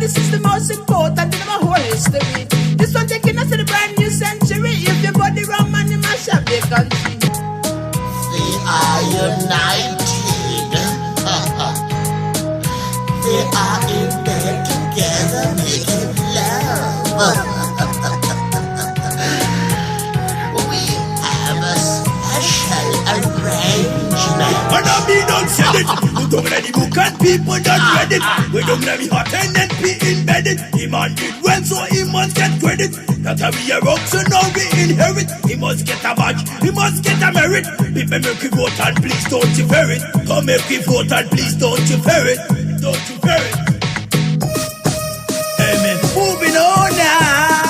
this is the most important in my whole history. This one taking us to the brand new century. If your body wrong, man, you mash up your country. They are united. They are in bed together making love. We have a special arrangement. And I mean don't send it. You don't let the book and people don't read it. We don't let me hot and then be embedded. He man did well so he must get credit. That we are up so now we inherit. He must get a badge, he must get a merit. People make you vote and please don't you fear it. Come make you vote and please don't you fear it. Don't you fear it. Amen. Moving on now.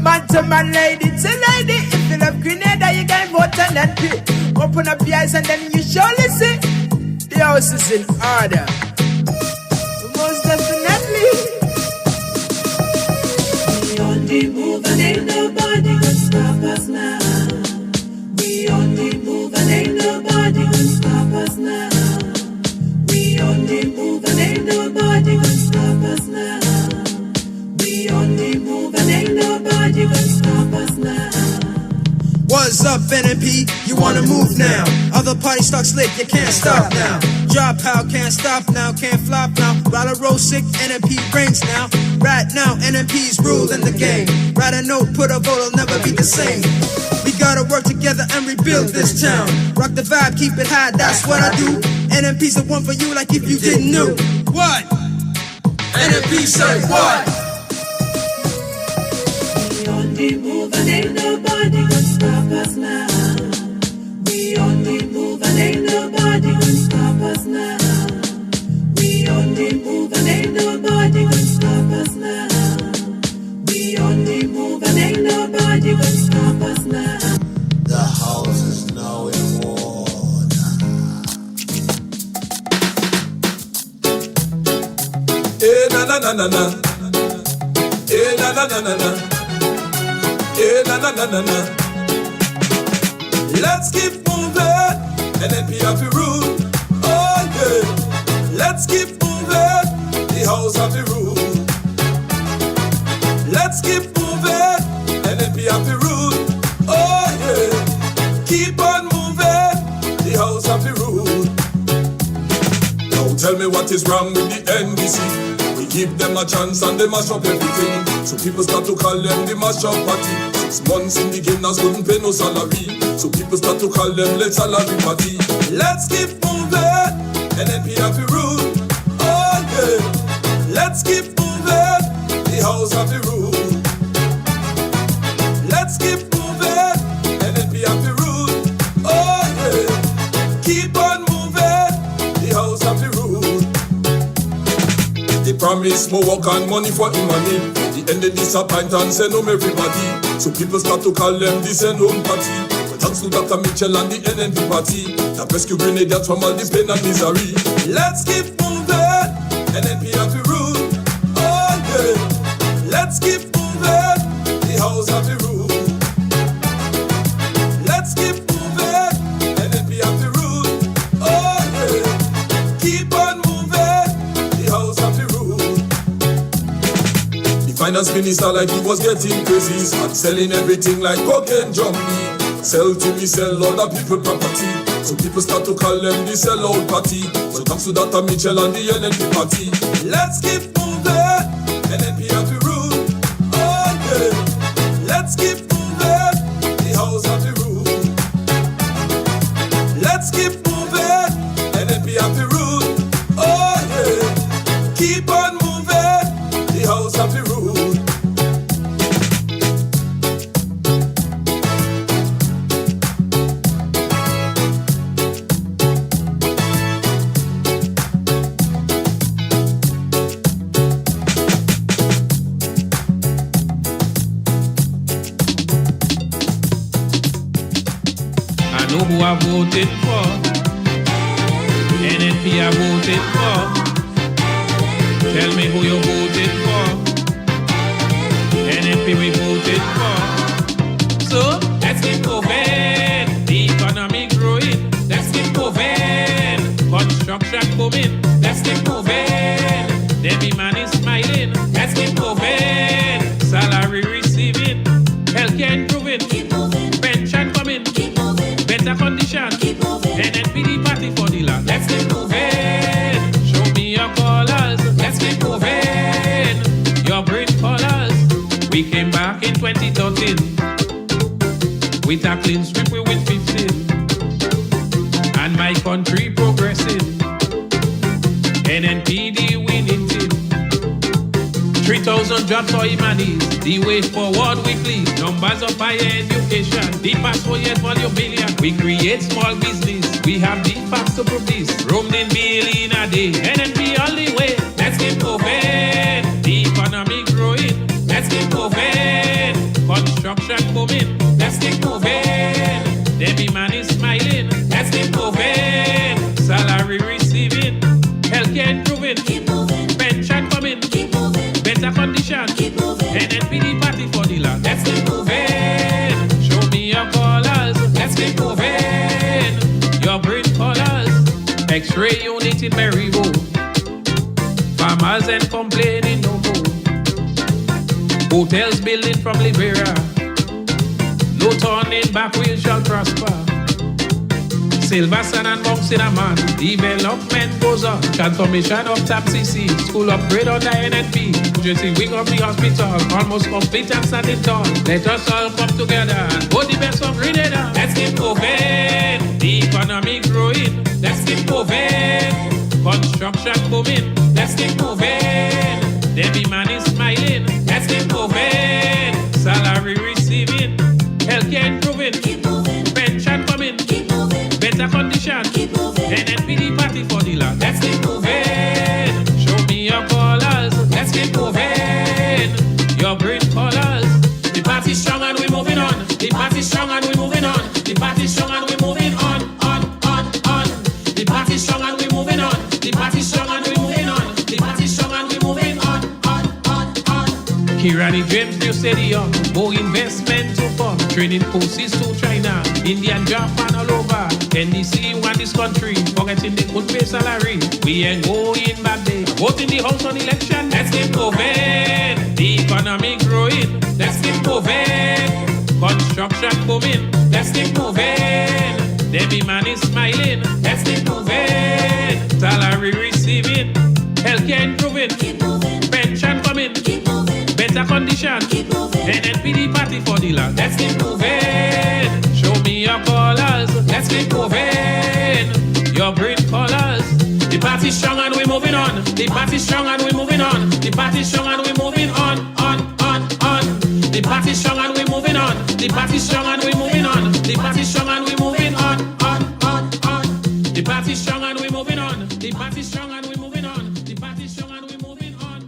Man to man, lady to lady. If you love Grenada, you can vote and then pay. Open up your eyes and then you surely see the house is in order. Most definitely. We on the move and ain't nobody gonna stop us now. We on the move and ain't nobody gonna stop us now. We on the move and ain't nobody gonna stop us now. We on the move and ain't nobody gonna stop us now. What's up, NMP? You wanna move now? Other parties talk slick, you can't stop now. Drop out, can't stop now, can't flop now. While a roll sick, NMP reigns now. Right now, NMP's ruling the game. Write a note, put a vote, it'll never be the same. We gotta work together and rebuild this town. Rock the vibe, keep it high, that's what I do. NMP's the one for you, like if you didn't know. What? NMP said what? We on the move and ain't nobody gonna stop us now. We on the move and ain't nobody gonna stop us now. We on the move and ain't nobody gonna stop us now. We on the move and ain't nobody gonna stop us now. The house is now in order. Eh na na na na na. Eh na na na na na. Eh na na na na na. Let's keep moving, and then be happy rule. Oh yeah. Let's keep moving, the house of the rule. Let's keep moving, and then be happy rule. Oh yeah. Keep on moving, the house of the rule. Now tell me what is wrong with the NDC. We give them a chance and they mash up everything. So people start to call them the mash up party. 6 months in the game, now couldn't pay no salary. So people start to call them late salary party. Let's keep moving, and then be happy rule. Oh yeah. Let's keep moving, the house of the rule. Let's keep moving, and then be happy rule. Oh yeah. Keep on moving, the house of the rule. They promise more work and money for him money. The end they disappoint and send home everybody. So people start to call them the send home party. But thanks to Dr. Mitchell and the NNP party that rescue Grenadians from all the pain and misery. Let's keep moving, and then be happy rule. Oh yeah. Let's keep moving, the house of the rule. Let's keep moving, and then be happy rule. Oh yeah. Keep on moving, the house of the rule. The finance minister like he was getting crazy, start selling everything like cocaine junkie. Sell till he sell other people property. So people start to call them the sellout party. So thanks to Dr. Mitchell and the NNP party. Let's keep moving, and then be happy rule. Oh yeah. Let's keep moving, the house of the rule. Let's keep moving, and then be happy rule. Oh yeah. Keep on moving, the house of the rule. Know who I voted for. NNP I voted for. Tell me who you voted for. NNP we voted for. So let's keep moving. The economy growing. Let's keep moving. Construction booming. Let's keep moving. Every man With a clean strip we with 15. And my country progressing. NNPD winning team. 3,000 jobs for humanities. The way forward we please. Numbers of higher education. The passport yet volume billion. We create small business. We have the facts to prove this. Roamed in billion a day. NNP all the way. Let's keep moving. The economy growing. Let's keep moving. Construction booming. Let's keep moving. Every man is smiling. Let's keep moving. Salary receiving. Healthcare improving. Keep moving. Pension coming. Keep moving. Better condition. Keep moving. NNPD party for the land. Let's keep moving. Show me your colors. Let's keep moving. Your green colors. X-ray unit in Maryville. Farmers and complaining no more. Hotels building from Liberia. No turning back, we shall prosper. Silverson and Mount Cinnamon. Development goes on. Transformation of TAP CC. School upgrade on the NNP. Emergency wing of the hospital. Almost complete and standing tall. Let us all come together and put the best of Grenada. Let's keep moving. The economy growing. Let's keep moving. Construction booming. Let's keep moving. Every man is smiling. Let's keep moving. Salary receiving. Healthcare improving. Keep moving. Pension coming. Keep moving. Better condition. Keep moving. NNPD party for the land. Let's keep moving. Show me your colors. Let's keep moving. Your green colors. The party's strong and we moving on. The party's strong and we moving on. The party's strong and we moving on. The party's strong and we moving on. The party's strong and we moving on. The party's strong and we moving on. Kirani James New Stadium. More investment to come. Training courses to China. India and Japan all over. NDC want this country. Forgetting they could pay salary. We ain't going back there. Vote in the house on election. Let's keep moving. The economy growing. Let's keep moving. Construction booming. Let's keep moving. Every man is smiling. Let's keep moving. Salary receiving. Healthcare improving. Keep moving. Pension coming. Keep moving. Better condition. Keep moving. NNPD party for the land. Let's keep moving. Show me your colors. Let's keep moving. Your green colors. The party's strong and we're moving on. The party's strong and we're moving on. The party's strong and we're moving on. The party's strong and we're moving on. The party's strong and we're moving on. The party's strong and we're moving on. The party's strong and we're moving on. The party's strong and we're moving on. The party's strong and we're moving on.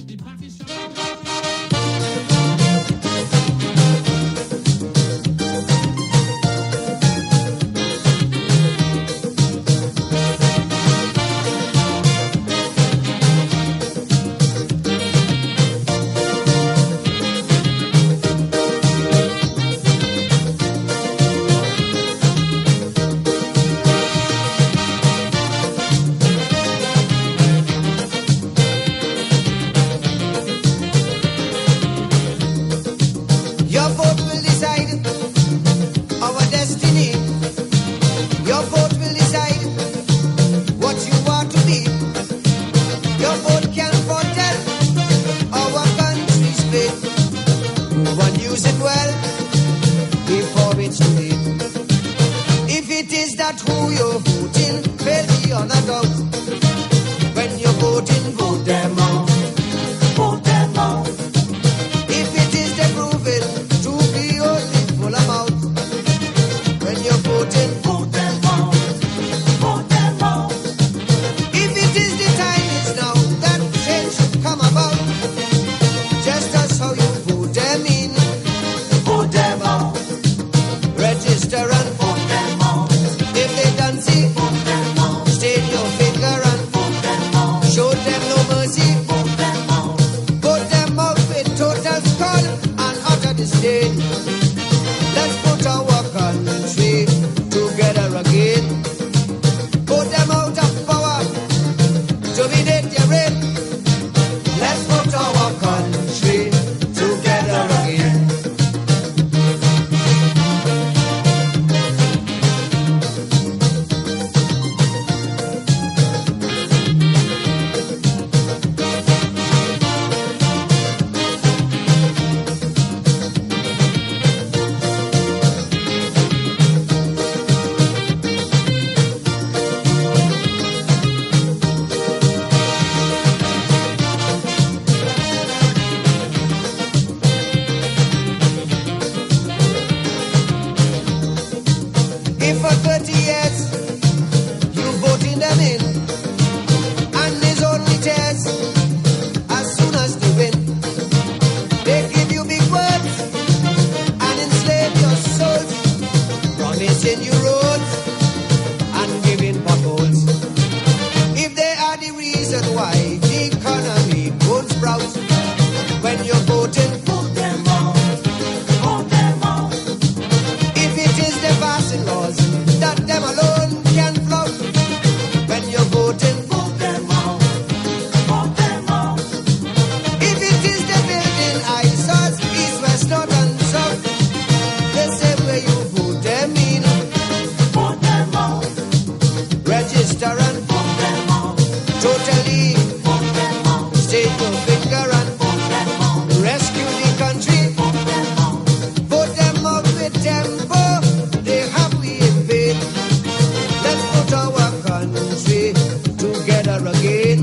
The party's strong. Your vote will decide our destiny. Your vote will decide what you want to be. Your vote can foretell our country's fate. Move and use it well before it's too late. If it is that who you're voting, fail beyond a doubt. When you're voting, vote them out. Vote them out. If it is they prove it to be only full amount. When you're voting, vote them out. Vote them out. If it is the time is now that change should come about. Just as how you vote them in, vote them out. Register and vote them out. If they don't see, vote them out. State your finger and vote them out. Show them no mercy, vote them out. Vote them out with total skull and utter disdain. Let's put our country together again. Vote them out of power, dominate their reign. Let's put our country together again. why the economy goes sprout. When you're voting, vote them out, vote them out. If it is the passing laws that them alone can flout. When you're voting, vote them out, vote them out. If it is the building eyesores, east, west, north and south, the same way you vote them in, vote them out. Register and vote them out. Totally vote them out. State your finger and vote them out. Rescue the country, vote them out. Vote them out with tempo. They have we in vain. Let's put our country together again.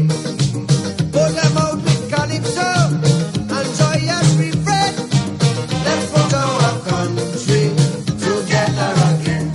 Vote them out with calypso and joyous refrain. Let's put our country together again.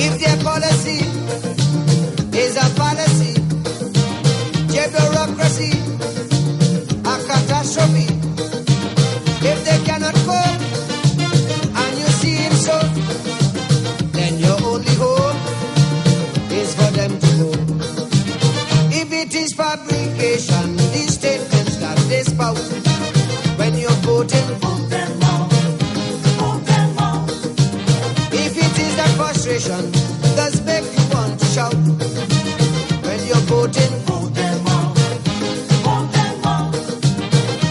If their policy is a fallacy, their bureaucracy a catastrophe. If they cannot cope and you see him so, then your only hope is for them to go. If it is fabrication, these statements that they spout, when you're voting, vote them out, vote them out. If it is that frustration does make you want to shout, when you're voting, vote them out, vote them out.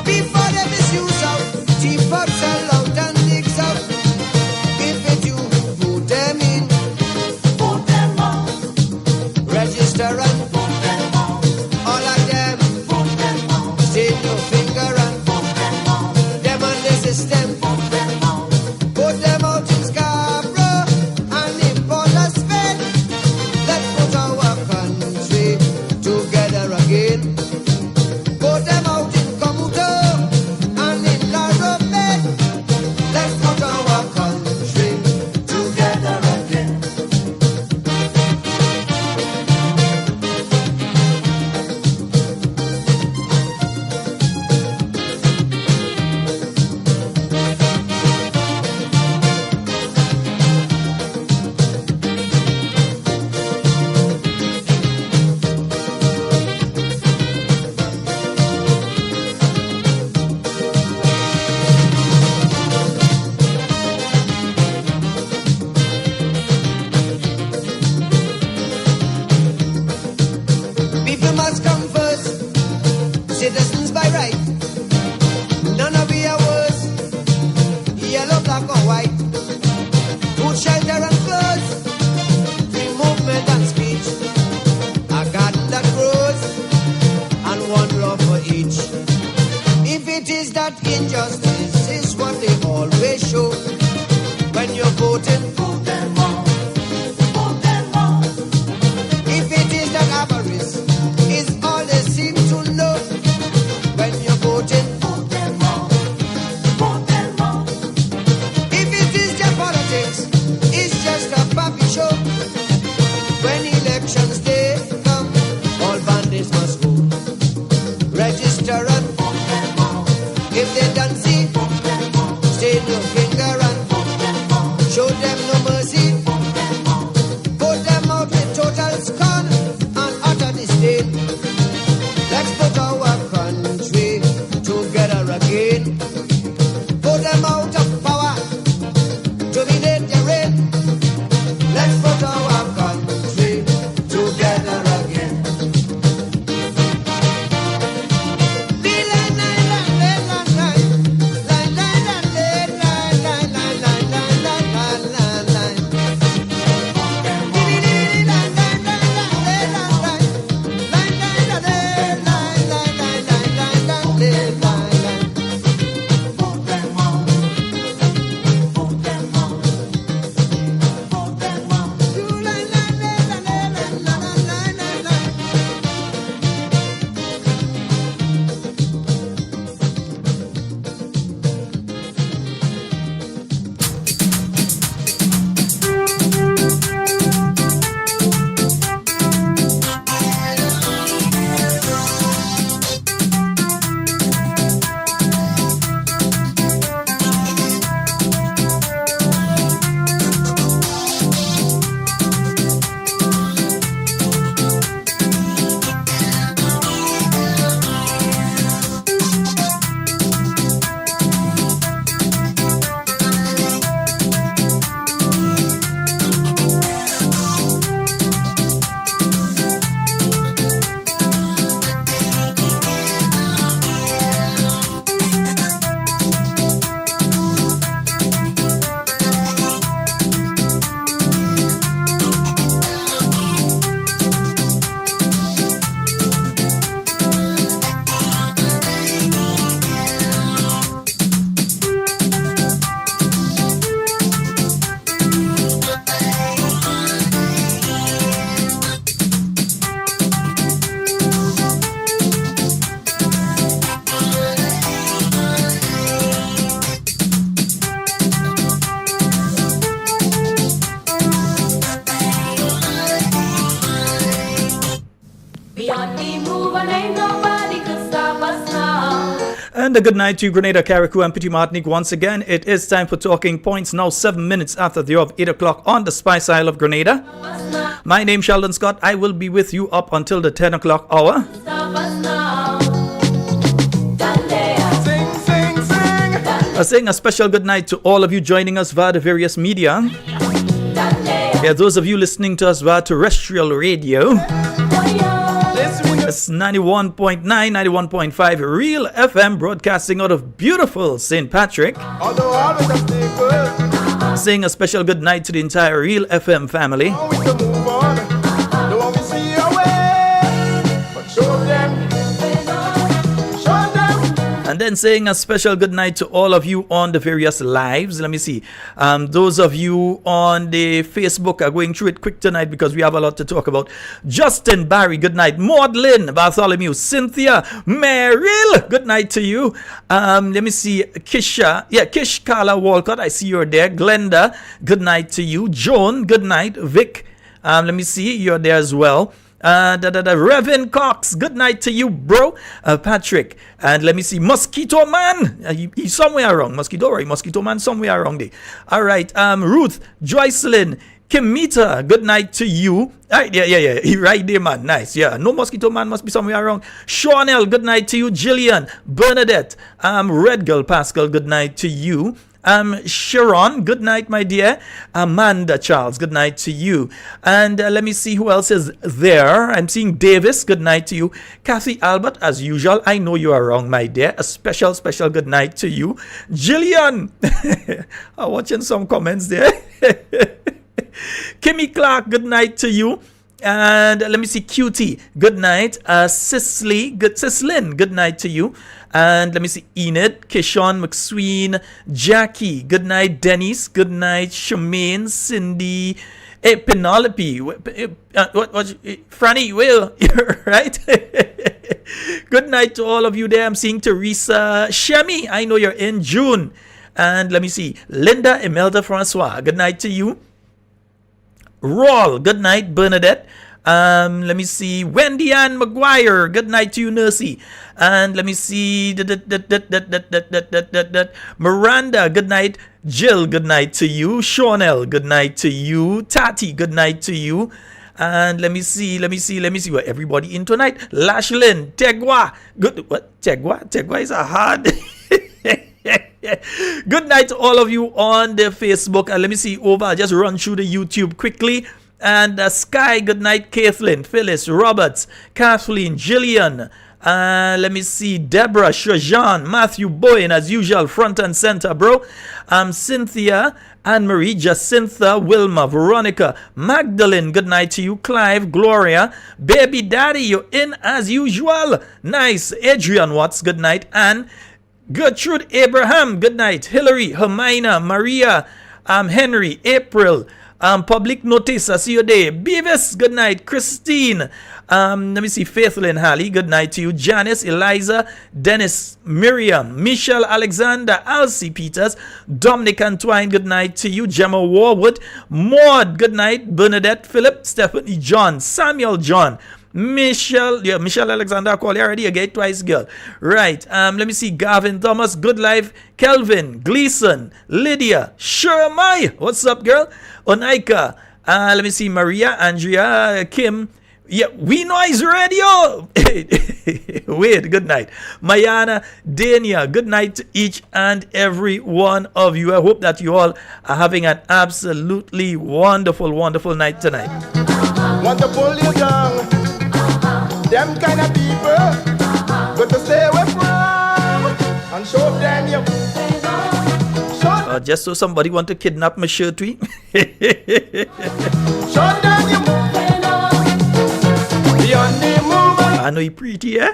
Before they misuse out, cheap up, sell out and digs out. If it you vote them in, vote them out. Register and vote them out. All of them, vote them out. State your finger and vote them out. Them on the system, vote them out. Put them out in Scarborough and in Port of Spain. Let's put our country together again. Put them out in Komuto and in La Romaine. Let's put our country together again. on the move and ain't nobody can stop us now. And a good night to Grenada, Carriacou, and Petit Martinique once again. It is time for Talking Points, now 7 minutes after the hour of 8 o'clock on the Spice Isle of Grenada. My name's Sheldon Scott. I will be with you up until the 10 o'clock hour. Stop us now. Saying a special good night to all of you joining us via the various media. Yeah, those of you listening to us via terrestrial radio. It's 91.9, 91.5 Real FM broadcasting out of beautiful St. Patrick. Saying a special good night to the entire Real FM family. And then saying a special good night to all of you on the various lives. Let me see. Those of you on the Facebook are going through it quick tonight because we have a lot to talk about. Justin Barry, good night. Maudlin Bartholomew, Cynthia, Meryl, good night to you. Let me see. Kisha, Kish Carla Walcott, I see you're there. Glenda, good night to you. Joan, good night. Vic, let me see, you're there as well. Reverend Cox, good night to you, bro. Patrick, and let me see, Mosquito Man, he's somewhere around. Mosquito Man, somewhere around there. All right, Ruth, Joycelyn, Kimita, good night to you. Right, yeah, he right there, man. Nice, yeah. No Mosquito Man must be somewhere around. Shawnell, good night to you. Jillian, Bernadette, Red Girl Pascal, good night to you. Sharon, good night, my dear. Amanda Charles, good night to you. And let me see who else is there. I'm seeing Davis, good night to you. Kathy Albert, as usual, I know you are wrong, my dear. A special good night to you. Jillian, I'm watching some comments there. Kimmy Clark, good night to you. And let me see, Cutie, good night. Cislin, good night to you. And let me see, Enid, Kishon, McSween, Jackie, good night. Dennis, good night. Shemaine, Cindy, Penelope, Franny, Will, right? Good night to all of you there. I'm seeing Teresa, Shemi, I know you're in. June. And let me see, Linda, Imelda, Francois, good night to you. Roll, good night. Bernadette, let me see, Wendy Ann McGuire, good night to you, Nursey. And let me see, Miranda, good night. Jill, good night to you. Shawnell, good night to you. Tati, good night to you. And let me see what everybody in tonight. Lashlyn, Tegwa, good, what, Tegwa is a hard. Good night to all of you on the Facebook. And let me see over. I'll just run through the YouTube quickly. And Sky, good night. Kathleen, Phyllis, Roberts, Kathleen, Jillian. Let me see. Deborah, Shajan, Matthew Boyne, as usual, front and center, bro. Cynthia, Anne-Marie, Jacintha, Wilma, Veronica, Magdalene, good night to you. Clive, Gloria, Baby Daddy, you're in as usual. Nice. Adrian Watts, good night. And Gertrude Abraham, good night. Hillary, Hermina, Maria, Henry, April, Public Notice, I see you there. Beavis, good night. Christine, let me see, Faithlyn Halley, good night to you. Janice, Eliza, Dennis, Miriam, Michelle Alexander, Elsie Peters, Dominic Antoine, good night to you. Gemma Warwood, Maud, good night. Bernadette Phillip, Stephanie John, Samuel John, Michelle Alexander, I call you already, you get twice, girl. Right, let me see, Gavin Thomas, Good Life, Kelvin, Gleason, Lydia, Shermai, what's up, girl? Onaika, let me see, Maria, Andrea, Kim, yeah, We Noise Radio. Wait, good night. Mayana, Dania, good night to each and every one of you. I hope that you all are having an absolutely wonderful night tonight. Want to pull you down. Them kind of people got to stay away from and show them you. Just so somebody want to kidnap my shirt, we. Show them you. Beyond the movement. I know you pretty, eh?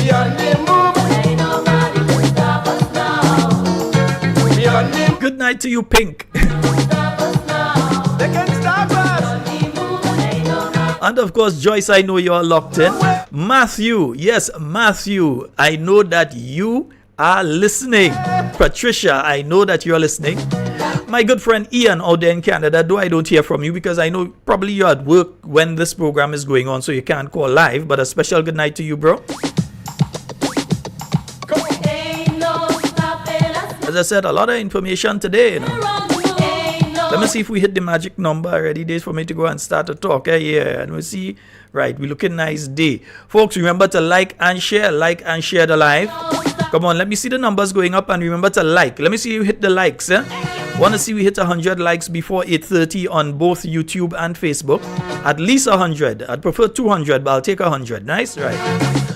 Beyond the movement. Ain't nobody can stop us now. Beyond the Good night to you, Pink. stop us now. They can stop us. And of course, Joyce, I know you're locked in. Matthew, yes, Matthew, I know that you are listening. Patricia, I know that you're listening. My good friend Ian out there in Canada, though I don't hear from you because I know probably you're at work when this program is going on, so you can't call live, but a special good night to you, bro. As I said, a lot of information today, you know. Let me see if we hit the magic number. Ready days for me to go and start to talk. Yeah, and we'll see. Right, we looking nice day. Folks, remember to like and share the live. Come on, let me see the numbers going up, and remember to like. Let me see you hit the likes. Want to see we hit 100 likes before 8:30 on both YouTube and Facebook. At least 100. I'd prefer 200, but I'll take 100. Nice, right?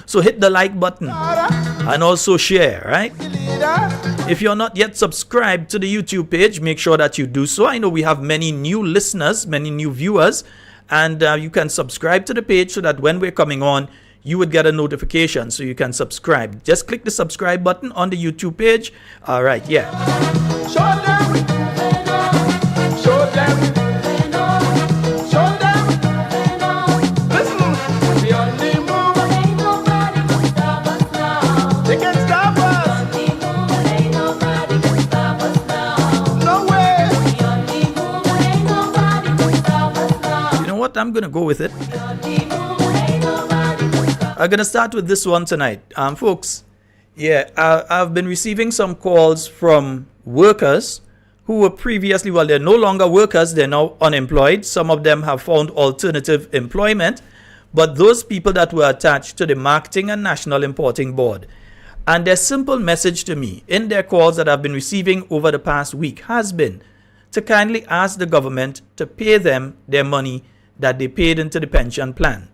So hit the like button and also share, right? If you're not yet subscribed to the YouTube page, make sure that you do so. I know we have many new listeners, many new viewers, and you can subscribe to the page so that when we're coming on, you would get a notification so you can subscribe. Just click the subscribe button on the YouTube page. All right, yeah. Show them. Show them. Show them. Listen, we on the move. Ain't nobody can stop us now. They can't stop us. Ain't nobody can stop us now. No way. We on the move. Ain't nobody can stop us now. You know what? I'm going to go with it. We on the move. Ain't nobody can stop us. I'm going to start with this one tonight. Folks, yeah, I've been receiving some calls from workers who were previously, well, they're no longer workers, they're now unemployed. Some of them have found alternative employment, but those people that were attached to the Marketing and National Importing Board. And their simple message to me in their calls that I've been receiving over the past week has been to kindly ask the government to pay them their money that they paid into the pension plan.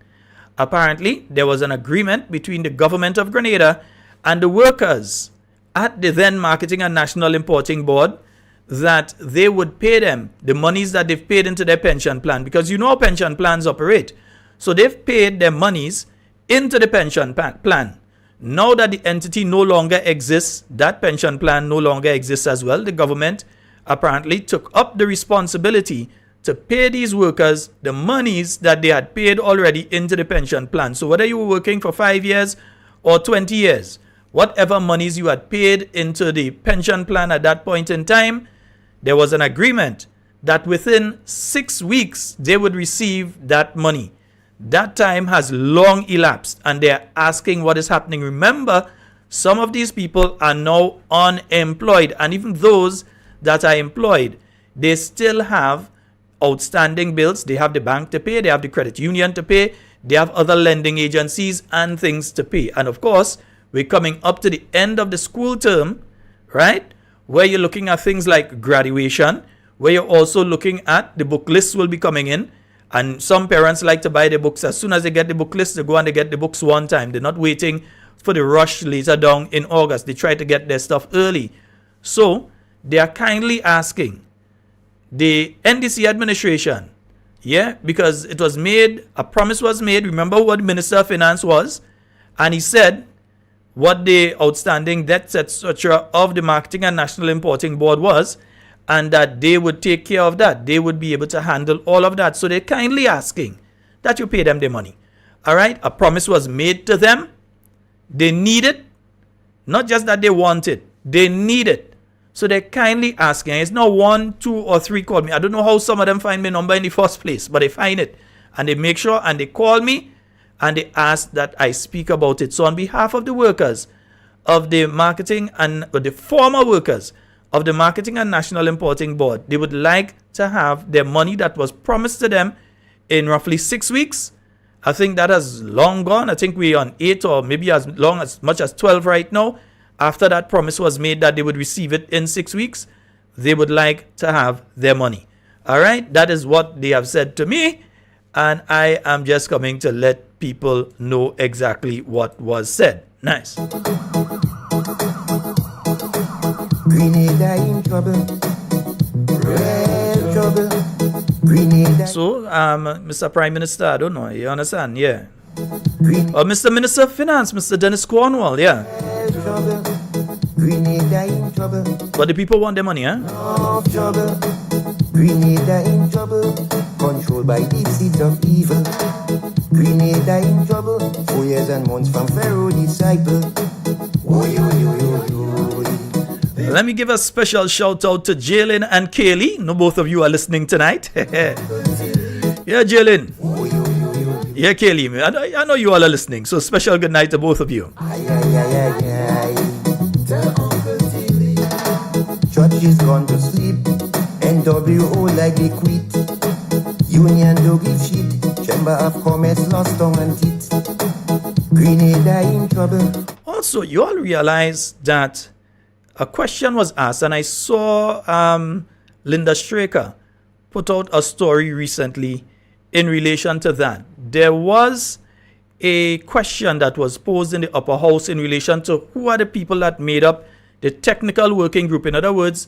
Apparently, there was an agreement between the government of Grenada and the workers at the then Marketing and National Importing Board that they would pay them the monies that they've paid into their pension plan, because you know how pension plans operate. So they've paid their monies into the pension plan. Now that the entity no longer exists, that pension plan no longer exists as well, the government apparently took up the responsibility to pay these workers the monies that they had paid already into the pension plan. So whether you were working for 5 years or 20 years, whatever monies you had paid into the pension plan at that point in time, there was an agreement that within 6 weeks they would receive that money. That time has long elapsed and they're asking what is happening. Remember, some of these people are now unemployed, and even those that are employed, they still have outstanding bills. They have the bank to pay, they have the credit union to pay, they have other lending agencies and things to pay. And of course, we're coming up to the end of the school term, right? Where you're looking at things like graduation, where you're also looking at the book lists will be coming in. And some parents like to buy the books as soon as they get the book list, they go and they get the books one time. They're not waiting for the rush later down in August. They try to get their stuff early. So they are kindly asking the NDC administration, yeah, because it was made, a promise was made. Remember what the Minister of Finance was? And he said what the outstanding debts, etc. of the Marketing and National Importing Board was, and that they would take care of that. They would be able to handle all of that. So they're kindly asking that you pay them their money. All right? A promise was made to them. They need it. Not just that they want it. They need it. So they're kindly asking. It's not 1, 2, or 3 call me. I don't know how some of them find my number in the first place, but they find it. And they make sure and they call me and they ask that I speak about it. So on behalf of the workers of the marketing and the former workers of the Marketing and National Importing Board, they would like to have their money that was promised to them in roughly 6 weeks. I think that has long gone. I think we're on 8 or maybe as much as 12 right now. After that promise was made that they would receive it in 6 weeks, they would like to have their money. All right, that is what they have said to me, and I am just coming to let people know exactly what was said. Nice. Grenada in trouble, real trouble. Grenada. So, Mr. Prime Minister, I don't know, you understand? Yeah. Mr. Minister of Finance, Mr. Dennis Cornwall, yeah. Grenada in trouble. But the people want their money, huh? Of trouble. Grenada in trouble. Controlled by the seeds of evil. Grenada in trouble. 4 years and months from Pharaoh disciple. Oy, oy, oy, oy, oy. Let me give a special shout out to Jalen and Kaylee. No, both of you are listening tonight. Yeah, Jalen. Yeah, Kaylee. I know you all are listening. So special good night to both of you. Church is gone to sleep. NWO like they quit. Union do give shit. Chamber of Commerce lost tongue and teeth. Grenada in trouble. Also, you all realize that a question was asked, and I saw Linda Straker put out a story recently in relation to that. There was a question that was posed in the upper house in relation to who are the people that made up the technical working group. In other words,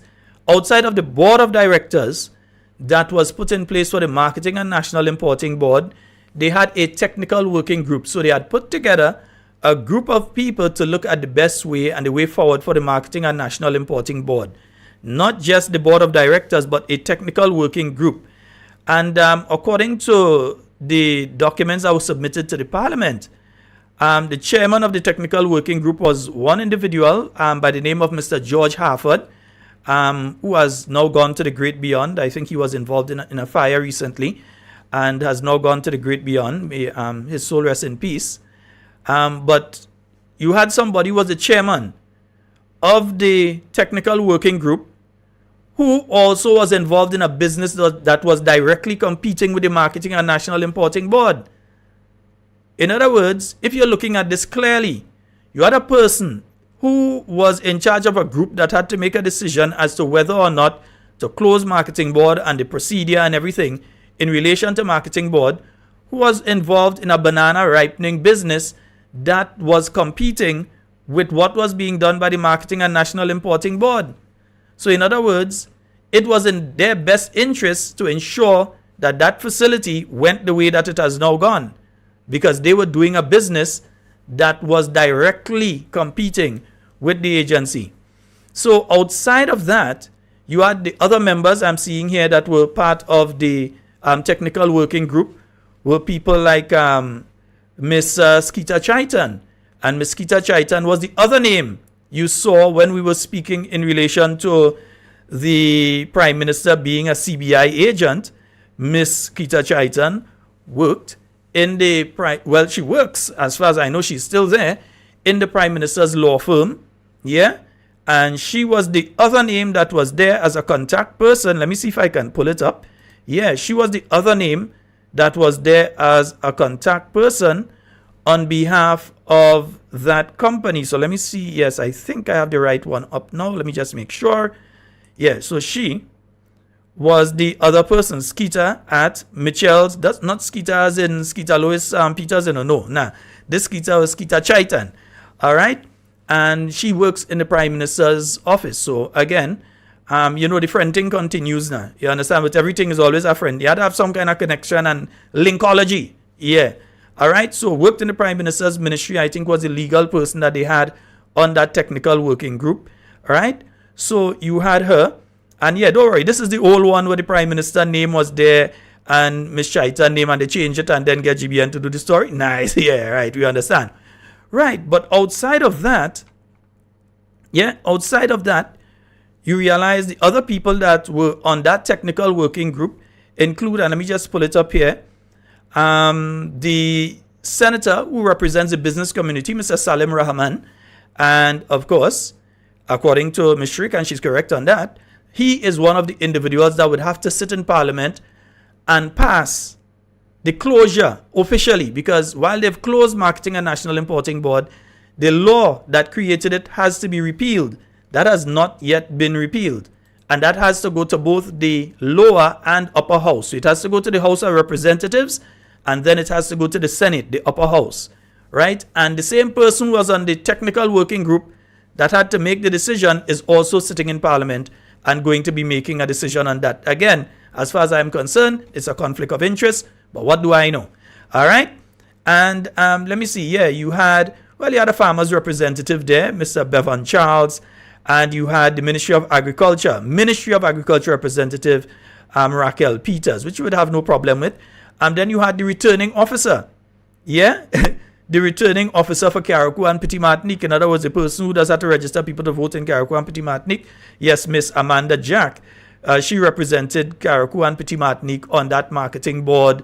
outside of the board of directors that was put in place for the Marketing and National Importing Board, they had a technical working group. So they had put together a group of people to look at the best way and the way forward for the Marketing and National Importing Board. Not just the board of directors, but a technical working group. And according to the documents that were submitted to the Parliament, the chairman of the technical working group was one individual by the name of Mr. George Harford, who has now gone to the great beyond. I think he was involved in a fire recently and has now gone to the great beyond. May his soul rest in peace. But you had somebody who was the chairman of the technical working group who also was involved in a business that was directly competing with the Marketing and National Importing Board. In other words, if you're looking at this clearly, you had a person who was in charge of a group that had to make a decision as to whether or not to close Marketing Board and the procedure and everything in relation to Marketing Board, who was involved in a banana ripening business that was competing with what was being done by the Marketing and National Importing Board. So in other words, it was in their best interest to ensure that that facility went the way that it has now gone, because they were doing a business that was directly competing with the agency. So outside of that, you had the other members I'm seeing here that were part of the technical working group were people like Miss Skeeta Chaitan. And Miss Skeeta Chaitan was the other name you saw when we were speaking in relation to the Prime Minister being a CBI agent. Miss Skeeta Chaitan worked in the she works, as far as I know, she's still there in the Prime Minister's law firm. Yeah. And she was the other name that was there as a contact person. Let me see if I can pull it up. Yeah, she was the other name that was there as a contact person on behalf of that company. So let me see. Yes, I think I have the right one up now. Let me just make sure. Yeah, so she was the other person, Skeeta at Mitchell's. That's not Skeeta as in Skeeta Lois Peters, no. Nah, this Skeeta was Skeeta Chaitan. All right. And she works in the Prime Minister's office. So again, the friend thing continues now. You understand? But everything is always a friend. You had to have some kind of connection and linkology. Yeah. All right. So worked in the Prime Minister's ministry, I think was the legal person that they had on that technical working group. All right. So you had her. And yeah, don't worry. This is the old one where the Prime Minister name was there and Miss Chaitan name, and they change it and then get GBN to do the story. Nice. Yeah. Right. We understand. Right. But outside of that, you realize the other people that were on that technical working group include, and let me just pull it up here, the senator who represents the business community, Mr. Salim Rahman. And of course, according to Ms. Shrik, and she's correct on that, he is one of the individuals that would have to sit in Parliament and pass the closure officially, because while they've closed Marketing and National Importing Board, the law that created it has to be repealed. That has not yet been repealed. And that has to go to both the lower and upper house. So it has to go to the House of Representatives, and then it has to go to the Senate, the upper house. Right? And the same person who was on the technical working group that had to make the decision is also sitting in Parliament and going to be making a decision on that. Again, as far as I'm concerned, it's a conflict of interest. But what do I know? All right. And let me see. Yeah, you had a farmers representative there, Mr. Bevan Charles, and you had the Ministry of Agriculture representative, Raquel Peters, which you would have no problem with. And then you had the returning officer. Yeah. the returning officer for Carriacou and Petit Martinique, in other words, the person who does have to register people to vote in Carriacou and Petit Martinique, yes, Miss Amanda Jack. She represented Carriacou and Petit Martinique on that marketing board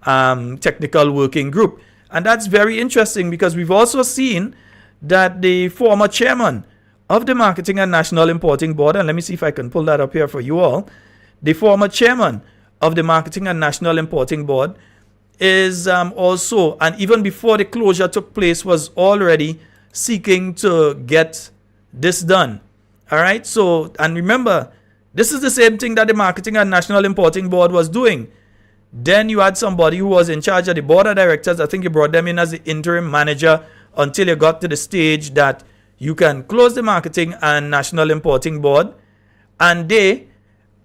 technical working group. And that's very interesting because we've also seen that the former chairman of the Marketing and National Importing Board, and let me see if I can pull that up here for you all, the former chairman of the Marketing and National Importing Board is also, and even before the closure took place, was already seeking to get this done. All right, so, and remember, this is the same thing that the Marketing and National Importing Board was doing. Then you had somebody who was in charge of the board of directors. I think you brought them in as the interim manager until you got to the stage that you can close the Marketing and National Importing Board, and they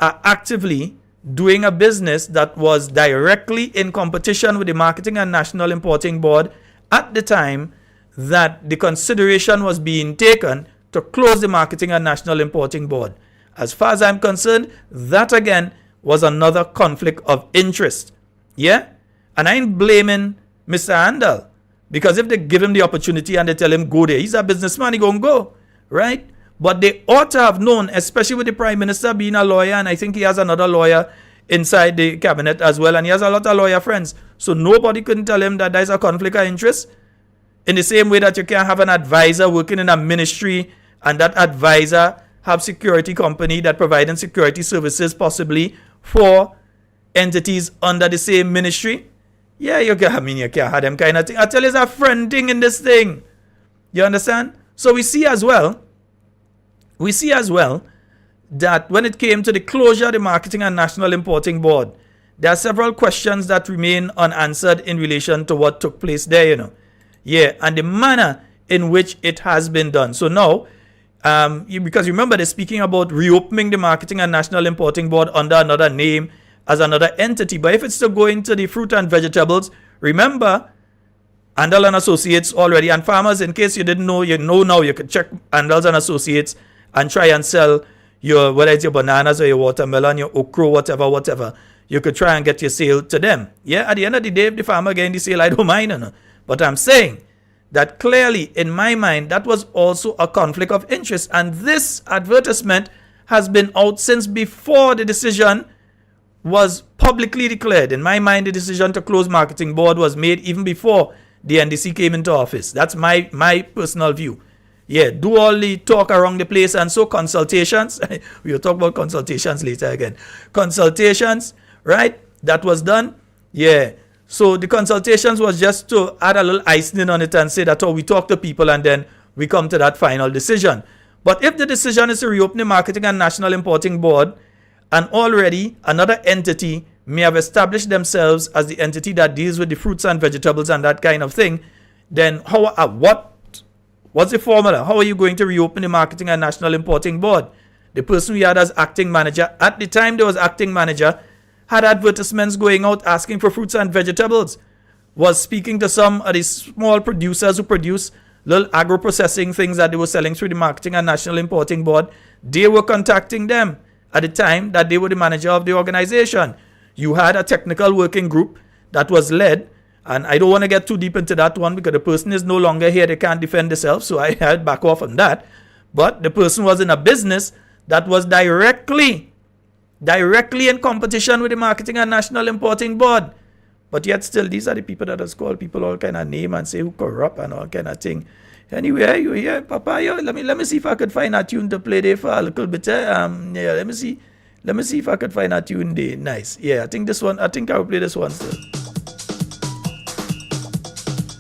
are actively doing a business that was directly in competition with the Marketing and National Importing Board at the time that the consideration was being taken to close the Marketing and National Importing Board. As far as I'm concerned, that again was another conflict of interest. Yeah? And I ain't blaming Mr. Handel, because if they give him the opportunity and they tell him go there, he's a businessman, he gonna go, right? But they ought to have known, especially with the Prime Minister being a lawyer, and I think he has another lawyer inside the cabinet as well, and he has a lot of lawyer friends. So nobody couldn't tell him that there's a conflict of interest. In the same way that you can't have an advisor working in a ministry and that advisor have security company that providing security services possibly for entities under the same ministry. Yeah, you can't have them kind of thing. I tell you, it's a friend thing in this thing. You understand? So we see as well that when it came to the closure of the Marketing and National Importing Board, there are several questions that remain unanswered in relation to what took place there, you know. Yeah, and the manner in which it has been done. So now, because remember, they're speaking about reopening the Marketing and National Importing Board under another name as another entity. But if it's to go into the fruit and vegetables, remember, Handel and Associates already, and farmers, in case you didn't know, you know now, you could check Handel and Associates and try and sell your, whether it's your bananas or your watermelon, your okra, whatever, you could try and get your sale to them. Yeah, at the end of the day, if the farmer getting the sale, I don't mind, you know. But I'm saying that clearly, in my mind, that was also a conflict of interest. And this advertisement has been out since before the decision was publicly declared. In my mind, the decision to close Marketing Board was made even before the NDC came into office. That's my personal view. Yeah, do all the talk around the place, and so consultations, we'll talk about consultations later again. Consultations, right, that was done. Yeah, so the consultations was just to add a little icing on it and say that, oh, we talk to people and then we come to that final decision. But if the decision is to reopen the Marketing and National Importing Board, and already another entity may have established themselves as the entity that deals with the fruits and vegetables and that kind of thing, then what's the formula? How are you going to reopen the Marketing and National Importing Board? The person we had as acting manager, at the time there was acting manager, had advertisements going out asking for fruits and vegetables, was speaking to some of the small producers who produce little agro-processing things that they were selling through the Marketing and National Importing Board. They were contacting them at the time that they were the manager of the organization. You had a technical working group that was led, and I don't want to get too deep into that one because the person is no longer here, they can't defend themselves, so I had back off on that. But the person was in a business that was directly in competition with the Marketing and National Importing Board. But yet still, these are the people that has called people all kind of name and say who corrupt and all kind of thing. Anyway, you here, Papa? Yo, let me see if I could find a tune to play there for a little bit. Yeah, let me see if I could find a tune there. Nice. Yeah, I think I will play this one still.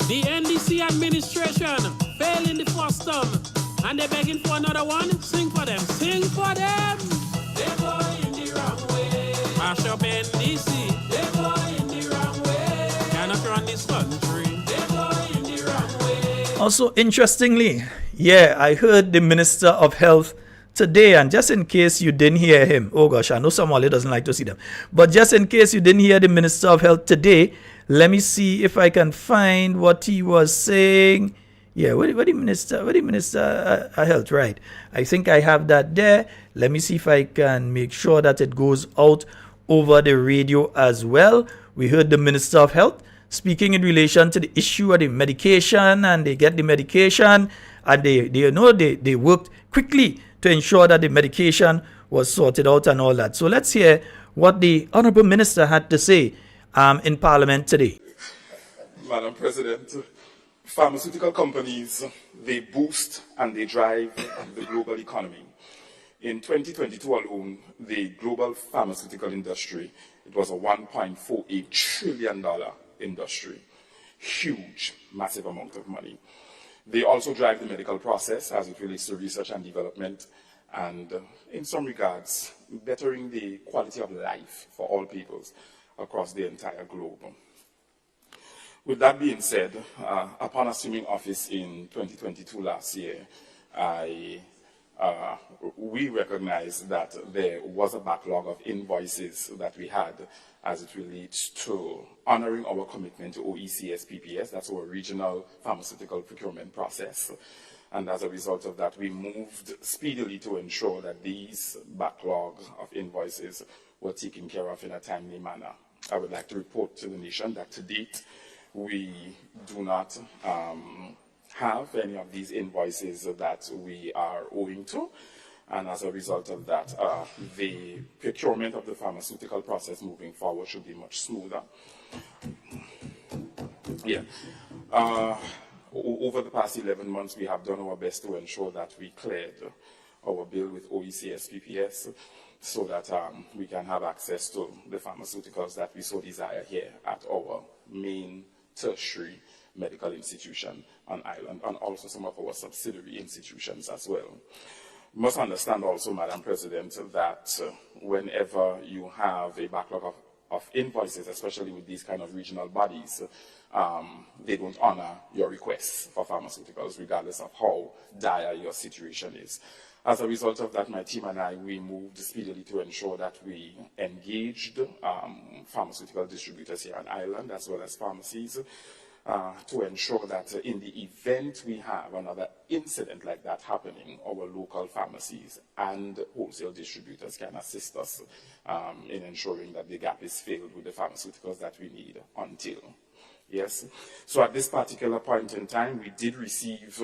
The NDC administration failing the first term, and they're begging for another one. Sing for them. Sing for them. They're going the wrong way. Mash up NDC. They're going the wrong way. Cannot run this country. They're going the wrong way. Also, interestingly, yeah, I heard the Minister of Health today, and just in case you didn't hear him, oh gosh, I know Somali doesn't like to see them, but just in case you didn't hear the Minister of Health today, let me see if I can find what he was saying. Yeah, what the Minister of Health, right? I think I have that there. Let me see if I can make sure that it goes out over the radio as well. We heard the Minister of Health speaking in relation to the issue of the medication, and they get the medication, and they worked quickly to ensure that the medication was sorted out and all that. So let's hear what the Honorable Minister had to say in Parliament today. Madam President, pharmaceutical companies, they boost and they drive the global economy. In 2022 alone, the global pharmaceutical industry, it was a $1.48 trillion industry. Huge, massive amount of money. They also drive the medical process as it relates to research and development, and in some regards, bettering the quality of life for all peoples across the entire globe. With that being said, upon assuming office in 2022 last year, we recognized that there was a backlog of invoices that we had as it relates to honoring our commitment to OECS PPS, that's our regional pharmaceutical procurement process. And as a result of that, we moved speedily to ensure that these backlog of invoices were taken care of in a timely manner. I would like to report to the nation that to date, we do not have any of these invoices that we are owing to. And as a result of that, the procurement of the pharmaceutical process moving forward should be much smoother. Yeah. Over the past 11 months, we have done our best to ensure that we cleared our bill with OECS PPS so that we can have access to the pharmaceuticals that we so desire here at our main tertiary medical institution on island, and also some of our subsidiary institutions as well. You must understand also, Madam President, that whenever you have a backlog of invoices, especially with these kind of regional bodies, they don't honor your requests for pharmaceuticals, regardless of how dire your situation is. As a result of that, my team and I, we moved speedily to ensure that we engaged pharmaceutical distributors here on island, as well as pharmacies, to ensure that in the event we have another incident like that happening, our local pharmacies and wholesale distributors can assist us in ensuring that the gap is filled with the pharmaceuticals that we need until. Yes. So at this particular point in time, we did receive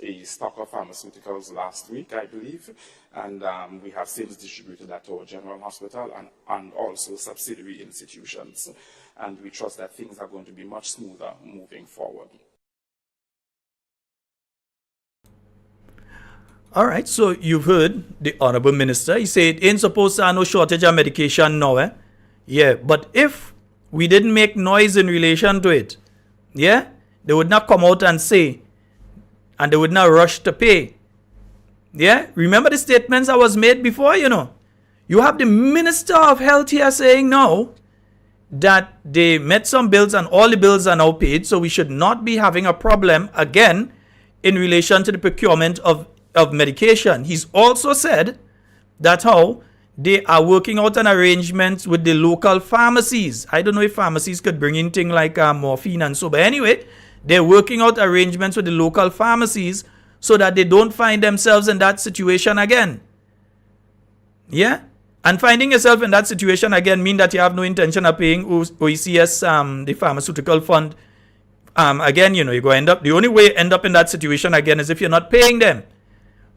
a stock of pharmaceuticals last week, I believe, and we have since distributed that to our general hospital and also subsidiary institutions. And we trust that things are going to be much smoother moving forward. All right, so you've heard the Honorable Minister. He said it ain't supposed to have no shortage of medication now, eh? Yeah, but if we didn't make noise in relation to it, yeah, they would not come out and say, and they would not rush to pay. Yeah, remember the statements that was made before, you know. You have the Minister of Health here saying now that they met some bills and all the bills are now paid, so we should not be having a problem again in relation to the procurement of medication. He's also said that how they are working out an arrangement with the local pharmacies. I don't know if pharmacies could bring in things like morphine and so, but anyway, they're working out arrangements with the local pharmacies so that they don't find themselves in that situation again. Yeah? And finding yourself in that situation again mean that you have no intention of paying OECS, the pharmaceutical fund. Again, you know, you're going to end up, the only way you end up in that situation again is if you're not paying them.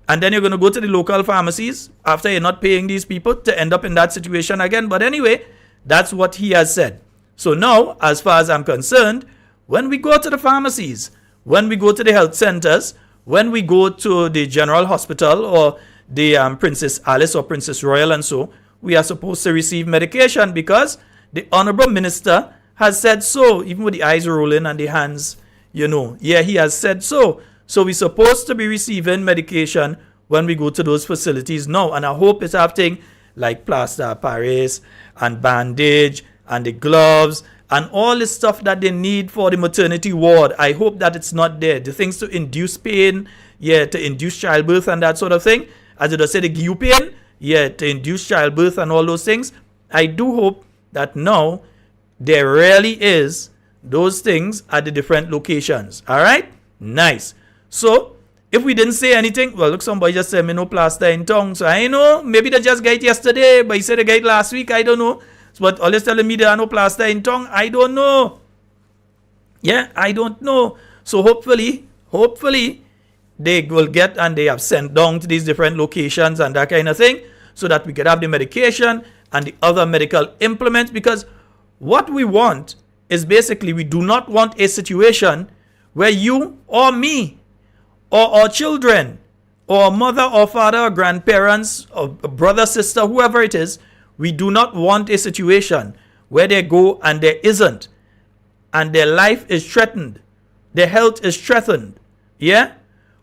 And then you're going to go to the local pharmacies after you're not paying these people to end up in that situation again. But anyway, that's what he has said. So now, as far as I'm concerned, when we go to the pharmacies, when we go to the health centers, when we go to the general hospital or the Princess Alice or Princess Royal and so, we are supposed to receive medication because the Honorable Minister has said so, even with the eyes rolling and the hands, you know. Yeah, he has said so. So we're supposed to be receiving medication when we go to those facilities now. And I hope it's having like plaster of Paris and bandage and the gloves and all the stuff that they need for the maternity ward. I hope that it's not there. The things to induce pain, yeah, to induce childbirth and that sort of thing. As it does say, the give you pain, yeah, to induce childbirth and all those things. I do hope that now there really is those things at the different locations. All right? Nice. So, if we didn't say anything, well, look, somebody just said me no plaster in tongue. So, I know, maybe they just got it yesterday, but he said they got it last week. I don't know. But always telling me there are no plaster in tongue. I don't know. Yeah, I don't know. So hopefully, they will get, and they have sent down to these different locations and that kind of thing, so that we can have the medication and the other medical implements. Because what we want is basically, we do not want a situation where you or me or our children or mother or father or grandparents or brother, sister, whoever it is, we do not want a situation where they go and there isn't, and their life is threatened, their health is threatened, yeah?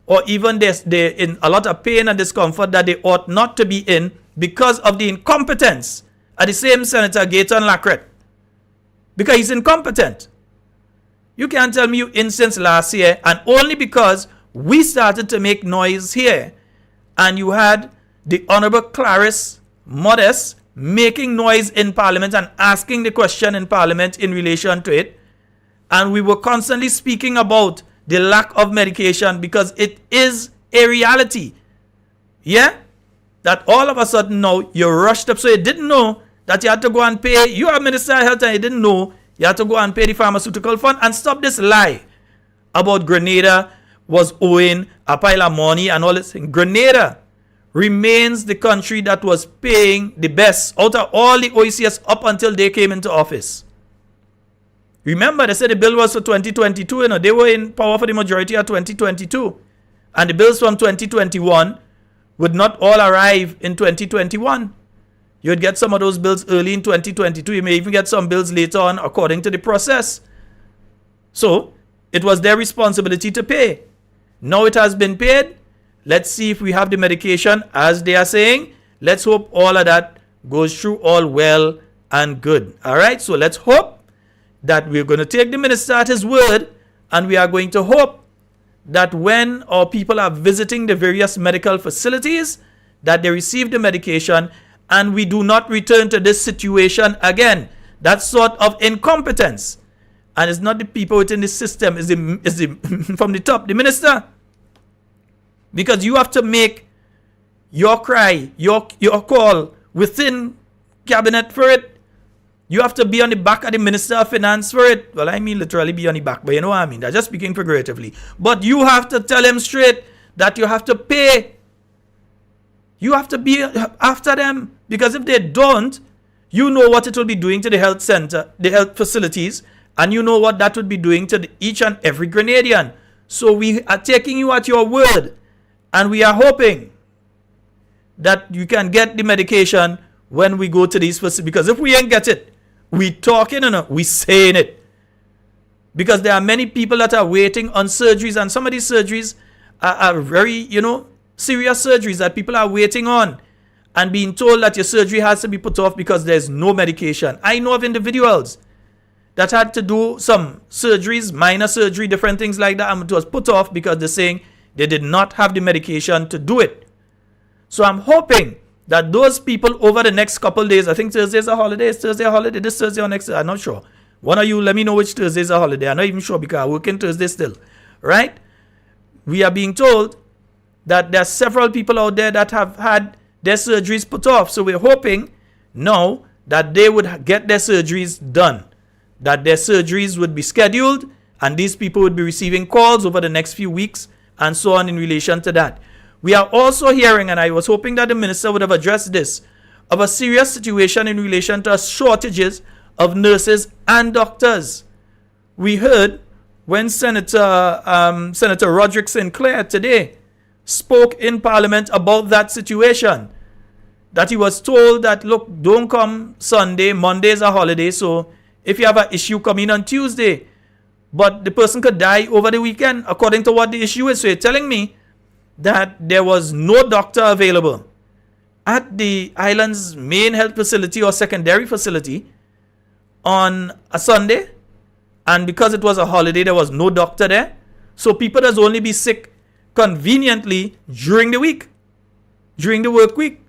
Or even they're in a lot of pain and discomfort that they ought not to be in because of the incompetence of the same Senator Gayton Lacrette. Because he's incompetent. You can't tell me you in since last year, and only because we started to make noise here, and you had the Honorable Clarice Modest making noise in Parliament and asking the question in Parliament in relation to it, and we were constantly speaking about the lack of medication, because it is a reality. Yeah? That all of a sudden now you rushed up, so you didn't know that you had to go and pay. You are Minister of Health and you didn't know you had to go and pay the pharmaceutical fund. And stop this lie about Grenada was owing a pile of money and all this. Grenada remains the country that was paying the best out of all the OECS up until they came into office. Remember, they said the bill was for 2022. You know, they were in power for the majority of 2022. And the bills from 2021 would not all arrive in 2021. You would get some of those bills early in 2022. You may even get some bills later on according to the process. So, it was their responsibility to pay. Now it has been paid. Let's see if we have the medication, as they are saying. Let's hope all of that goes through all well and good. All right, so let's hope that we're going to take the minister at his word, and we are going to hope that when our people are visiting the various medical facilities, that they receive the medication and we do not return to this situation again. That sort of incompetence. And it's not the people within the system, it's the from the top, the minister. Because you have to make your cry, your call within cabinet for it. You have to be on the back of the Minister of Finance for it. Well, I mean literally be on the back, but you know what I mean. That's just speaking figuratively. But you have to tell them straight that you have to pay. You have to be after them. Because if they don't, you know what it will be doing to the health center, the health facilities, and you know what that would be doing to each and every Grenadian. So we are taking you at your word, and we are hoping that you can get the medication when we go to these facilities. Because if we ain't get it, we talking and we saying it. Because there are many people that are waiting on surgeries, and some of these surgeries are very, serious surgeries that people are waiting on and being told that your surgery has to be put off because there's no medication. I know of individuals that had to do some surgeries, minor surgery, different things like that, and it was put off because they're saying they did not have the medication to do it. So I'm hoping that those people over the next couple days, I think Thursday's a holiday, this Thursday or next, I'm not sure. One of you, let me know which Thursday's a holiday. I'm not even sure because I'm working Thursday still, right? We are being told that there are several people out there that have had their surgeries put off. So we're hoping now that they would get their surgeries done, that their surgeries would be scheduled, and these people would be receiving calls over the next few weeks and so on in relation to that. We are also hearing, and I was hoping that the minister would have addressed this, of a serious situation in relation to shortages of nurses and doctors. We heard when Senator Roderick Sinclair today spoke in Parliament about that situation, that he was told that, look, don't come Sunday, Monday is a holiday, so if you have an issue, come in on Tuesday. But the person could die over the weekend, according to what the issue is. So you're telling me that there was no doctor available at the island's main health facility or secondary facility on a Sunday, and because it was a holiday, there was no doctor there. So people does only be sick conveniently during the week, during the work week.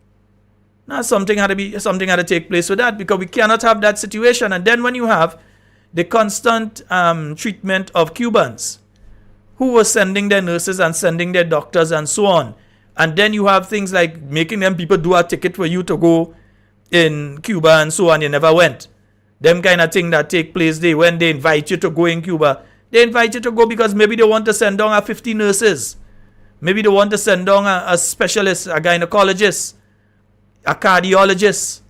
Now something had to take place with that, because we cannot have that situation. And then when you have the constant treatment of Cubans who were sending their nurses and sending their doctors and so on, and then you have things like making them people do a ticket for you to go in Cuba and so on, you never went. Them kind of thing that take place there when they invite you to go in Cuba. They invite you to go because maybe they want to send down a 50 nurses. Maybe they want to send down a specialist, a gynecologist, a cardiologist.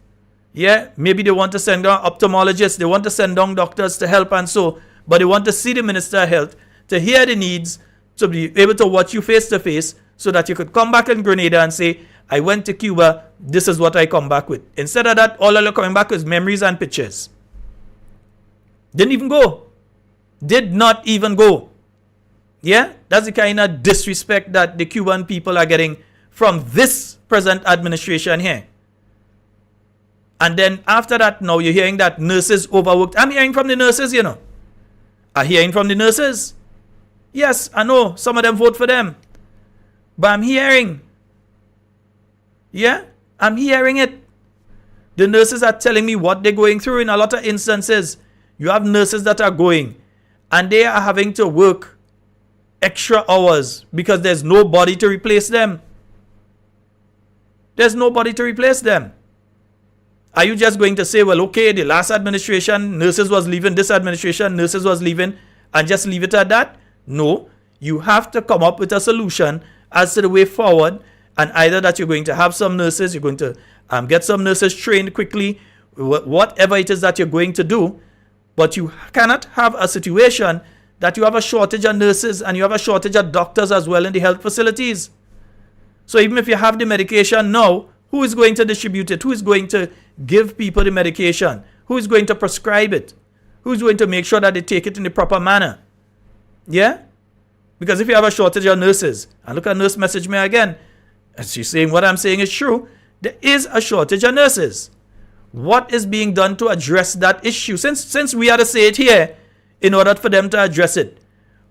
Yeah, maybe they want to send down ophthalmologists. They want to send down doctors to help and so. But they want to see the Minister of Health, to hear the needs, to be able to watch you face to face so that you could come back in Grenada and say, I went to Cuba, this is what I come back with. Instead of that, all you're coming back with memories and pictures. Didn't even go. Did not even go. Yeah, that's the kind of disrespect that the Cuban people are getting from this present administration here. And then after that, now you're hearing that nurses overworked. I'm hearing from the nurses, you know. I'm hearing from the nurses. Yes, I know some of them vote for them. But I'm hearing. Yeah, I'm hearing it. The nurses are telling me what they're going through in a lot of instances. You have nurses that are going and they are having to work extra hours because there's nobody to replace them. There's nobody to replace them. Are you just going to say, well, okay, the last administration, nurses was leaving, this administration, nurses was leaving, and just leave it at that? No, you have to come up with a solution as to the way forward, and either that you're going to have some nurses, you're going to get some nurses trained quickly, whatever it is that you're going to do, but you cannot have a situation that you have a shortage of nurses and you have a shortage of doctors as well in the health facilities. So even if you have the medication now, who is going to distribute it? Who is going to give people the medication? Who is going to prescribe it? Who is going to make sure that they take it in the proper manner? Yeah? Because if you have a shortage of nurses, and look at nurse message me again, and she's saying what I'm saying is true, there is a shortage of nurses. What is being done to address that issue? Since we had to say it here in order for them to address it.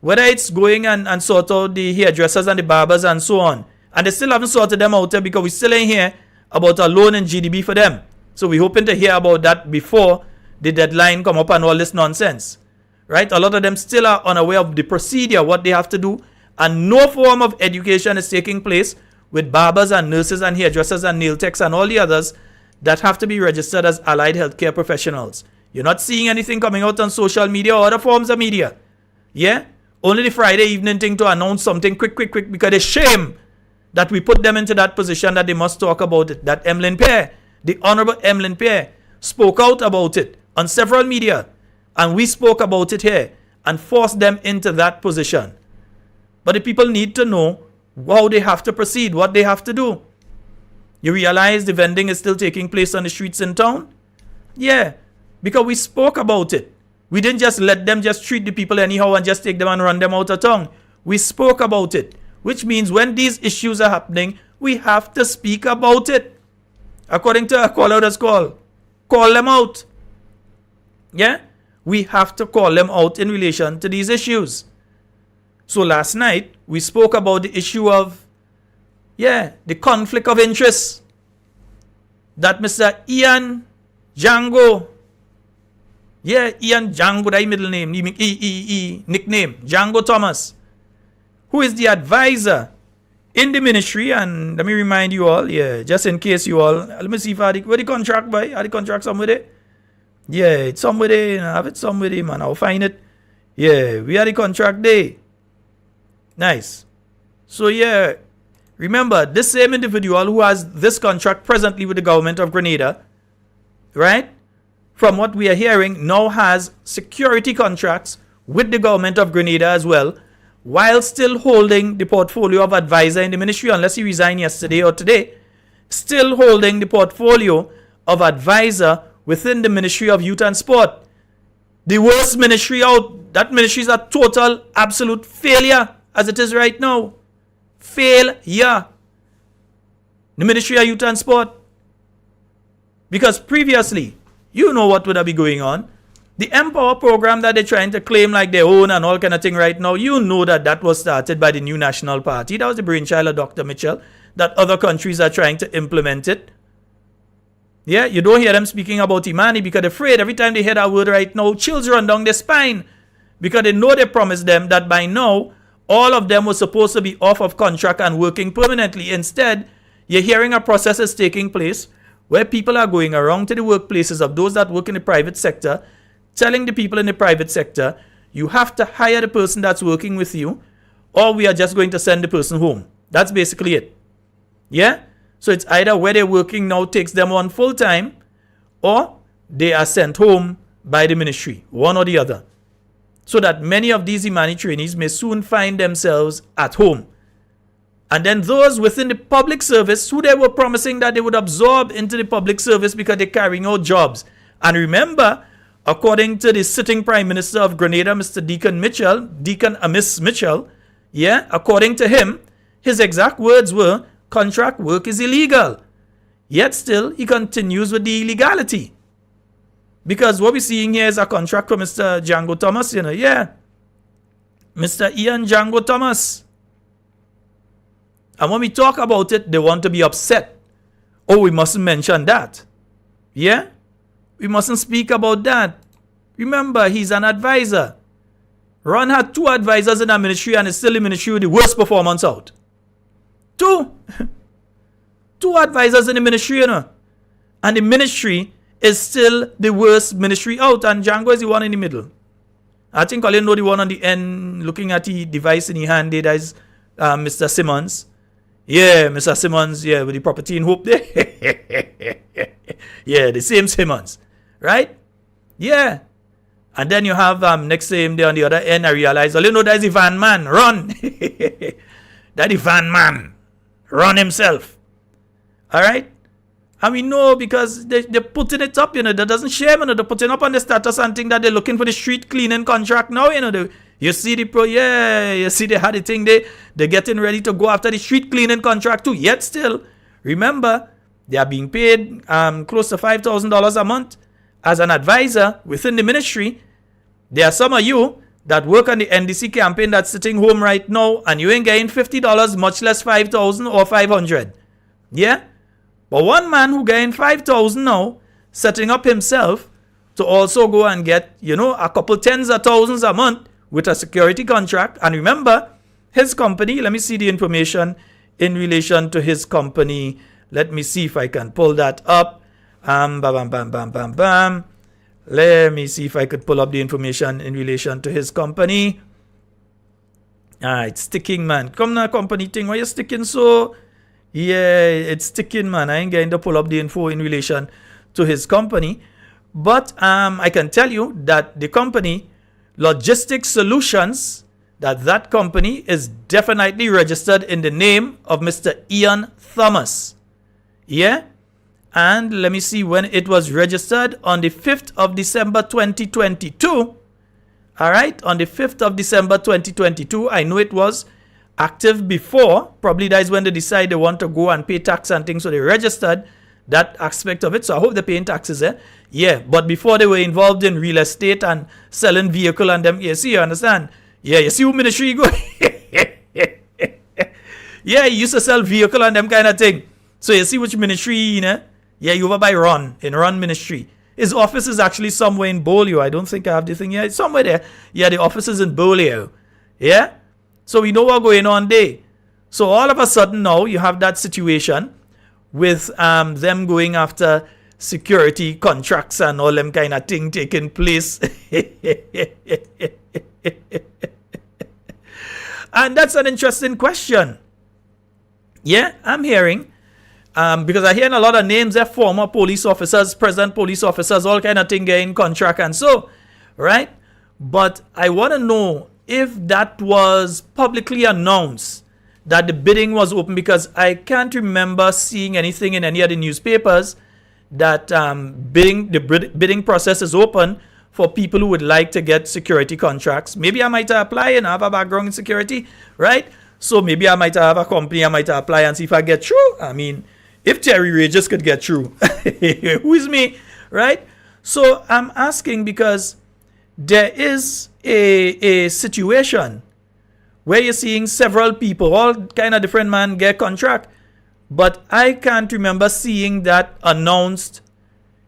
Whether it's going and sort out the hairdressers and the barbers and so on. And they still haven't sorted them out there because we still ain't here about a loan in GDB for them. So we're hoping to hear about that before the deadline come up and all this nonsense. Right? A lot of them still are unaware of the procedure, what they have to do. And no form of education is taking place with barbers and nurses and hairdressers and nail techs and all the others that have to be registered as allied healthcare professionals. You're not seeing anything coming out on social media or other forms of media. Yeah? Only the Friday evening thing to announce something quick, because it's shame that we put them into that position that they must talk about it. That Emlyn Pierre, the Honorable Emlyn Pierre, spoke out about it on several media. And we spoke about it here and forced them into that position. But the people need to know how they have to proceed, what they have to do. You realize the vending is still taking place on the streets in town? Yeah, because we spoke about it. We didn't just let them just treat the people anyhow and just take them and run them out of town. We spoke about it, which means when these issues are happening, we have to speak about it. According to a call out as call them out. Yeah, we have to call them out in relation to these issues. So last night, we spoke about the issue of the conflict of interest that Mr. Ian Django, Ian Django, that middle name, nickname, Django Thomas, who is the advisor in the ministry, and let me remind you all, just in case you all, let me see if I where the contract by, are the contract somewhere? Yeah, it's somewhere, I have it somewhere, man, I'll find it. Yeah, we had the contract there. Nice. So remember, this same individual who has this contract presently with the government of Grenada, right, from what we are hearing, now has security contracts with the government of Grenada as well, while still holding the portfolio of advisor in the ministry, unless he resigned yesterday or today, still holding the portfolio of advisor within the Ministry of Youth and Sport. The worst ministry out. That ministry is a total, absolute failure as it is right now. Failure. The Ministry of Youth and Sport. Because previously, you know what would have been going on. The Empower program that they're trying to claim like their own and all kind of thing right now, you know that was started by the New National Party. That was the brainchild of Dr. Mitchell. That other countries are trying to implement it. Yeah, you don't hear them speaking about Imani because they're afraid every time they hear that word right now, chills run down their spine. Because they know they promised them that by now, all of them were supposed to be off of contract and working permanently. Instead, you're hearing a process is taking place where people are going around to the workplaces of those that work in the private sector, telling the people in the private sector, you have to hire the person that's working with you, or we are just going to send the person home. That's basically it. Yeah? So it's either where they're working now takes them on full time, or they are sent home by the ministry, one or the other. So that many of these Imani trainees may soon find themselves at home. And then those within the public service who they were promising that they would absorb into the public service because they're carrying out jobs. And remember, according to the sitting Prime Minister of Grenada, Mr. Deacon Amis Mitchell, yeah, according to him, his exact words were, contract work is illegal. Yet still, he continues with the illegality. Because what we're seeing here is a contract from Mr. Django Thomas, yeah. Mr. Ian Django Thomas. And when we talk about it, they want to be upset. Oh, we mustn't mention that. Yeah? We mustn't speak about that. Remember, he's an advisor. Ron had 2 advisors in the ministry and is still in the ministry with the worst performance out. 2 advisors in the ministry, And the ministry is still the worst ministry out. And Django is the one in the middle. I think I'll know the one on the end looking at the device in the hand there. That is Mr. Simmons. Yeah, Mr. Simmons, yeah, with the property in Hope there. Yeah, the same Simmons. Right? Yeah. And then you have next to him there on the other end, I realize, that's the van man. Run. That's the van man. Run himself. Alright? And we know because they're putting it up, that doesn't shame, they're putting up on the status and think that they're looking for the street cleaning contract now, you see you see they had the thing, they're getting ready to go after the street cleaning contract too. Yet still, remember, they are being paid close to $5,000 a month as an advisor within the ministry. There are some of you that work on the NDC campaign that's sitting home right now and you ain't getting $50, much less $5,000 or $500. Yeah? But one man who getting $5,000 now, setting up himself to also go and get, a couple tens of thousands a month with a security contract. And remember, his company, let me see the information in relation to his company. Let me see if I can pull that up. Bam. Let me see if I could pull up the information in relation to his company. It's sticking, man. Come now, company thing. Why you sticking so? Yeah, it's sticking, man. I ain't getting to pull up the info in relation to his company. But I can tell you that the company, Logistics Solutions, that company is definitely registered in the name of Mr. Ian Thomas. Yeah? And let me see when it was registered, on the 5th of December 2022. Alright, on the 5th of December 2022. I know it was active before. Probably that is when they decide they want to go and pay tax and things. So they registered that aspect of it. So I hope they're paying taxes. Yeah, but before they were involved in real estate and selling vehicle and them. Yeah, see, you understand? Yeah, you see who ministry you go? Yeah, he used to sell vehicle and them kind of thing. So you see which ministry, Yeah, you over by Ron, in Ron Ministry. His office is actually somewhere in Bolio. I don't think I have the thing here. It's somewhere there. Yeah, the office is in Bolio. Yeah? So we know what's going on there. So all of a sudden now, you have that situation with them going after security contracts and all them kind of thing taking place. And that's an interesting question. Yeah, I'm hearing. Because I hear a lot of names there, former police officers, present police officers, all kind of thing getting contract and so, right? But I want to know if that was publicly announced that the bidding was open, because I can't remember seeing anything in any of the newspapers that the bidding process is open for people who would like to get security contracts. Maybe I might apply and have a background in security, right? So maybe I might have a company, I might apply and see if I get through. I mean, if Terry Ray just could get through, who is me, right? So I'm asking because there is a situation where you're seeing several people, all kind of different men get contract, but I can't remember seeing that announced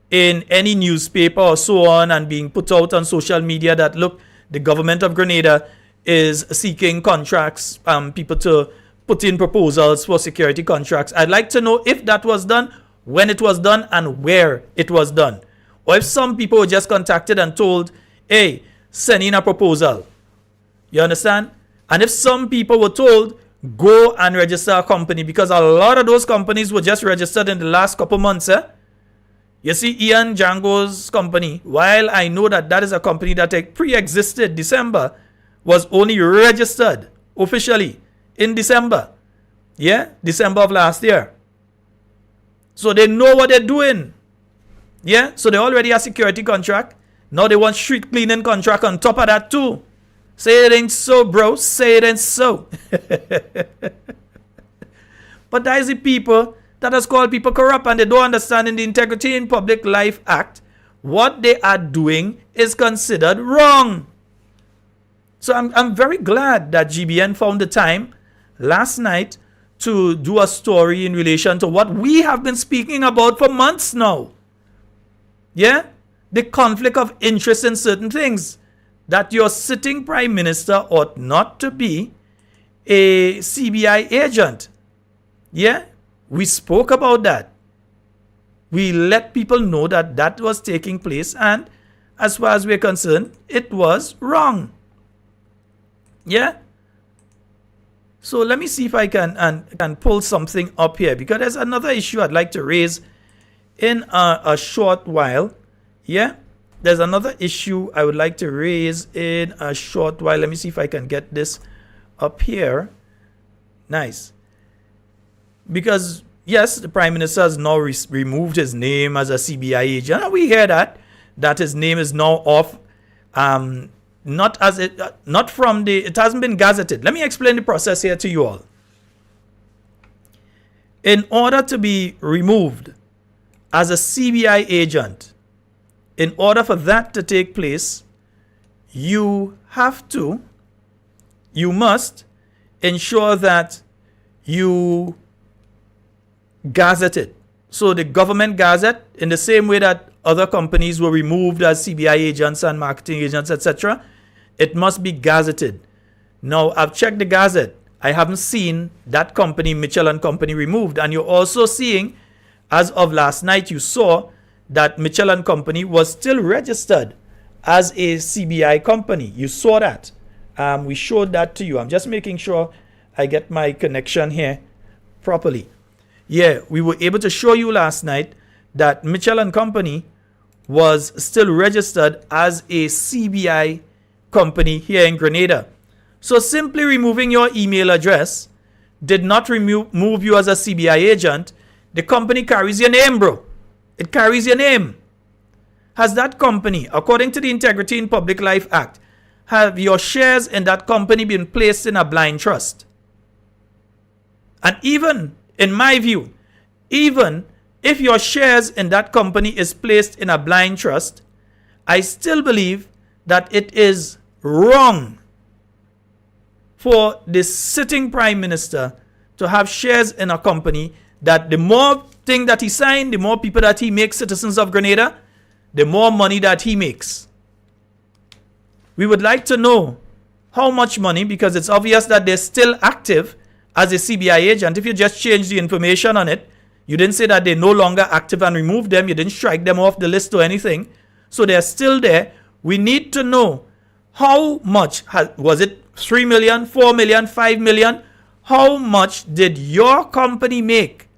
in any newspaper or so on and being put out on social media that, look, the government of Grenada is seeking contracts, people to put in proposals for security contracts. I'd like to know if that was done when it was done and where it was done. Or if some people were just contacted and told, hey, send in a proposal. You understand? And if some people were told, go and register a company, because a lot of those companies were just registered in the last couple months. You see, Ian Django's company, while I know that that is a company that pre-existed December, was only registered officially in December. Yeah, December of last year. So they know what they're doing. Yeah, so they already have security contract. Now they want street cleaning contract on top of that too. Say it ain't so, bro. Say it ain't so. But that is the people that has called people corrupt, and they don't understand in the Integrity in Public Life Act, what they are doing is considered wrong. So I'm very glad that GBN found the time last night to do a story in relation to what we have been speaking about for months now. Yeah? The conflict of interest in certain things. That your sitting prime minister ought not to be a CBI agent. Yeah? We spoke about that. We let people know that that was taking place, and as far as we're concerned, it was wrong. Yeah? So let me see if I can pull something up here, because there's another issue I'd like to raise in a short while. Yeah? There's another issue I would like to raise in a short while. Let me see if I can get this up here. Nice. Because, yes, the Prime Minister has now removed his name as a CBI agent. And we hear that his name is now off. It hasn't been gazetted. Let me explain the process here to you all. In order to be removed as a CBI agent, in order for that to take place, you must ensure that you gazette it. So the government gazette, in the same way that other companies were removed as CBI agents and marketing agents, etc., it must be gazetted. Now, I've checked the gazette. I haven't seen that company, Mitchell and Company, removed. And you're also seeing, as of last night, you saw that Mitchell and Company was still registered as a CBI company. You saw that. We showed that to you. I'm just making sure I get my connection here properly. Yeah, we were able to show you last night that Mitchell and Company was still registered as a CBI company here in Grenada. So simply removing your email address did not remove you as a CBI agent. The company carries your name, bro. It carries your name. Has that company, according to the Integrity in Public Life Act, have your shares in that company been placed in a blind trust? And even, in my view, even if your shares in that company is placed in a blind trust, I still believe that it is wrong for the sitting prime minister to have shares in a company that the more thing that he signed, the more people that he makes citizens of Grenada, the more money that he makes. We would like to know how much money, because it's obvious that they're still active as a CBI agent. If you just change the information on it, you didn't say that they're no longer active and remove them, you didn't strike them off the list or anything, so they're still there. We need to know how much, was it 3 million, 4 million, 5 million? How much did your company make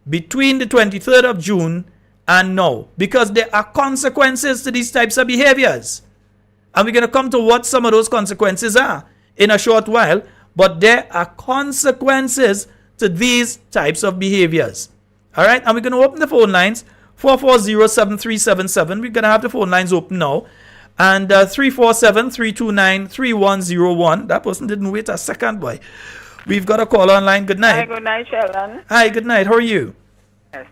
between the 23rd of June and now? Because there are consequences to these types of behaviors. And we're going to come to what some of those consequences are in a short while. But there are consequences to these types of behaviors. All right? And we're going to open the phone lines. 440-7377. We're going to have the phone lines open now. And 347-329-3101. That person didn't wait a second, boy. We've got a call online. Good night. Hi, good night, Sheldon. Hi, good night. How are you? Yes.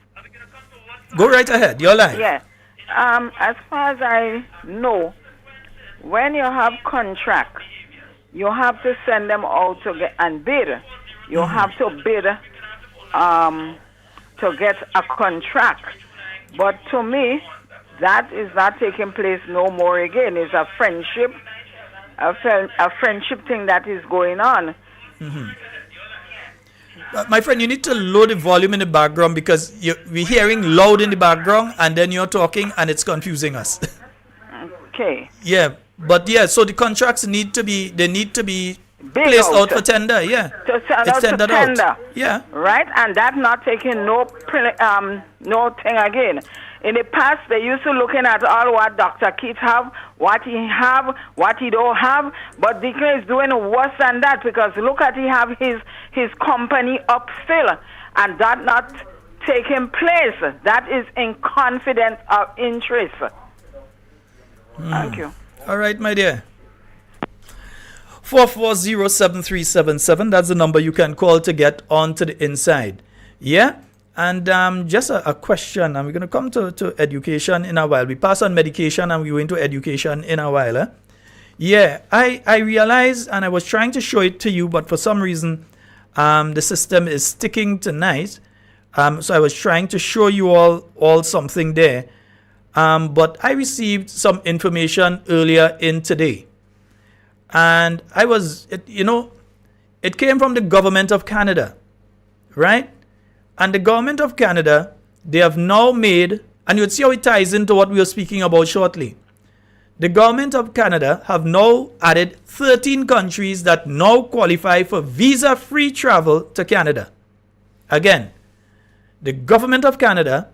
Go right ahead. You're live. Yeah. As far as I know, when you have contracts, you have to send them out to get and bid. You have to bid to get a contract. But to me, that is not taking place no more again. It's a friendship, a friendship thing that is going on. My friend, you need to lower the volume in the background because we're hearing loud in the background and then you're talking and it's confusing us. Okay. Yeah, but yeah, so the contracts need to be placed out for tender, yeah. To send It's out to tendered tender. out. Yeah. Right? And that not taking no thing again. In the past, they used to looking at all what Dr. Keith have, what he have, what he don't have. But Deacon is doing worse than that because look at he have his company up still. And that not taking place. That is in confidence of interest. Thank you. All right, my dear. 4407377. That's the number you can call to get onto the inside. Yeah? And just a question. And we're going to come to education in a while. We pass on medication and we go into education in a while. Eh? Yeah, I realized and I was trying to show it to you, but for some reason the system is sticking tonight. So I was trying to show you all something there. But I received some information earlier in today. And it came from the government of Canada, right? And the government of Canada, they have now made, and you'll see how it ties into what we are speaking about shortly. The government of Canada have now added 13 countries that now qualify for visa-free travel to Canada. Again, the government of Canada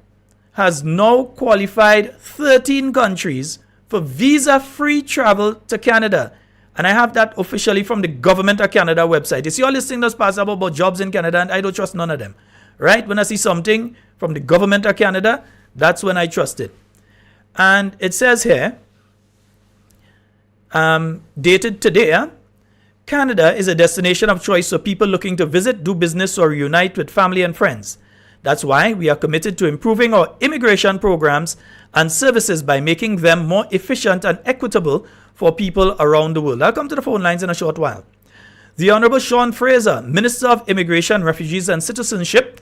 has now qualified 13 countries for visa-free travel to Canada. And I have that officially from the Government of Canada website. You see all this thing that's passed about jobs in Canada, and I don't trust none of them. Right? When I see something from the Government of Canada, that's when I trust it. And it says here, dated today, Canada is a destination of choice for people looking to visit, do business, or reunite with family and friends. That's why we are committed to improving our immigration programs and services by making them more efficient and equitable for people around the world. I'll come to the phone lines in a short while. The Honorable Sean Fraser, Minister of Immigration, Refugees and Citizenship,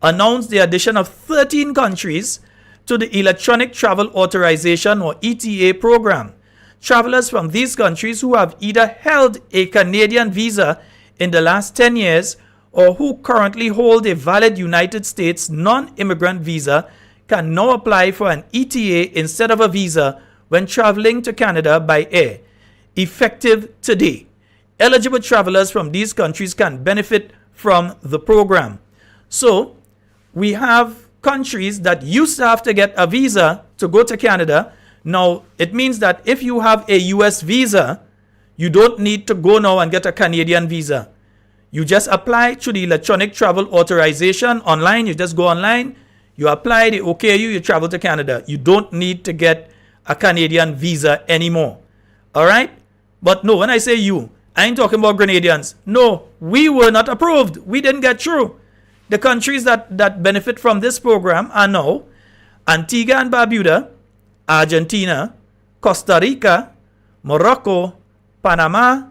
announced the addition of 13 countries to the Electronic Travel Authorization or ETA program. Travelers from these countries who have either held a Canadian visa in the last 10 years or who currently hold a valid United States non-immigrant visa can now apply for an ETA instead of a visa when traveling to Canada by air, effective today. Eligible travelers from these countries can benefit from the program. So, we have countries that used to have to get a visa to go to Canada. Now, it means that if you have a US visa, you don't need to go now and get a Canadian visa. You just apply through the Electronic Travel Authorization online. You just go online, you apply, they okay you travel to Canada. You don't need to get a Canadian visa anymore. All right? But no, when I say you, I ain't talking about Grenadians. No, we were not approved. We didn't get through. The countries that benefit from this program are now Antigua and Barbuda, Argentina, Costa Rica, Morocco, Panama,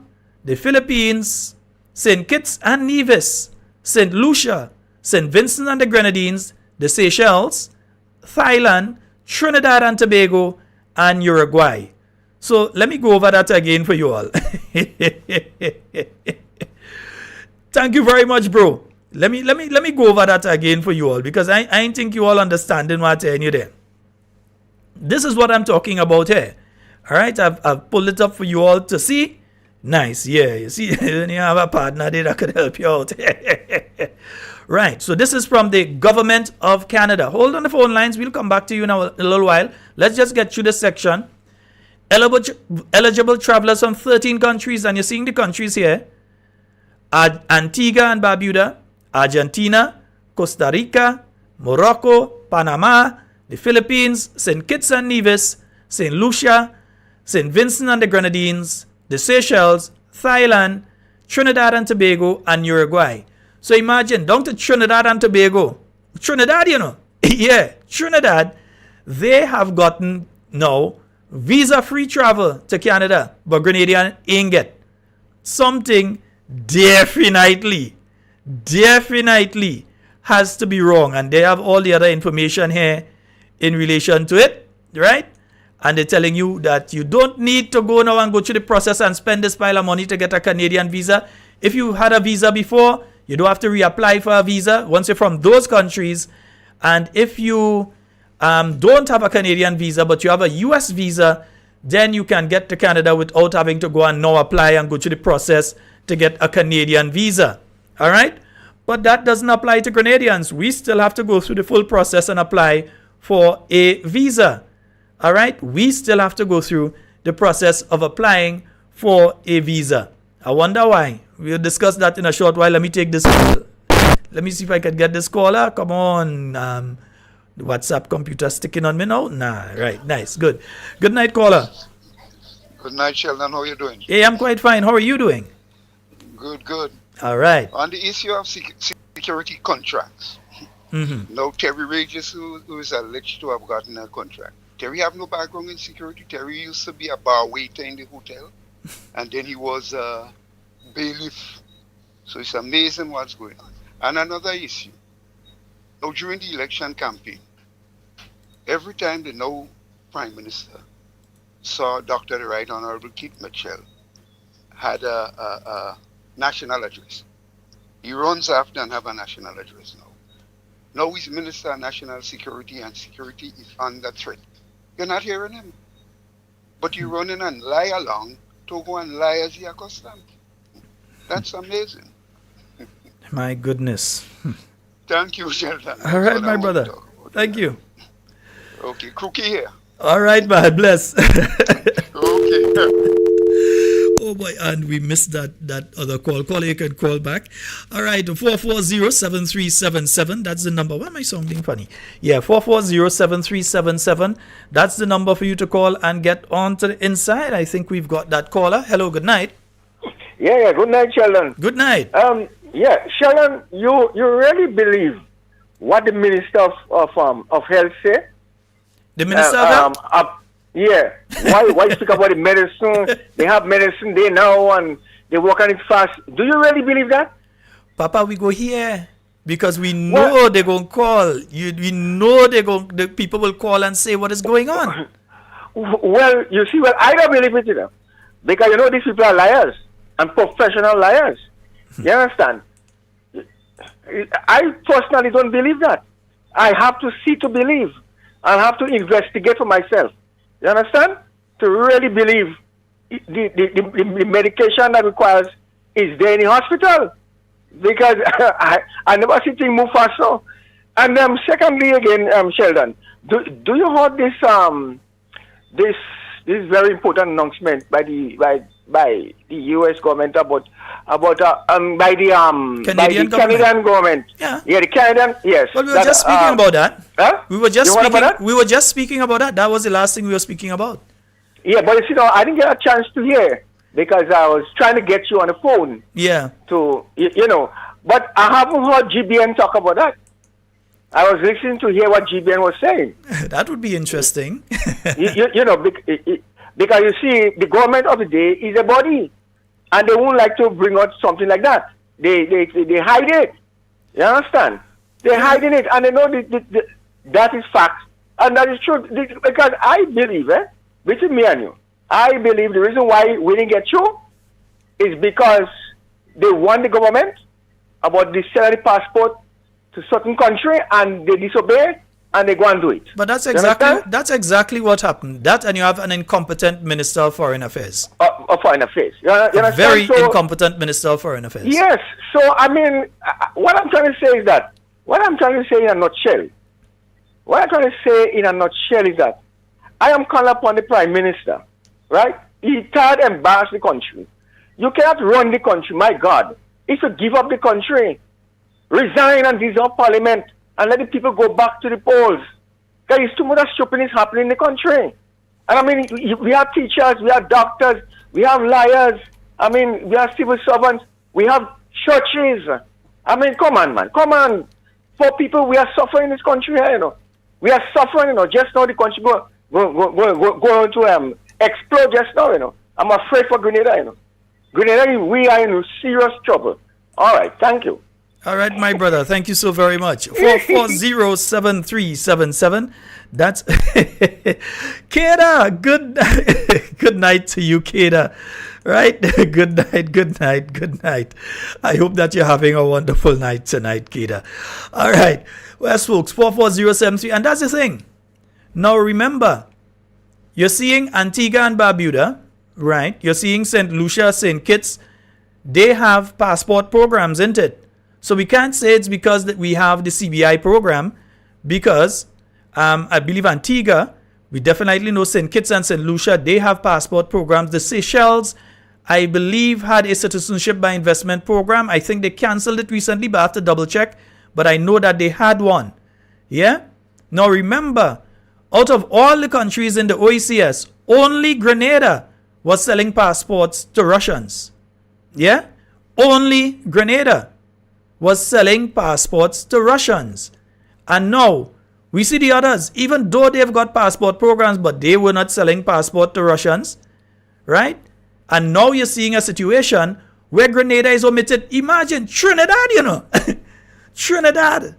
the Philippines, St. Kitts and Nevis, St. Lucia, St. Vincent and the Grenadines, the Seychelles, Thailand, Trinidad and Tobago, and Uruguay. So let me go over that again for you all. Thank you very much, bro. Let me go over that again for you all because I ain't think you all understanding what I'm telling you there. This is what I'm talking about here. All right, I've pulled it up for you all to see. Nice, yeah. You see, when you have a partner there that could help you out. Right, so this is from the Government of Canada. Hold on the phone lines. We'll come back to you in a little while. Let's just get through this section. Eligible travelers from 13 countries, and you're seeing the countries here. Antigua and Barbuda, Argentina, Costa Rica, Morocco, Panama, the Philippines, St. Kitts and Nevis, St. Lucia, St. Vincent and the Grenadines, the Seychelles, Thailand, Trinidad and Tobago, and Uruguay. So imagine, down to Trinidad and Tobago. Trinidad, you know. Yeah, Trinidad, they have gotten now visa-free travel to Canada, but Grenadian ain't get. Something definitely has to be wrong. And they have all the other information here in relation to it, right? And they're telling you that you don't need to go now and go through the process and spend this pile of money to get a Canadian visa. If you had a visa before, You don't have to reapply for a visa once you're from those countries. And if you don't have a Canadian visa, but you have a US visa, then you can get to Canada without having to go and now apply and go through the process to get a Canadian visa. All right? But that doesn't apply to Grenadians. We still have to go through the full process and apply for a visa. All right? We still have to go through the process of applying for a visa. I wonder why. We'll discuss that in a short while. Let me take this. Let me see if I can get this caller. Come on. The WhatsApp computer sticking on me now? Nah. Right. Nice. Good. Good night, caller. Good night, Sheldon. How are you doing? Hey, I'm quite fine. How are you doing? Good, good. All right. On the issue of security contracts, now Terry Regis, who is alleged to have gotten a contract. Terry have no background in security. Terry used to be a bar waiter in the hotel, and then he was a bailiff. So it's amazing what's going on. And another issue. Now during the election campaign, every time the now Prime Minister saw Dr. the Right Honorable Keith Mitchell had a national address. He runs after and have a national address now. Now he's Minister of National Security, and security is under threat. You're not hearing him. But you're running and lie along to go and lie as he accustomed. That's amazing. My goodness. Thank you, Sheldon. All right, my brother. Thank you. Okay, Crookie here. All right, man. Bless. Okay. Oh boy, and we missed that other call. Caller, you can call back. All right, 440-7377. That's the number. Why am I sounding funny? Yeah, 440-7377. That's the number for you to call and get on to the inside. I think we've got that caller. Hello, good night. Yeah, good night, Sheldon. Good night. Yeah, Sheldon, you really believe what the Minister of Health say? The Minister of Health? Yeah. Why speak about the medicine? They have medicine there now and they work on it fast. Do you really believe that? Papa, we go here because we know they're going to call. We know the people will call and say what is going on. Well, you see, I don't believe it either. Because you know these people are liars and professional liars. You understand? I personally don't believe that. I have to see to believe. I have to investigate for myself. You understand? To really believe the medication that requires is there in the hospital. Because I never see things move fast so. And secondly again, Sheldon, do you heard this very important announcement by the US government about Canadian government? Yeah, the Canadian, yes. Well, we were just speaking about that. Huh? We were just speaking about that. That was the last thing we were speaking about. Yeah, but you know, I didn't get a chance to hear because I was trying to get you on the phone. Yeah. To you know, but I haven't heard GBN talk about that. I was listening to hear what GBN was saying. That would be interesting. you know, because you see, the government of the day is a body, and they won't like to bring out something like that. They hide it. You understand? They're hiding it, and they know that is fact, and that is true. Because I believe, between me and you, I believe the reason why we didn't get through is because they want the government about the salary passport to certain country, and they disobey, and they go and do it. But that's exactly what happened. That, and you have an incompetent Minister of Foreign Affairs. Of Foreign Affairs. You understand? Very incompetent Minister of Foreign Affairs. Yes. So, I mean, what I'm trying to say is that, what I'm trying to say in a nutshell is that I am calling upon the Prime Minister, right? He tried to embarrass the country. You cannot run the country, my God. He should give up the country, resign and dissolve Parliament, and let the people go back to the polls. There is too much stupidness happening in the country. And I mean, we have teachers, we have doctors, we have liars, I mean, we have civil servants, we have churches. I mean, come on, man, come on. Poor people, we are suffering in this country here, you know. We are suffering, you know. Just now the country going to explode just now, you know. I'm afraid for Grenada, you know. Grenada, we are in serious trouble. All right, thank you. All right, my brother. Thank you so very much. 440-7377. That's Keda. Good night to you, Keda. Right? Good night, good night, good night. I hope that you're having a wonderful night tonight, Keita. All right. Well, folks, 44073. And that's the thing. Now, remember, you're seeing Antigua and Barbuda, right? You're seeing St. Lucia, St. Kitts. They have passport programs, isn't it? So we can't say it's because that we have the CBI program, because I believe Antigua, we definitely know St. Kitts and St. Lucia, they have passport programs. The Seychelles, I believe, had a citizenship by investment program. I think they canceled it recently, but I have to double check. But I know that they had one. Yeah? Now remember, out of all the countries in the OECS, only Grenada was selling passports to Russians. Yeah? Only Grenada was selling passports to Russians. And now, we see the others, even though they've got passport programs, but they were not selling passport to Russians. Right? And now you're seeing a situation where Grenada is omitted. Imagine Trinidad, you know. Trinidad.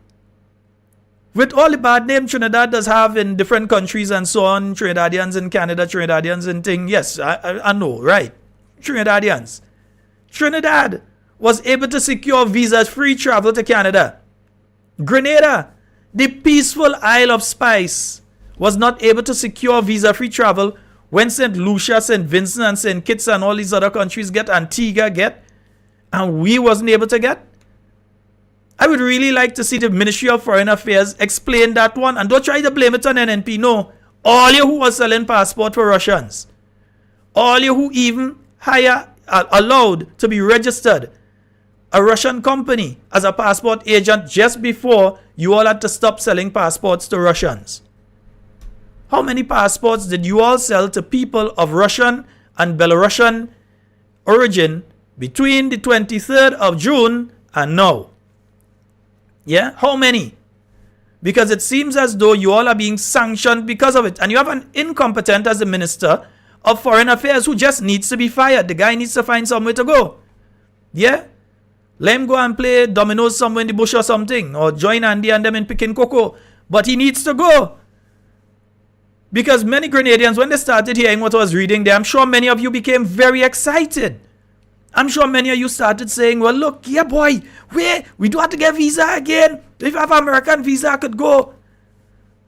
With all the bad name Trinidad does have in different countries and so on, Trinidadians in Canada, Trinidadians in thing. Yes, I know, right? Trinidadians. Trinidad was able to secure visa-free travel to Canada. Grenada, the peaceful Isle of Spice, was not able to secure visa-free travel when St. Lucia, St. Vincent, and St. Kitts and all these other countries get, Antigua get, and we wasn't able to get. I would really like to see the Ministry of Foreign Affairs explain that one, and don't try to blame it on NNP. No, all you who was selling passport for Russians, all you who even allowed to be registered a Russian company as a passport agent just before you all had to stop selling passports to Russians. How many passports did you all sell to people of Russian and Belarusian origin between the 23rd of June and now? Yeah, how many? Because it seems as though you all are being sanctioned because of it. And you have an incompetent as the Minister of Foreign Affairs who just needs to be fired. The guy needs to find somewhere to go. Yeah? Let him go and play dominoes somewhere in the bush or something. Or join Andy and them in picking cocoa. But he needs to go. Because many Grenadians, when they started hearing what I was reading there, I'm sure many of you became very excited. I'm sure many of you started saying, well, look, yeah, boy, we do have to get visa again. If I have American visa, I could go.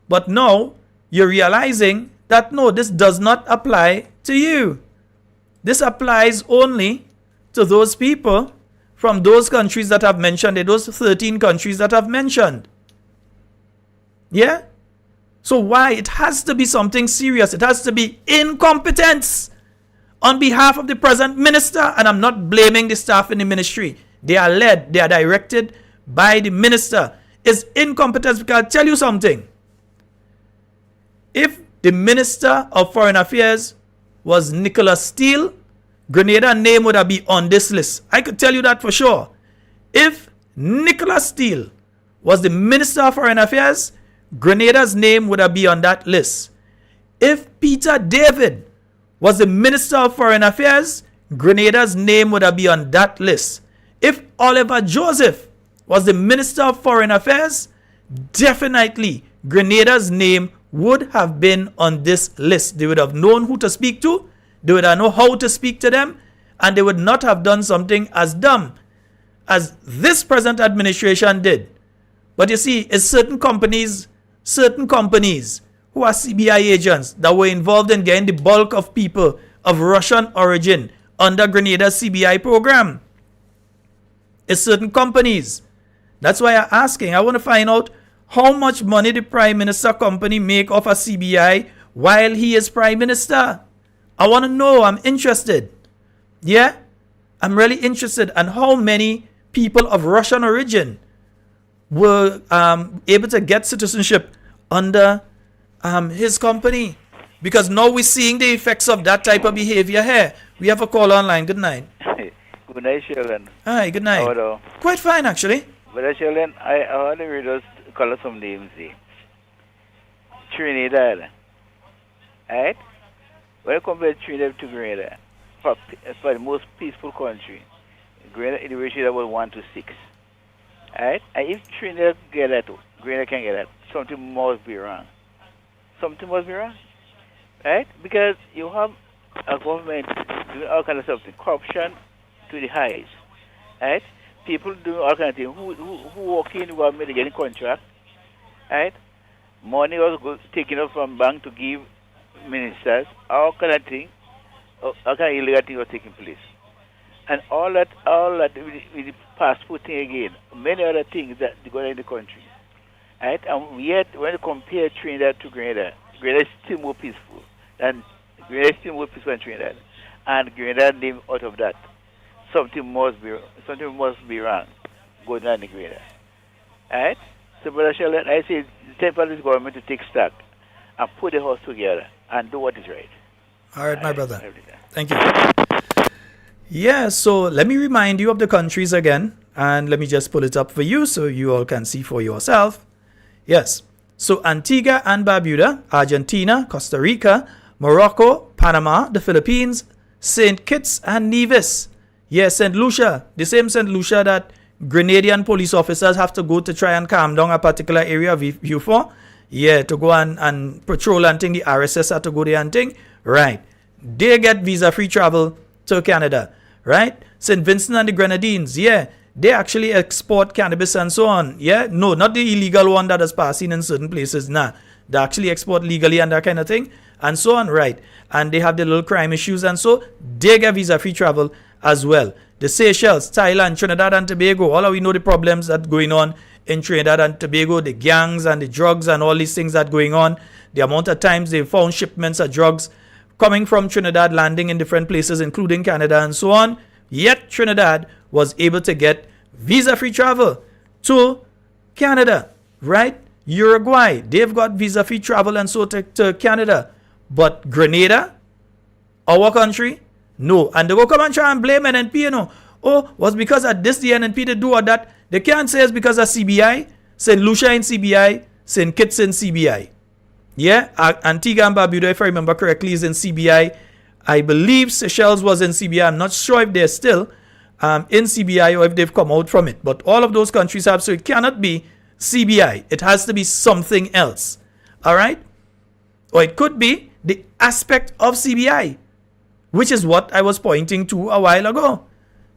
But now, you're realizing that, no, this does not apply to you. This applies only to those people from those countries that I've mentioned, those 13 countries that I've mentioned. Yeah? So why? It has to be something serious. It has to be incompetence on behalf of the present minister, and I'm not blaming the staff in the ministry. They are led, they are directed by the minister. It's incompetence, because I'll tell you something. If the Minister of Foreign Affairs was Nicholas Steele, Grenada name would have been on this list. I could tell you that for sure. If Nicholas Steele was the Minister of Foreign Affairs, Grenada's name would have been on that list. If Peter David was the Minister of Foreign Affairs, Grenada's name would have been on that list. If Oliver Joseph was the Minister of Foreign Affairs, definitely Grenada's name would have been on this list. They would have known who to speak to, they would have known how to speak to them, and they would not have done something as dumb as this present administration did. But you see, it's certain companies who are CBI agents that were involved in getting the bulk of people of Russian origin under Grenada's CBI program. It's certain companies. That's why I'm asking. I want to find out how much money the Prime Minister company make off a CBI while he is Prime Minister. I want to know. I'm interested. Yeah? I'm really interested in how many people of Russian origin were able to get citizenship under his company. Because now we're seeing the effects of that type of behavior here. We have a call online. Good night. Good night, Sheldon. Hi, good night. Hello. Quite fine, actually. But Sheldon, I want to read those call some names here. Trinidad. Right? When you compare Trinidad to Grenada, for the most peaceful country, Grenada in the ratio about 1 to 6. Right? And if Trinidad get that, Grenada can get that. Something must be wrong. Something must be wrong. Right? Because you have a government doing all kind of stuff. Corruption to the highest. Right? People doing all kind of things. Who walk in government to get a contract. Right? Money was taken up from bank to give ministers. All kind of things. All kind of illegal things were taking place. And all that with the passport thing again. Many other things that go on in the country. Right? And yet, when you compare Trinidad to Grenada, Grenada is still more peaceful. And Grenada is still more peaceful than Trinidad. And Grenada named out of that. Something must be wrong going on in Grenada. Right? So, Brother Sheldon, I say, it's time for this government to take stock and put the house together and do what is right. All right, my brother. Thank you. Yeah, so let me remind you of the countries again, and let me just pull it up for you so you all can see for yourself. Yes, so Antigua and Barbuda, Argentina, Costa Rica, Morocco, Panama, the Philippines, St. Kitts and Nevis. Yes, St. Lucia, the same St. Lucia that Grenadian police officers have to go to try and calm down a particular area of view for. Yeah, to go and patrol and thing, the RSS have to go there and thing. Right, they get visa-free travel to Canada. Right? St. Vincent and the Grenadines, yeah, they actually export cannabis and so on. Yeah, no, not the illegal one that is passing in certain places. Nah, they actually export legally and that kind of thing and so on. Right? And they have the little crime issues and so they get visa-free travel as well. The Seychelles, Thailand, Trinidad and Tobago, all of we know the problems that going on in Trinidad and Tobago, the gangs and the drugs and all these things that going on. The amount of times they found shipments of drugs coming from Trinidad, landing in different places, including Canada and so on. Yet Trinidad was able to get visa-free travel to Canada, right? Uruguay, they've got visa-free travel and so to Canada. But Grenada, our country, no. And they go come and try and blame NNP, you know. Oh, was because of this the NNP they do or that. They can't say it's because of CBI. St. Lucia in CBI, St. Kitts in CBI. Yeah, Antigua and Barbuda, if I remember correctly, is in CBI. I believe Seychelles was in CBI. I'm not sure if they're still in CBI or if they've come out from it. But all of those countries have, so it cannot be CBI. It has to be something else. All right? Or it could be the aspect of CBI, which is what I was pointing to a while ago.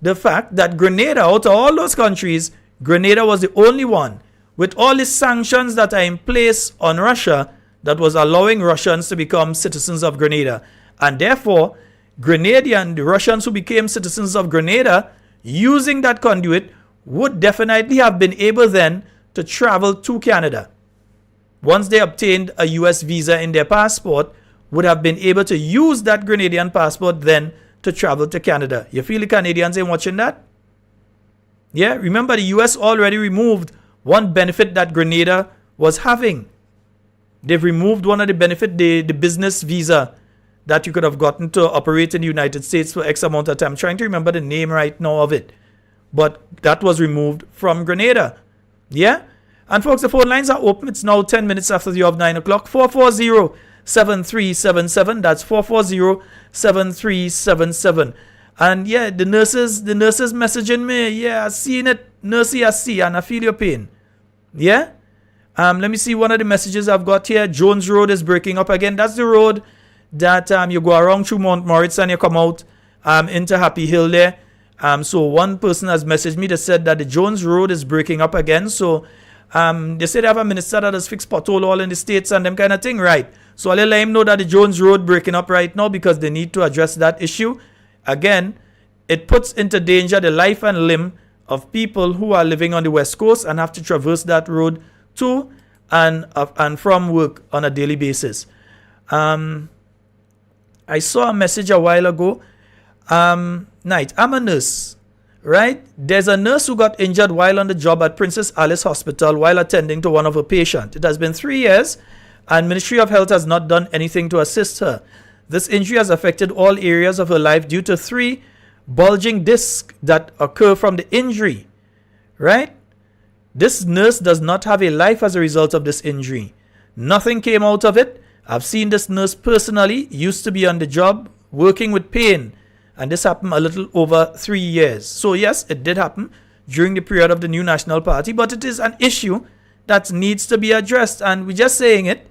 The fact that Grenada, out of all those countries, Grenada was the only one with all the sanctions that are in place on Russia that was allowing Russians to become citizens of Grenada. And therefore, the Russians who became citizens of Grenada, using that conduit, would definitely have been able then to travel to Canada. Once they obtained a US visa in their passport, would have been able to use that Grenadian passport then to travel to Canada. You feel the Canadians ain't watching that? Yeah, remember the US already removed one benefit that Grenada was having. They've removed one of the benefit, the business visa that you could have gotten to operate in the United States for X amount of time. I'm trying to remember the name right now of it. But that was removed from Grenada. Yeah? And folks, the phone lines are open. It's now 10 minutes after the hour of 9 o'clock. 440-7377. That's 440-7377. And yeah, the nurses messaging me. Yeah, I seen it. Nursey, I see, and I feel your pain. Yeah? Let me see one of the messages I've got here. Jones Road is breaking up again. That's the road that you go around through Mount Moritz and you come out into Happy Hill there. So one person has messaged me that said that the Jones Road is breaking up again. So they say they have a minister that has fixed pothole all in the States and them kind of thing, right? So I'll let him know that the Jones Road breaking up right now because they need to address that issue. Again, it puts into danger the life and limb of people who are living on the West Coast and have to traverse that road to and from work on a daily basis. I saw a message a while ago. Night, I'm a nurse, right? There's a nurse who got injured while on the job at Princess Alice Hospital while attending to one of her patients. It has been 3 years and Ministry of Health has not done anything to assist her. This injury has affected all areas of her life due to 3 bulging discs that occur from the injury, right? This nurse does not have a life as a result of this injury. Nothing came out of it. I've seen this nurse personally, used to be on the job, working with pain. And this happened a little over 3 years. So yes, it did happen during the period of the New National Party, but it is an issue that needs to be addressed. And we're just saying it.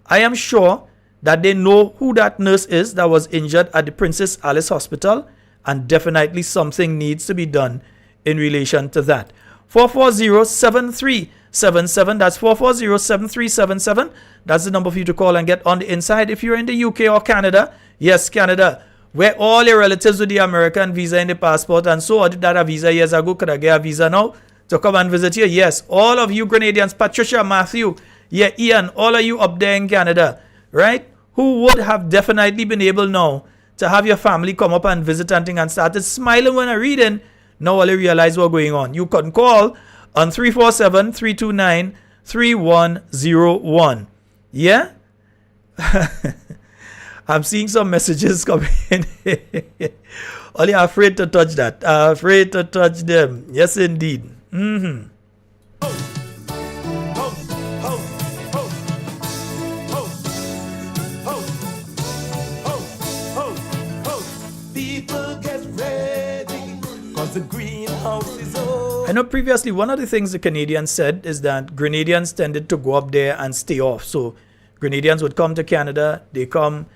I am sure that they know who that nurse is that was injured at the Princess Alice Hospital, and definitely something needs to be done in relation to that. 440-7377. That's 440-7377. That's the number for you to call and get on the inside. If you're in the UK or Canada, yes, Canada, where all your relatives with the American visa in the passport and so did that a visa years ago, could I get a visa now to come and visit you? Yes, all of you Grenadians, Patricia, Matthew, yeah, Ian, all of you up there in Canada, right? Who would have definitely been able now to have your family come up and visit and thing and started smiling when I read in. Now all you realize what's going on. You can call on 347-329-3101. Yeah? I'm seeing some messages coming in. Only afraid to touch that. Afraid to touch them. Yes, indeed. Mm-hmm. I know previously one of the things the Canadians said is that Grenadians tended to go up there and stay off. So Grenadians would come to Canada, they come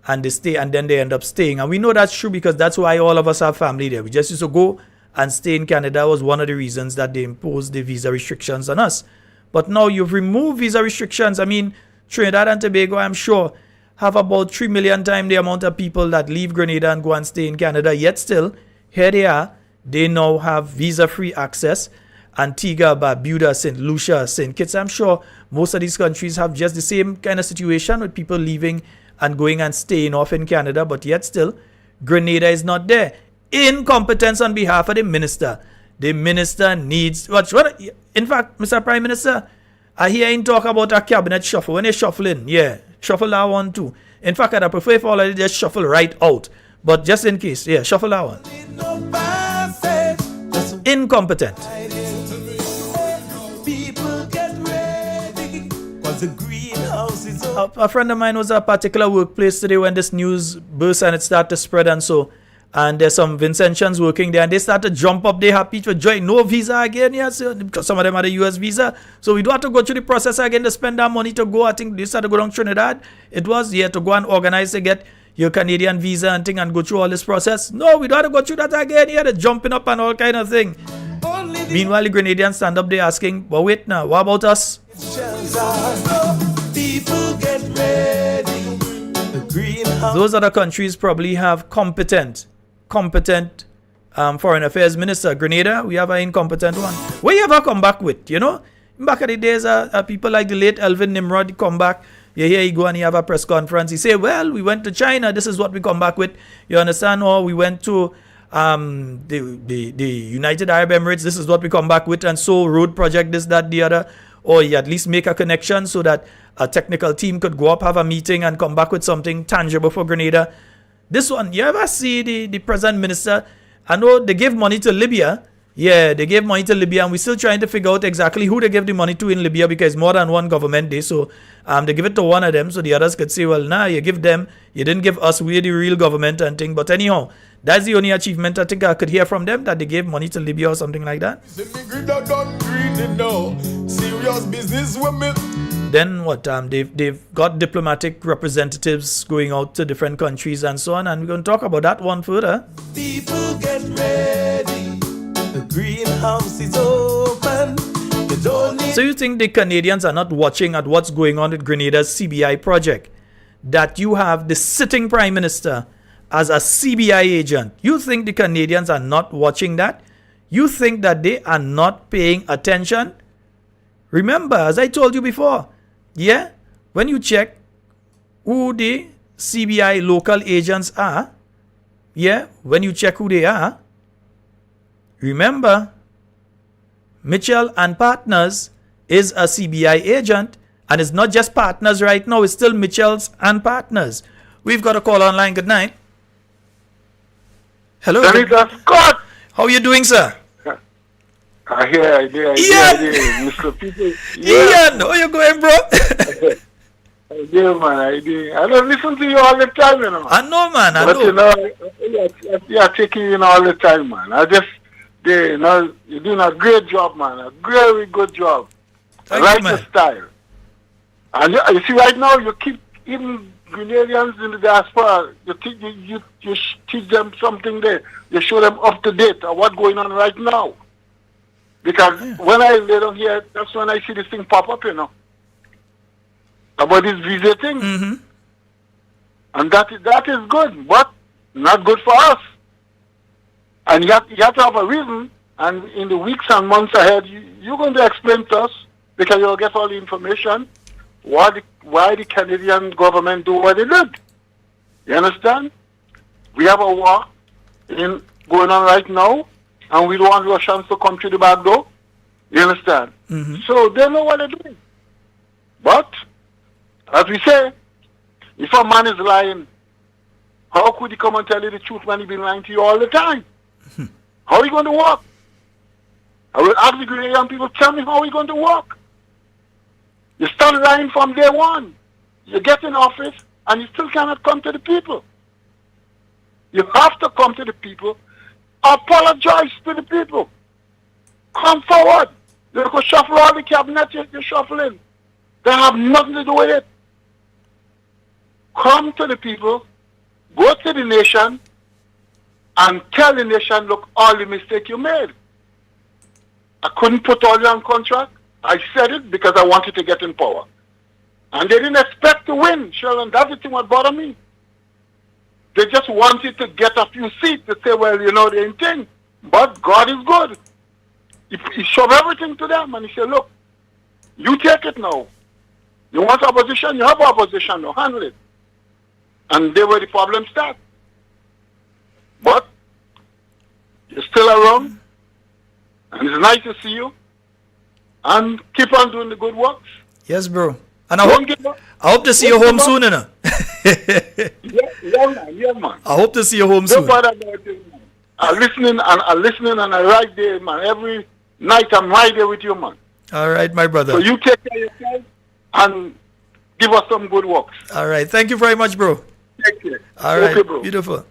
and they stay, and then they end up staying. And we know that's true because that's why all of us have family there. We just used to go and stay in Canada. Was one of the reasons that they imposed the visa restrictions on us. But now you've removed visa restrictions. I mean, Trinidad and Tobago, I'm sure, have about 3 million times the amount of people that leave Grenada and go and stay in Canada. Yet still, here they are. They now have visa-free access. Antigua, Barbuda, St. Lucia, St. Kitts. I'm sure most of these countries have just the same kind of situation with people leaving and going and staying off in Canada. But yet still, Grenada is not there. Incompetence on behalf of the minister. The minister needs... In fact, Mr. Prime Minister, I hear him talk about a cabinet shuffle. When they shuffle in, yeah, shuffle that one too. In fact, I'd prefer if all of it just shuffle right out. But just in case, yeah, shuffle that one. Incompetent. A friend of mine was at a particular workplace today when this news burst and it started to spread and so. And there's some Vincentians working there and they started to jump up. They happy to join. No visa again, yes, because some of them had a US visa. So we don't have to go through the process again to spend our money to go. I think they started to go down Trinidad. It was, yeah, to go and organize to get your Canadian visa and thing and go through all this process. No, we don't have to go through that again. Yeah, they're jumping up and all kind of thing. Meanwhile, the Grenadians stand up there asking, but wait now, what about us? Those other countries probably have competent foreign affairs minister. Grenada, we have an incompetent one. What you ever come back with, you know? Back in the days, people like the late Elvin Nimrod come back. You hear he go and he have a press conference. He say, well, we went to China. This is what we come back with. You understand? Or we went to the United Arab Emirates. This is what we come back with. And so road project, this, that, the other. Or you at least make a connection so that a technical team could go up, have a meeting and come back with something tangible for Grenada. This one, you ever see the present minister? I know they gave money to Libya. Yeah, they gave money to Libya, and we're still trying to figure out exactly who they gave the money to in Libya because more than one government there. So they give it to one of them so the others could say, well, nah, you give them, you didn't give us, we're the real government and thing. But anyhow, that's the only achievement I think I could hear from them, that they gave money to Libya or something like that. Then what? They've got diplomatic representatives going out to different countries and so on, and we're going to talk about that one further. People get ready. The greenhouse is open. So you think the Canadians are not watching at what's going on with Grenada's CBI project? That you have the sitting Prime Minister as a CBI agent. You think the Canadians are not watching that? You think that they are not paying attention? Remember, as I told you before, yeah, when you check who the CBI local agents are, yeah, when you check who they are, remember, Mitchell and Partners is a CBI agent, and it's not just Partners right now, it's still Mitchell's and Partners. We've got a call online. Good night. Hello. Senator Scott. How are you doing, sir? I hear, Mr. People. Ian, how you going, bro? I do, man. I don't listen to you all the time, you know. I know, man. I but, know. You are taking in all the time, man. You're doing a great job, man. A very good job. Thank I like you, man. your style. And you see, right now, you keep even Grenadians in the diaspora, you teach them something there. You show them up to date on what's going on right now. Because when I lay down here, that's when I see this thing pop up, about this visa thing. Mm-hmm. And that is good, but not good for us. And you have to have a reason, and in the weeks and months ahead, you're going to explain to us, because you'll get all the information, why the Canadian government do what they did. You understand? We have a war going on right now, and we don't want Russians to come through the back door. You understand? Mm-hmm. So they know what they're doing. But, as we say, if a man is lying, how could he come and tell you the truth when he's been lying to you all the time? How are you going to walk? I will ask the Grenadian people, tell me how are you going to walk? You start lying from day one. You get in office and you still cannot come to the people. You have to come to the people, apologize to the people. Come forward. You could shuffle all the cabinet you're shuffling. They have nothing to do with it. Come to the people, go to the nation, and tell the nation, look, all the mistake you made. I couldn't put all you on contract. I said it because I wanted to get in power. And they didn't expect to win, Sheldon. That's the thing what bothered me. They just wanted to get a few seats to say, well, they ain't thing. But God is good. He showed everything to them, and he said, look, you take it now. You want opposition? You have opposition now. Handle it. And they were the problem start. But you're still around, and it's nice to see you. And keep on doing the good works. Yes, bro. And I hope to see you home soon, yeah, man. I hope to see you home soon. Don't bother about it, man. I'm listening and I right there, man. Every night I'm right there with you, man. All right, my brother. So you take care of yourself and give us some good works. All right. Thank you very much, bro. Take care. All right. Okay, bro. Beautiful.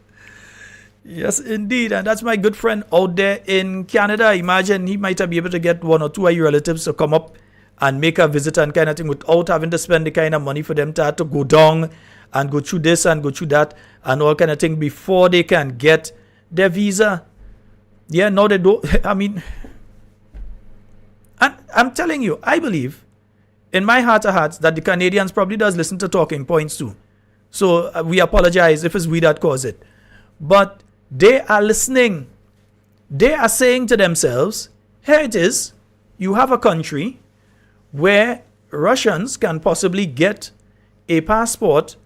Yes, indeed. And that's my good friend out there in Canada. Imagine he might be able to get one or two of your relatives to come up and make a visit and kind of thing without having to spend the kind of money for them to have to go down and go through this and go through that and all kind of thing before they can get their visa. Yeah, no, they don't. I mean, and I'm telling you, I believe in my heart of hearts that the Canadians probably does listen to talking points too. So we apologize if it's we that cause it. But they are listening. They are saying to themselves, here it is. You have a country where Russians can possibly get a passport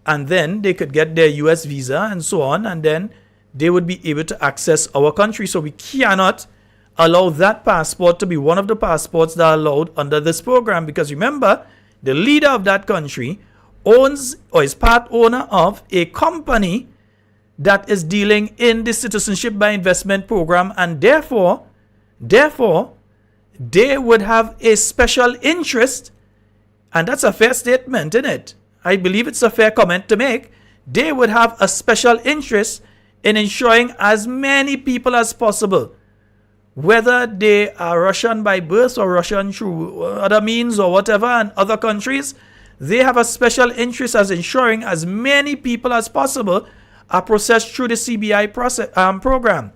and then they could get their US visa and so on, and then they would be able to access our country. So we cannot allow that passport to be one of the passports that are allowed under this program, because remember, the leader of that country owns or is part owner of a company that is dealing in the citizenship by investment program, and therefore they would have a special interest, and that's a fair statement, isn't it? I believe it's a fair comment to make. They would have a special interest in ensuring as many people as possible, whether they are Russian by birth or Russian through other means or whatever, and other countries, they have a special interest as ensuring as many people as possible are processed through the CBI program.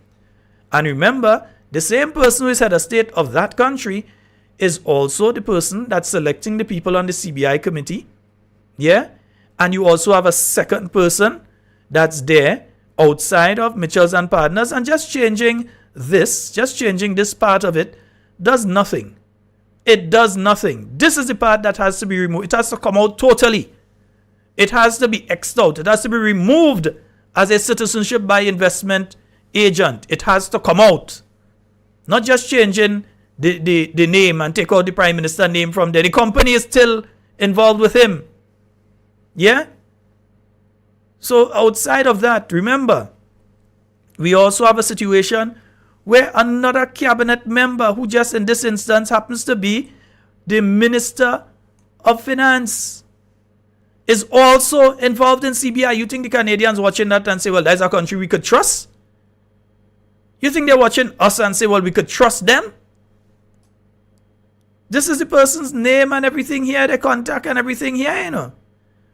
And remember, the same person who is head of state of that country is also the person that's selecting the people on the CBI committee. Yeah? And you also have a second person that's there outside of Mitchells and Partners, and just changing this part of it does nothing. It does nothing. This is the part that has to be removed. It has to come out totally. It has to be X'd out. It has to be removed as a citizenship by investment agent. It has to come out. Not just changing the name and take out the Prime Minister name from there. The company is still involved with him. Yeah? So outside of that, remember, we also have a situation where another cabinet member, who just in this instance happens to be the Minister of Finance, is also involved in CBI. You think the Canadians watching that and say, well, that's a country we could trust? You think they're watching us and say, well, we could trust them? This is the person's name and everything here, their contact and everything here,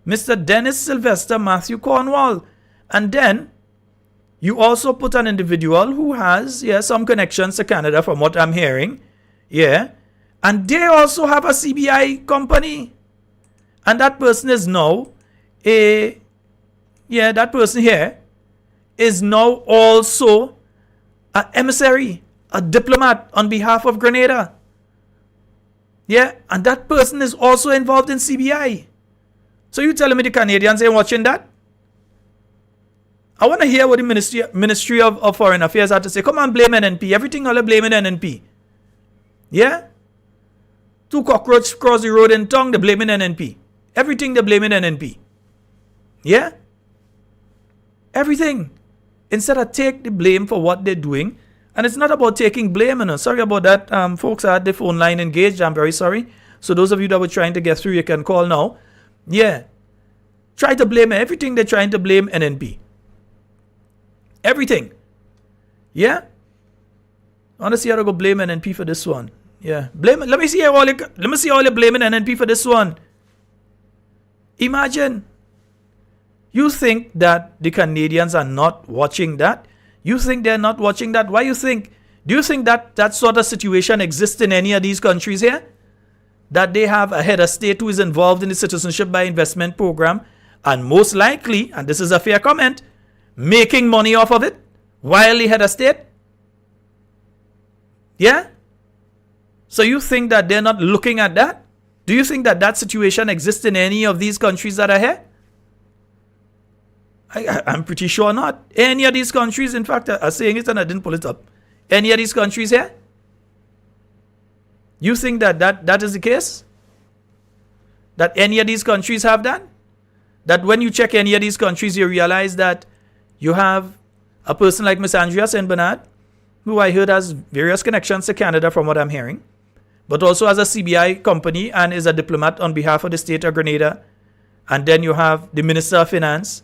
Mr. Dennis Sylvester Matthew Cornwall. And then you also put an individual who has, some connections to Canada from what I'm hearing. Yeah. And they also have a CBI company. And that person is now that person here is now also an emissary, a diplomat on behalf of Grenada. Yeah, and that person is also involved in CBI. So you telling me the Canadians ain't watching that? I want to hear what the Ministry of Foreign Affairs had to say. Come on, blame NNP. Everything all blaming NNP. Yeah? 2 cockroaches cross the road in tongue, they're blaming NNP. Everything they're blaming NNP. Yeah? Everything. Instead of take the blame for what they're doing. And it's not about taking blame. Sorry about that. Folks, I had the phone line engaged. I'm very sorry. So those of you that were trying to get through, you can call now. Yeah. Try to blame everything. They're trying to blame NNP. Everything. Yeah? Honestly, I gotta go blame NNP for this one. Yeah. Blame. Let me see all you blaming NNP for this one. Imagine. You think that the Canadians are not watching that? You think they're not watching that? Why you think? Do you think that that sort of situation exists in any of these countries here? That they have a head of state who is involved in the Citizenship by Investment program and most likely, and this is a fair comment, making money off of it while the head of state? Yeah? So you think that they're not looking at that? Do you think that that situation exists in any of these countries that are here? I'm pretty sure not. Any of these countries, in fact, I'm saying it and I didn't pull it up. Any of these countries here? You think that is the case? That any of these countries have that? That when you check any of these countries, you realize that you have a person like Miss Andrea St. Bernard, who I heard has various connections to Canada from what I'm hearing, but also has a CBI company and is a diplomat on behalf of the state of Grenada. And then you have the Minister of Finance,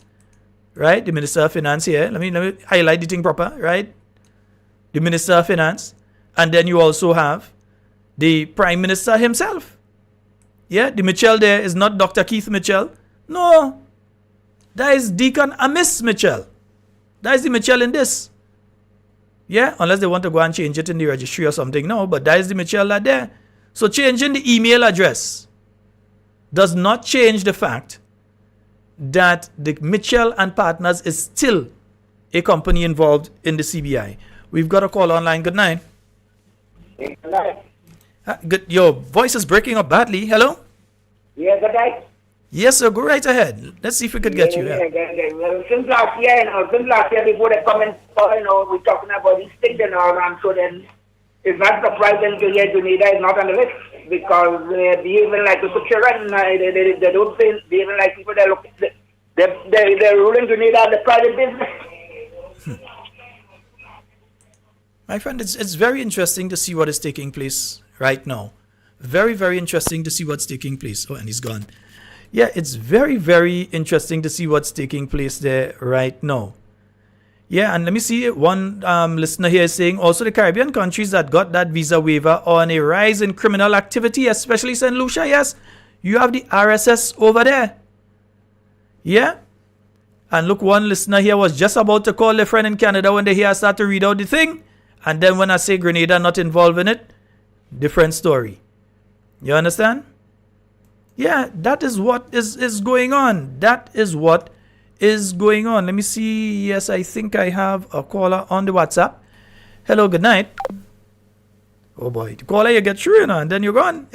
right? The Minister of Finance here. Let me highlight the thing proper, right? The Minister of Finance. And then you also have the Prime Minister himself. Yeah, the Mitchell there is not Dr. Keith Mitchell. No, that is Deacon Amiss Mitchell. That is the Mitchell in this. Yeah, unless they want to go and change it in the registry or something. No, but that is the Mitchell that there. So changing the email address does not change the fact that the Mitchell and Partners is still a company involved in the CBI. We've got a call online. Good night. Good night. Good. Your voice is breaking up badly. Hello? Yeah, good night. Yes, sir. Go right ahead. Let's see if we could get you. Yeah. Well, since last year, before they come in, we're talking about these things and all, and so then it's not surprising to hear Grenada is not on the list because they even like the children, they don't say, they even like people that look, they're ruling Grenada as the private business. My friend, it's very interesting to see what is taking place right now. Very, very interesting to see what's taking place. Oh, and he's gone. Yeah, it's very, very interesting to see what's taking place there right now. Yeah, and let me see. One listener here is saying also the Caribbean countries that got that visa waiver are on a rise in criminal activity, especially St. Lucia. Yes, you have the RSS over there. Yeah. And look, one listener here was just about to call their friend in Canada when they hear I start to read out the thing. And then when I say Grenada not involved in it, different story. You understand? Yeah, that is what is going on. That is what is going on. Let me see. Yes, I think I have a caller on the WhatsApp. Hello, good night. Oh boy, the caller you get through, and then you're gone.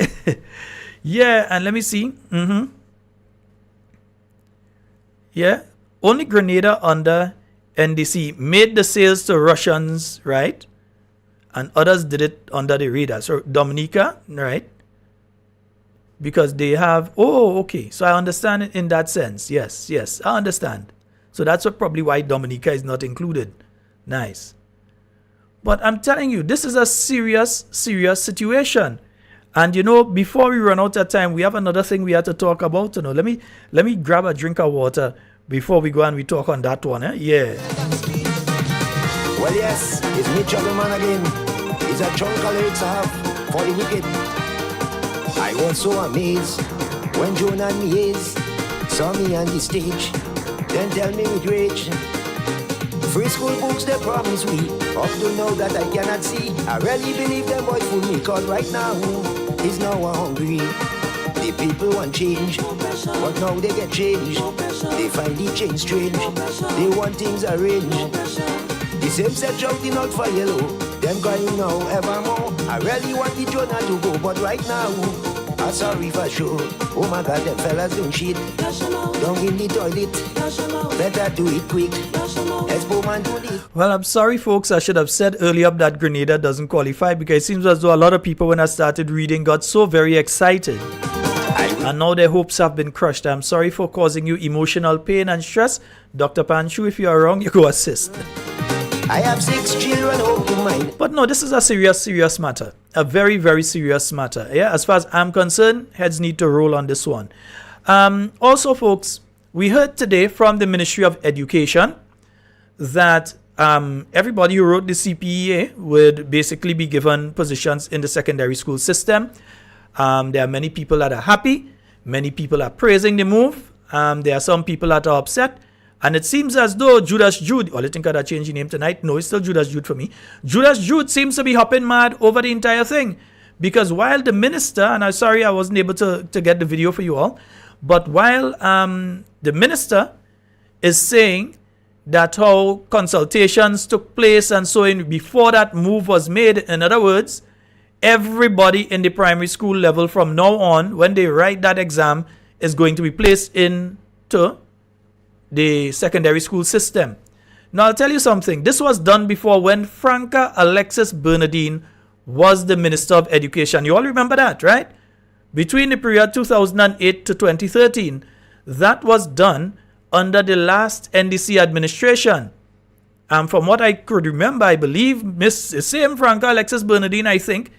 Yeah, and let me see. Yeah, only Grenada under NDC made the sales to Russians, right? And others did it under the radar. So Dominica, right? Because they have, okay. So I understand it in that sense. Yes, I understand. So that's probably why Dominica is not included. Nice. But I'm telling you, this is a serious, serious situation. And before we run out of time, we have another thing we have to talk about. Let me grab a drink of water before we go and we talk on that one. Yeah. Well, yes, it's Mitchell the man again. It's a chunk of lyrics I have for the wicked. I was so amazed when Joan and me is saw me on the stage, then tell me with rage. Free school books they promise me, up to now that I cannot see. I really believe them boys fool me, cause right now is now hungry. The people want change, but now they get changed. They find the change strange, they want things arranged. The same set shouting out for yellow, them crying now evermore. I really want the Jonah to go, but right now I'm sorry for sure. Oh my God, them fellas don't shit down in the toilet. Better do it quick. Expo man do it. Well, I'm sorry, folks. I should have said earlier that Grenada doesn't qualify, because it seems as though a lot of people, when I started reading, got so very excited. And now their hopes have been crushed. I'm sorry for causing you emotional pain and stress. Dr. Panchu, if you are wrong, you go assist. I have 6 children home to mine. But no, this is a serious matter. A very, very serious matter. Yeah, as far as I'm concerned, heads need to roll on this one. Also, folks, we heard today from the Ministry of Education that everybody who wrote the CPEA would basically be given positions in the secondary school system. There are many people that are happy. Many people are praising the move. There are some people that are upset. And it seems as though Judas Jude, I think I'd change the name tonight. No, it's still Judas Jude for me. Judas Jude seems to be hopping mad over the entire thing. Because while the minister, and I'm sorry I wasn't able to get the video for you all, but while the minister is saying that how consultations took place and so on before that move was made, in other words, everybody in the primary school level from now on, when they write that exam, is going to be placed into the secondary school system. Now, I'll tell you something. This was done before, when Franca Alexis Bernardine was the Minister of Education. You all remember that, right? Between the period 2008 to 2013, that was done under the last NDC administration. And from what I could remember, I believe same Franca Alexis Bernardine, I think,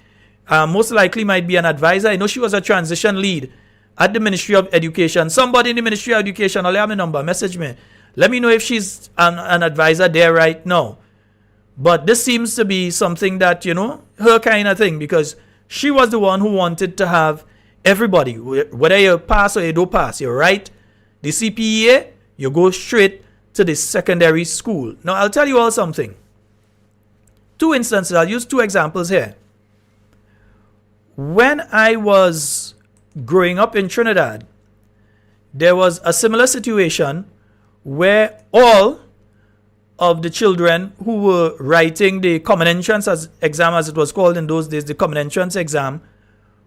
most likely might be an advisor. I know she was a transition lead at the Ministry of Education. Somebody in the Ministry of Education, I'll have my number, message me. Let me know if she's an advisor there right now. But this seems to be something that, her kind of thing, because she was the one who wanted to have everybody, whether you pass or you don't pass, you write the CPEA, you go straight to the secondary school. Now, I'll tell you all something. 2 instances, I'll use 2 examples here. When I was growing up in Trinidad, there was a similar situation where all of the children who were writing the common entrance exam, as it was called in those days, the common entrance exam,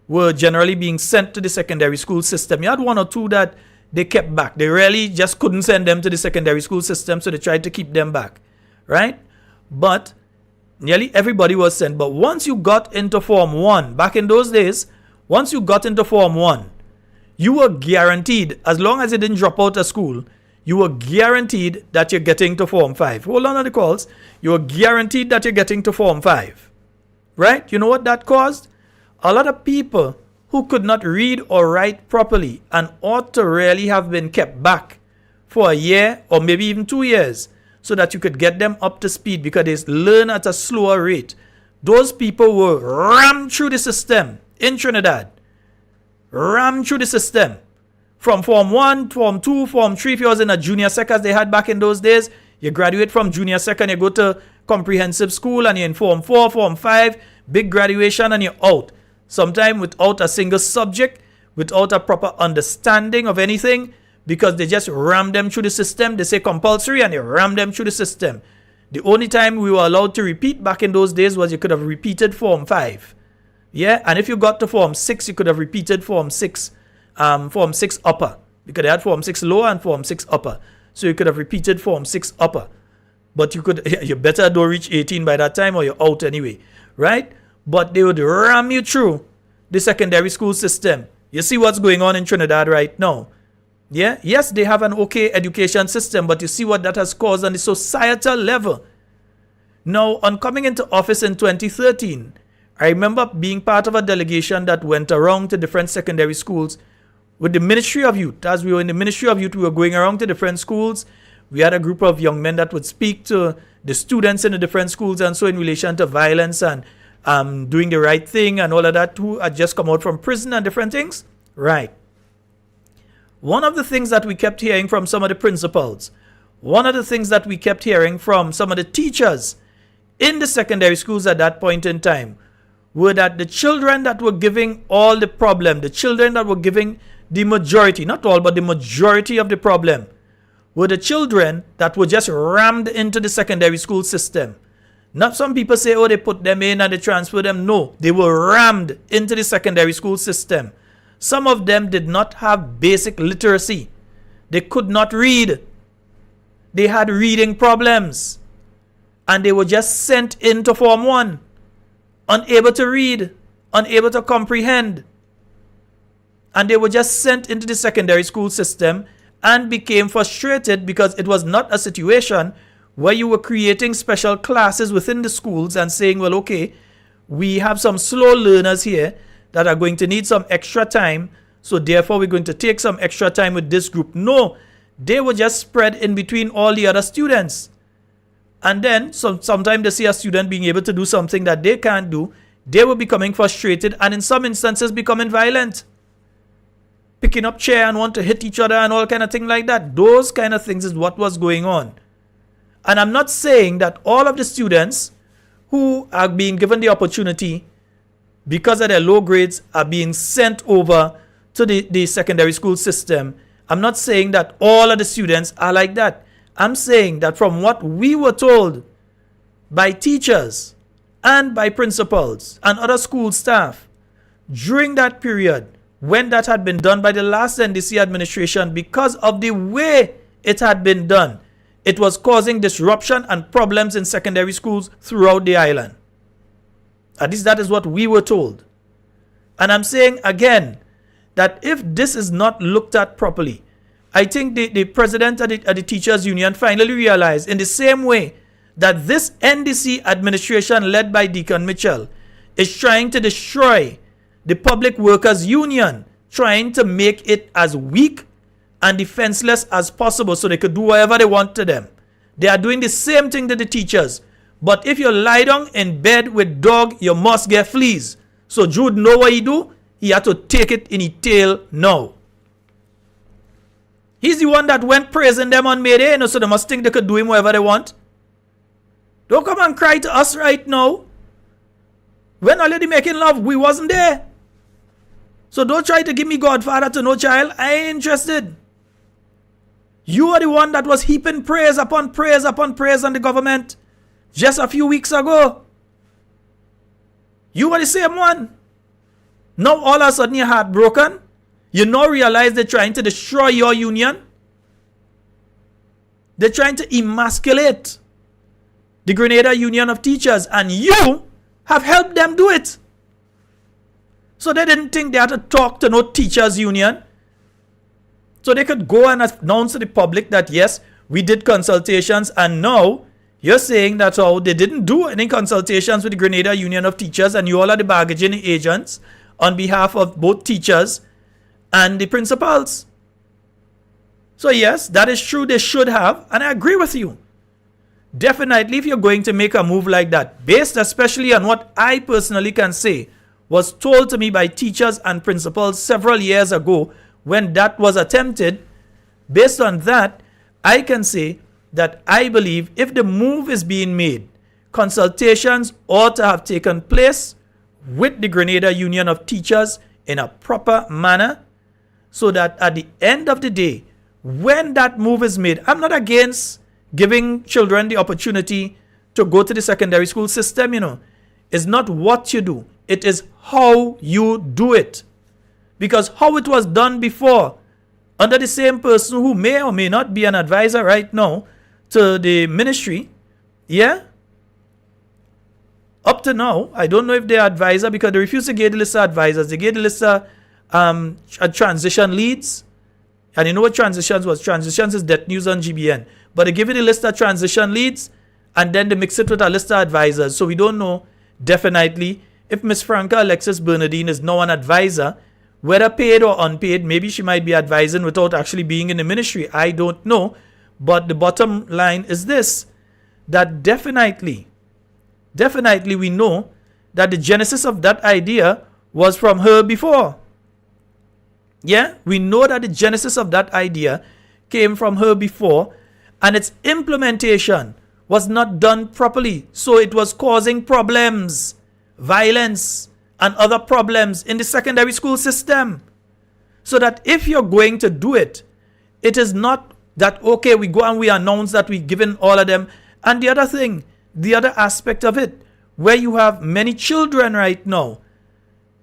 were generally being sent to the secondary school system. You had 1 or 2 that they kept back. They really just couldn't send them to the secondary school system, so they tried to keep them back, right? But nearly everybody was sent. But once you got into Form 1, back in those days, once you got into Form 1, you were guaranteed, as long as you didn't drop out of school, you were guaranteed that you're getting to Form 5. Hold on to the calls. You were guaranteed that you're getting to Form 5. Right? You know what that caused? A lot of people who could not read or write properly and ought to really have been kept back for a year or maybe even 2 years so that you could get them up to speed, because they learn at a slower rate. Those people were rammed through the system in Trinidad. Rammed through the system. From Form 1, Form 2, Form 3, if you was in a junior sec as they had back in those days, you graduate from junior sec and you go to comprehensive school and you're in Form 4, Form 5, big graduation and you're out. Sometimes without a single subject, without a proper understanding of anything, because they just ram them through the system. They say compulsory and they ram them through the system. The only time we were allowed to repeat back in those days was you could have repeated Form 5. Yeah, and if you got to Form 6, you could have repeated Form 6 upper. Because they had Form 6 lower and Form 6 upper. So you could have repeated Form 6 upper. But you better don't reach 18 by that time or you're out anyway. Right? But they would ram you through the secondary school system. You see what's going on in Trinidad right now. Yeah? Yes, they have an okay education system, but you see what that has caused on the societal level. Now, on coming into office in 2013, I remember being part of a delegation that went around to different secondary schools with the Ministry of Youth. As we were in the Ministry of Youth, we were going around to different schools. We had a group of young men that would speak to the students in the different schools and so in relation to violence and doing the right thing and all of that, who had just come out from prison and different things. Right. one of the things that we kept hearing from some of the principals, one of the things that we kept hearing from some of the teachers in the secondary schools at that point in time were that the children that were giving all the problem, the children that were giving the majority, not all, but the majority of the problem, were the children that were just rammed into the secondary school system. Not some people say, oh, they put them in and they transfer them. No, they were rammed into the secondary school system. Some of them did not have basic literacy. They could not read. They had reading problems. And they were just sent into Form 1, unable to read, unable to comprehend. And they were just sent into the secondary school system and became frustrated because it was not a situation where you were creating special classes within the schools and saying, well, okay, we have some slow learners here that are going to need some extra time, so therefore we're going to take some extra time with this group. No, they were just spread in between all the other students. And then sometimes they see a student being able to do something that they can't do. They were becoming frustrated and in some instances becoming violent. Picking up chair and want to hit each other and all kind of thing like that. Those kind of things is what was going on. And I'm not saying that all of the students who are being given the opportunity because of their low grades are being sent over to the secondary school system. I'm not saying that all of the students are like that. I'm saying that from what we were told by teachers and by principals and other school staff during that period when that had been done by the last NDC administration, because of the way it had been done, it was causing disruption and problems in secondary schools throughout the island. At least that is what we were told. And I'm saying again that if this is not looked at properly, I think the president of the teachers union finally realized in the same way that this NDC administration led by Deacon Mitchell is trying to destroy the public workers union, trying to make it as weak and defenseless as possible so they could do whatever they want to them. They are doing the same thing to the teachers. But if you lie down in bed with dog, you must get fleas. So Jude know what he do? He had to take it in his tail now. He's the one that went praising them on May Day, so they must think they could do him whatever they want. Don't come and cry to us right now. When already making love, we wasn't there. So don't try to give me godfather to no child. I ain't interested. You are the one that was heaping praise upon praise upon praise on the government just a few weeks ago. You are the same one. Now all of a sudden you're heartbroken. You now realize they're trying to destroy your union. They're trying to emasculate the Grenada Union of Teachers, and you have helped them do it. So they didn't think they had to talk to no teachers union. So they could go and announce to the public that yes, we did consultations, and now you're saying that they didn't do any consultations with the Grenada Union of Teachers and you all are the bargaining agents on behalf of both teachers and the principals. So yes, that is true, they should have, and I agree with you. Definitely, if you're going to make a move like that, based especially on what I personally can say was told to me by teachers and principals several years ago when that was attempted, based on that, I can say that I believe if the move is being made, consultations ought to have taken place with the Grenada Union of Teachers in a proper manner, so that at the end of the day, when that move is made, I'm not against giving children the opportunity to go to the secondary school system, It's not what you do, it is how you do it. Because how it was done before, under the same person who may or may not be an advisor right now to the ministry, up to now, I don't know if they're advisor because they refuse to give the list of advisors. They gave the list of transition leads. And you know what transitions was? Transitions is Death News on GBN. But they give you the list of transition leads and then they mix it with a list of advisors. So we don't know definitely if Miss Franca Alexis Bernardine is now an advisor, whether paid or unpaid. Maybe she might be advising without actually being in the ministry. I don't know. But the bottom line is this, that definitely we know that the genesis of that idea was from her before. Yeah, we know that the genesis of that idea came from her before, and its implementation was not done properly. So it was causing problems, violence, and other problems in the secondary school system. So that if you're going to do it, it is not that, okay, we go and we announce that we've given all of them. And the other thing, the other aspect of it, where you have many children right now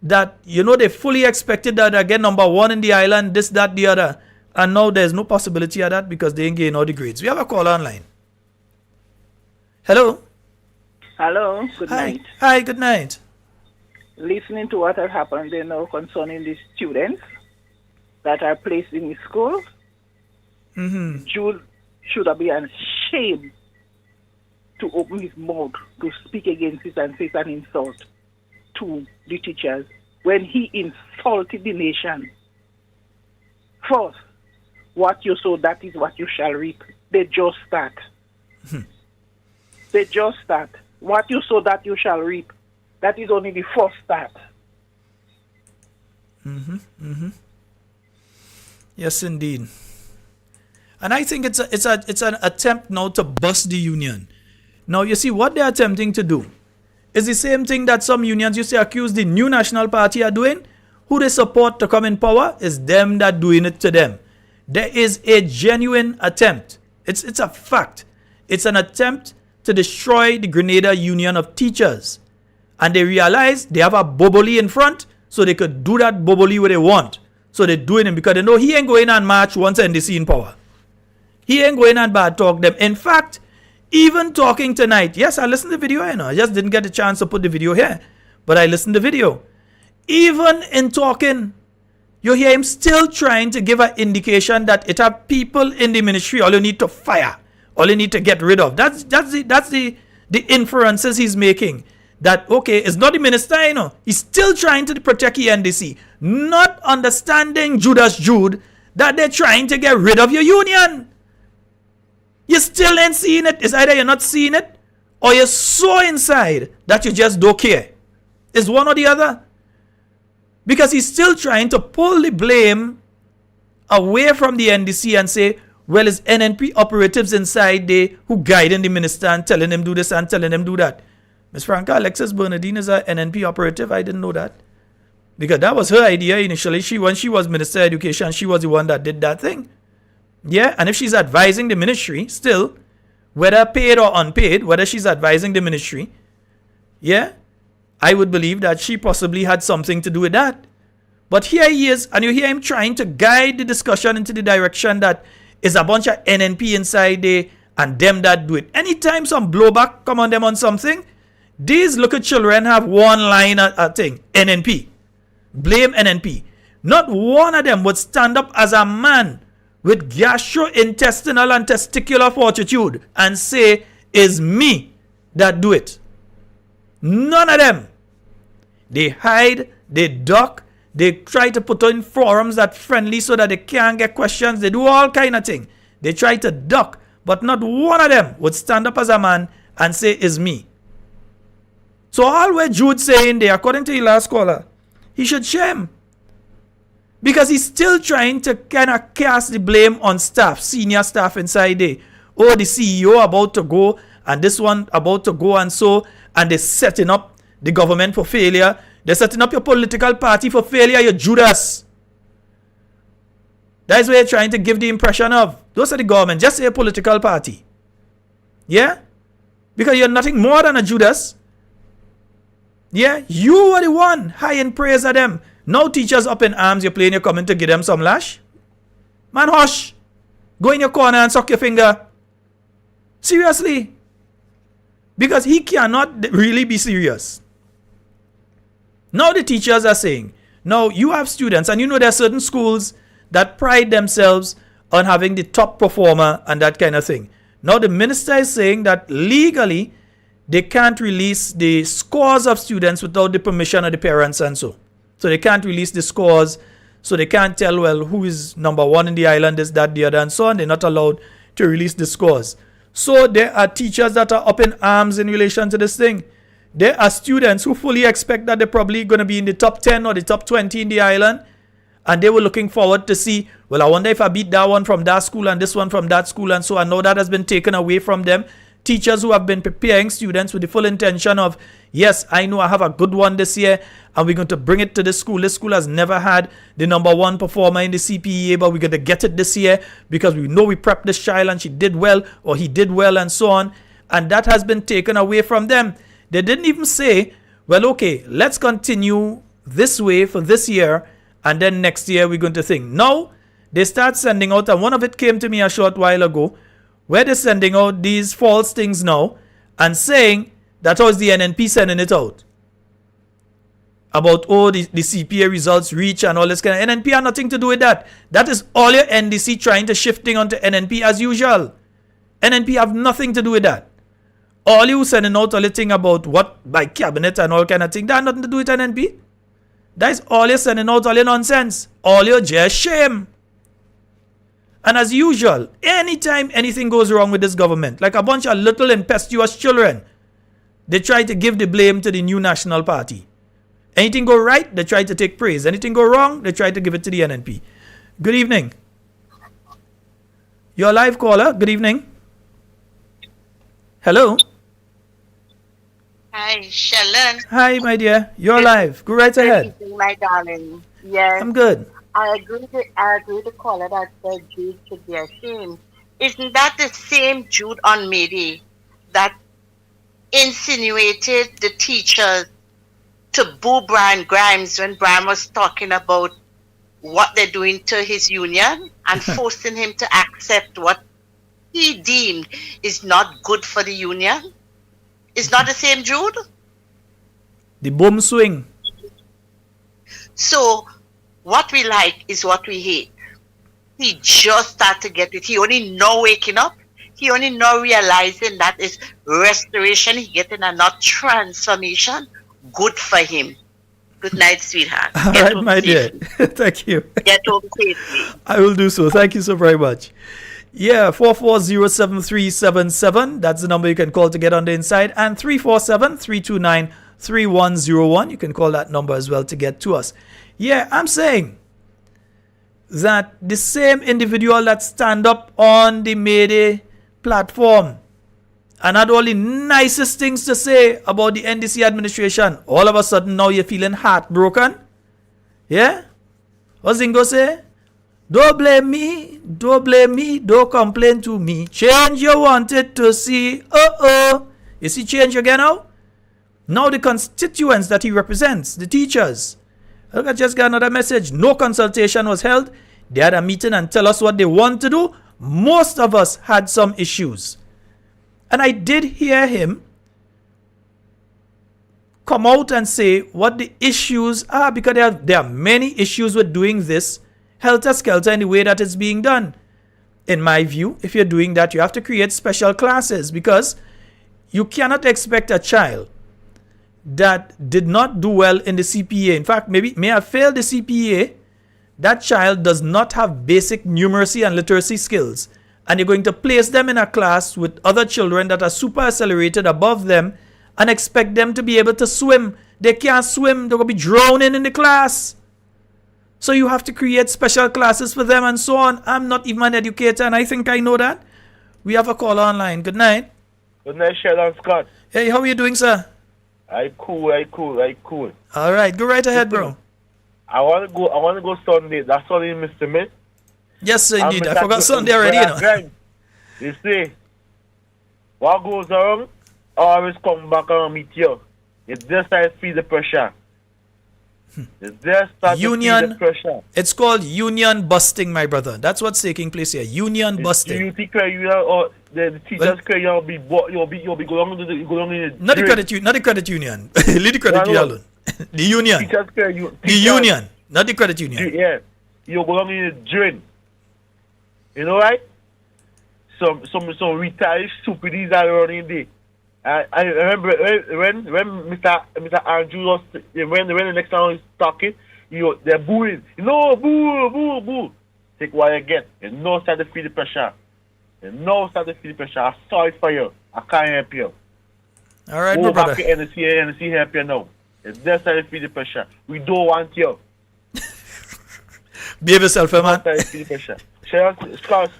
that, you know, they fully expected that they get number one in the island, this, that, the other. And now there's no possibility of that because they ain't getting all the grades. We have a call online. Hello? Hello, good Hi. night. Hi, good night. Listening to what has happened there now concerning the students that are placed in the school, Jude should have been ashamed to open his mouth to speak against it and say it's an insult to the teachers when he insulted the nation. First, what you sow, that is what you shall reap. They just start. They just start. What you sow, that you shall reap. That is only the first start. Yes, indeed. And I think it's an attempt now to bust the union. Now, you see, what they're attempting to do is the same thing that some unions used to accuse the New National Party are doing. Who they support to come in power is them that doing it to them. There is a genuine attempt. It's a fact. It's an attempt to destroy the Grenada Union of Teachers. And they realize they have a Boboli in front, so they could do that Boboli where they want. So they're doing it because they know he ain't going and march once NDC in power. He ain't going and bad talk them. In fact, even talking tonight, yes, I listened to the video, I just didn't get a chance to put the video here, but I listened to the video. Even in talking, you hear him still trying to give an indication that it have people in the ministry all you need to fire, all you need to get rid of. That's the inferences he's making. That, okay, it's not the minister, he's still trying to protect the NDC, not understanding Judas Jude that they're trying to get rid of your union. You still ain't seeing it. It's either you're not seeing it or you're so inside that you just don't care. It's one or the other. Because he's still trying to pull the blame away from the NDC and say, well, it's NNP operatives inside there who guiding the minister and telling him do this and telling him do that. Ms. Franca Alexis Bernardine is an NNP operative. I didn't know that. Because that was her idea initially. When she was Minister of Education, she was the one that did that thing. Yeah, and if she's advising the ministry still, whether paid or unpaid, whether she's advising the ministry, yeah, I would believe that she possibly had something to do with that. But here he is, and you hear him trying to guide the discussion into the direction that is a bunch of NNP inside there and them that do it. Anytime some blowback come on them on something, these little children have one line thing, NNP. Blame NNP. Not one of them would stand up as a man with gastrointestinal and testicular fortitude and say, it's me that do it. None of them. They hide, they duck, they try to put in forums that friendly so that they can't get questions. They do all kind of thing. They try to duck, but not one of them would stand up as a man and say, it's me. So all what Jude saying there, according to the last caller, he should shame. Because he's still trying to kind of cast the blame on staff, senior staff inside there. Oh, the CEO about to go, and this one about to go, and so, and they're setting up the government for failure. They're setting up your political party for failure, you Judas. That is what you're trying to give the impression of. Those are the government, just say a political party. Yeah? Because you're nothing more than a Judas. Yeah? You are the one high in praise of them. Now teachers up in arms, you're playing, you're coming to give them some lash. Man, hush. Go in your corner and suck your finger. Seriously. Because he cannot really be serious. Now the teachers are saying, now you have students, and you know there are certain schools that pride themselves on having the top performer and that kind of thing. Now the minister is saying that legally, they can't release the scores of students without the permission of the parents and so. So they can't release the scores. So they can't tell, well, who is number one in the island, this, that, the other, and so on. They're not allowed to release the scores. So there are teachers that are up in arms in relation to this thing. There are students who fully expect that they're probably going to be in the top 10 or the top 20 in the island. And they were looking forward to see, well, I wonder if I beat that one from that school and this one from that school and so on. Now that has been taken away from them. Teachers who have been preparing students with the full intention of, yes, I know I have a good one this year and we're going to bring it to this school. This school has never had the #1 performer in the CPEA, but we're going to get it this year because we know we prepped this child and she did well or he did well and so on. And that has been taken away from them. They didn't even say, well, okay, let's continue this way for this year and then next year we're going to think. No, they start sending out, and one of it came to me a short while ago, where they're sending out these false things now and saying that was the NNP sending it out. About, oh, the CPA results reach and all this kind of. NNP have nothing to do with that. That is all your NDC trying to shifting onto NNP as usual. NNP have nothing to do with that. All you sending out all the thing about what by cabinet and all kind of thing, that have nothing to do with NNP. That is all you're sending out, all your nonsense. All your just shame. And as usual, anytime anything goes wrong with this government, like a bunch of little impetuous children, they try to give the blame to the new National Party. Anything go right, they try to take praise. Anything go wrong, they try to give it to the NNP. Good evening. You're a live caller. Good evening. Hello. Hi, Shalon. Hi, my dear. You're live. Go right ahead. My darling. Yes. I'm good. I agree with the caller that said Jude should be ashamed. Isn't that the same Jude on Mayday that insinuated the teachers to boo Brian Grimes when Brian was talking about what they're doing to his union and forcing him to accept what he deemed is not good for the union? Is not the same Jude? The boom swing. So, what we like is what we hate. He just started to get it. He only now waking up. He only now realizing that is restoration. He getting a not transformation. Good for him. Good night, sweetheart. All right, my dear. Thank you. Get home safely. I will do so. Thank you so very much. Yeah, 4407377. That's the number you can call to get on the inside. And 347-329-3101. You can call that number as well to get to us. Yeah, I'm saying that the same individual that stand up on the Mayday platform and had all the nicest things to say about the NDC administration, all of a sudden now you're feeling heartbroken. Yeah? What's Zingo say? Don't blame me, don't complain to me. Change you wanted to see. You see change again now? Now the constituents that he represents, the teachers. Look, I just got another message. No consultation was held. They had a meeting and tell us what they want to do. Most of us had some issues. And I did hear him come out and say what the issues are, because there are many issues with doing this helter-skelter in the way that it's being done. In my view, if you're doing that, you have to create special classes, because you cannot expect a child that did not do well in the CPA, in fact, may have failed the CPA, that child does not have basic numeracy and literacy skills. And you're going to place them in a class with other children that are super accelerated above them and expect them to be able to swim. They can't swim. They're going to be drowning in the class. So you have to create special classes for them and so on. I'm not even an educator, and I think I know that. We have a caller online. Good night. Good night, Sheldon Scott. Hey, how are you doing, sir? I cool. All right, go right ahead, bro. I want to go Sunday. That's all you, Mr. Mitt. Yes, sir, indeed. I forgot Sunday already, you know. You see, what goes on always come back and meet you. It's just like feed the pressure. It's just start union, to feed the pressure. It's called union busting, my brother. That's what's taking place here. Union busting. You think or the teachers you'll be going to the not the credit union. Leave the credit union alone. The union. The union, not the credit union. Yeah, you're going in the drain. You know, right? Some retired stupidities are running there. I remember when Mr. Andrew was when the next time he's talking, they're booing. Boo. Take what you get. You know, start to feel the pressure. I'm sorry for you. I can't help you. All right, go brother. Back to NC help you now. It's just start to feel the pressure. We don't want you. Behave yourself, man.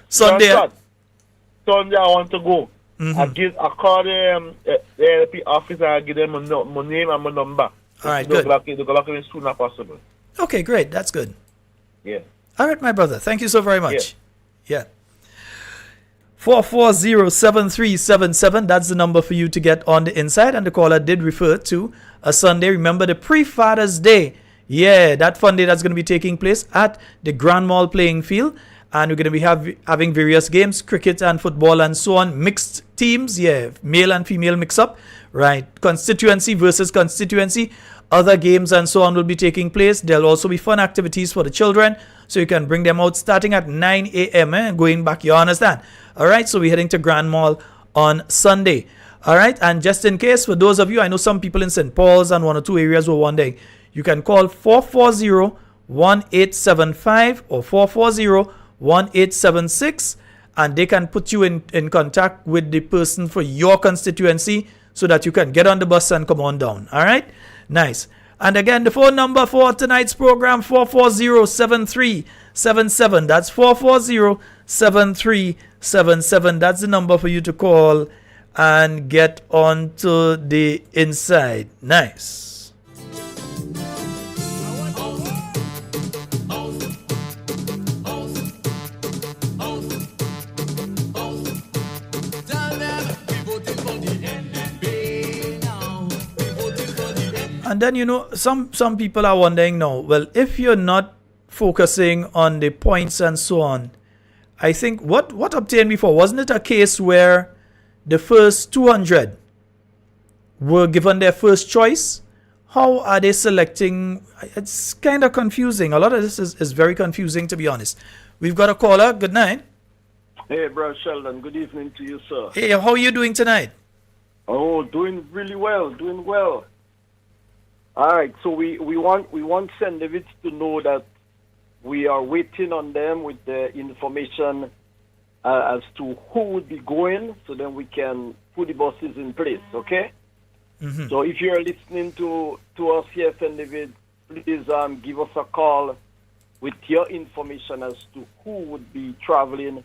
Sunday. Sunday I want to go. Mm-hmm. I call the LP office and I give them my name and my number. All right, They'll good. go back as soon as possible. Okay, great. That's good. Yeah. All right, my brother. Thank you so very much. Yeah. 440-7377. That's the number for you to get on the inside. And the caller did refer to a Sunday. Remember the pre-Father's Day. Yeah, that fun day that's going to be taking place at the Grand Mall playing field. And we're going to be having various games, cricket and football and so on. Mixed teams, yeah, male and female mix up. Right. Constituency versus constituency. Other games and so on will be taking place. There'll also be fun activities for the children. So you can bring them out starting at 9 a.m. Going back, you understand? All right, so we're heading to Grand Mall on Sunday. All right, and just in case, for those of you, I know some people in St. Paul's and 1 or 2 areas were wondering, you can call 440-1875 or 440-1876, and they can put you in contact with the person for your constituency so that you can get on the bus and come on down. All right, nice. And again, the phone number for tonight's program, 440-7377. That's 440-7377. That's the number for you to call and get onto the inside. Nice. And then, some people are wondering now, well, if you're not focusing on the points and so on, I think what obtained before, wasn't it a case where the first 200 were given their first choice? How are they selecting? It's kind of confusing. A lot of this is very confusing, to be honest. We've got a caller. Good night. Hey, Brother Sheldon. Good evening to you, sir. Hey, how are you doing tonight? Oh, doing really well. Doing well. All right, so we want St. David's to know that we are waiting on them with the information as to who would be going, so then we can put the buses in place, okay? Mm-hmm. So if you're listening to us here, St. David, please give us a call with your information as to who would be traveling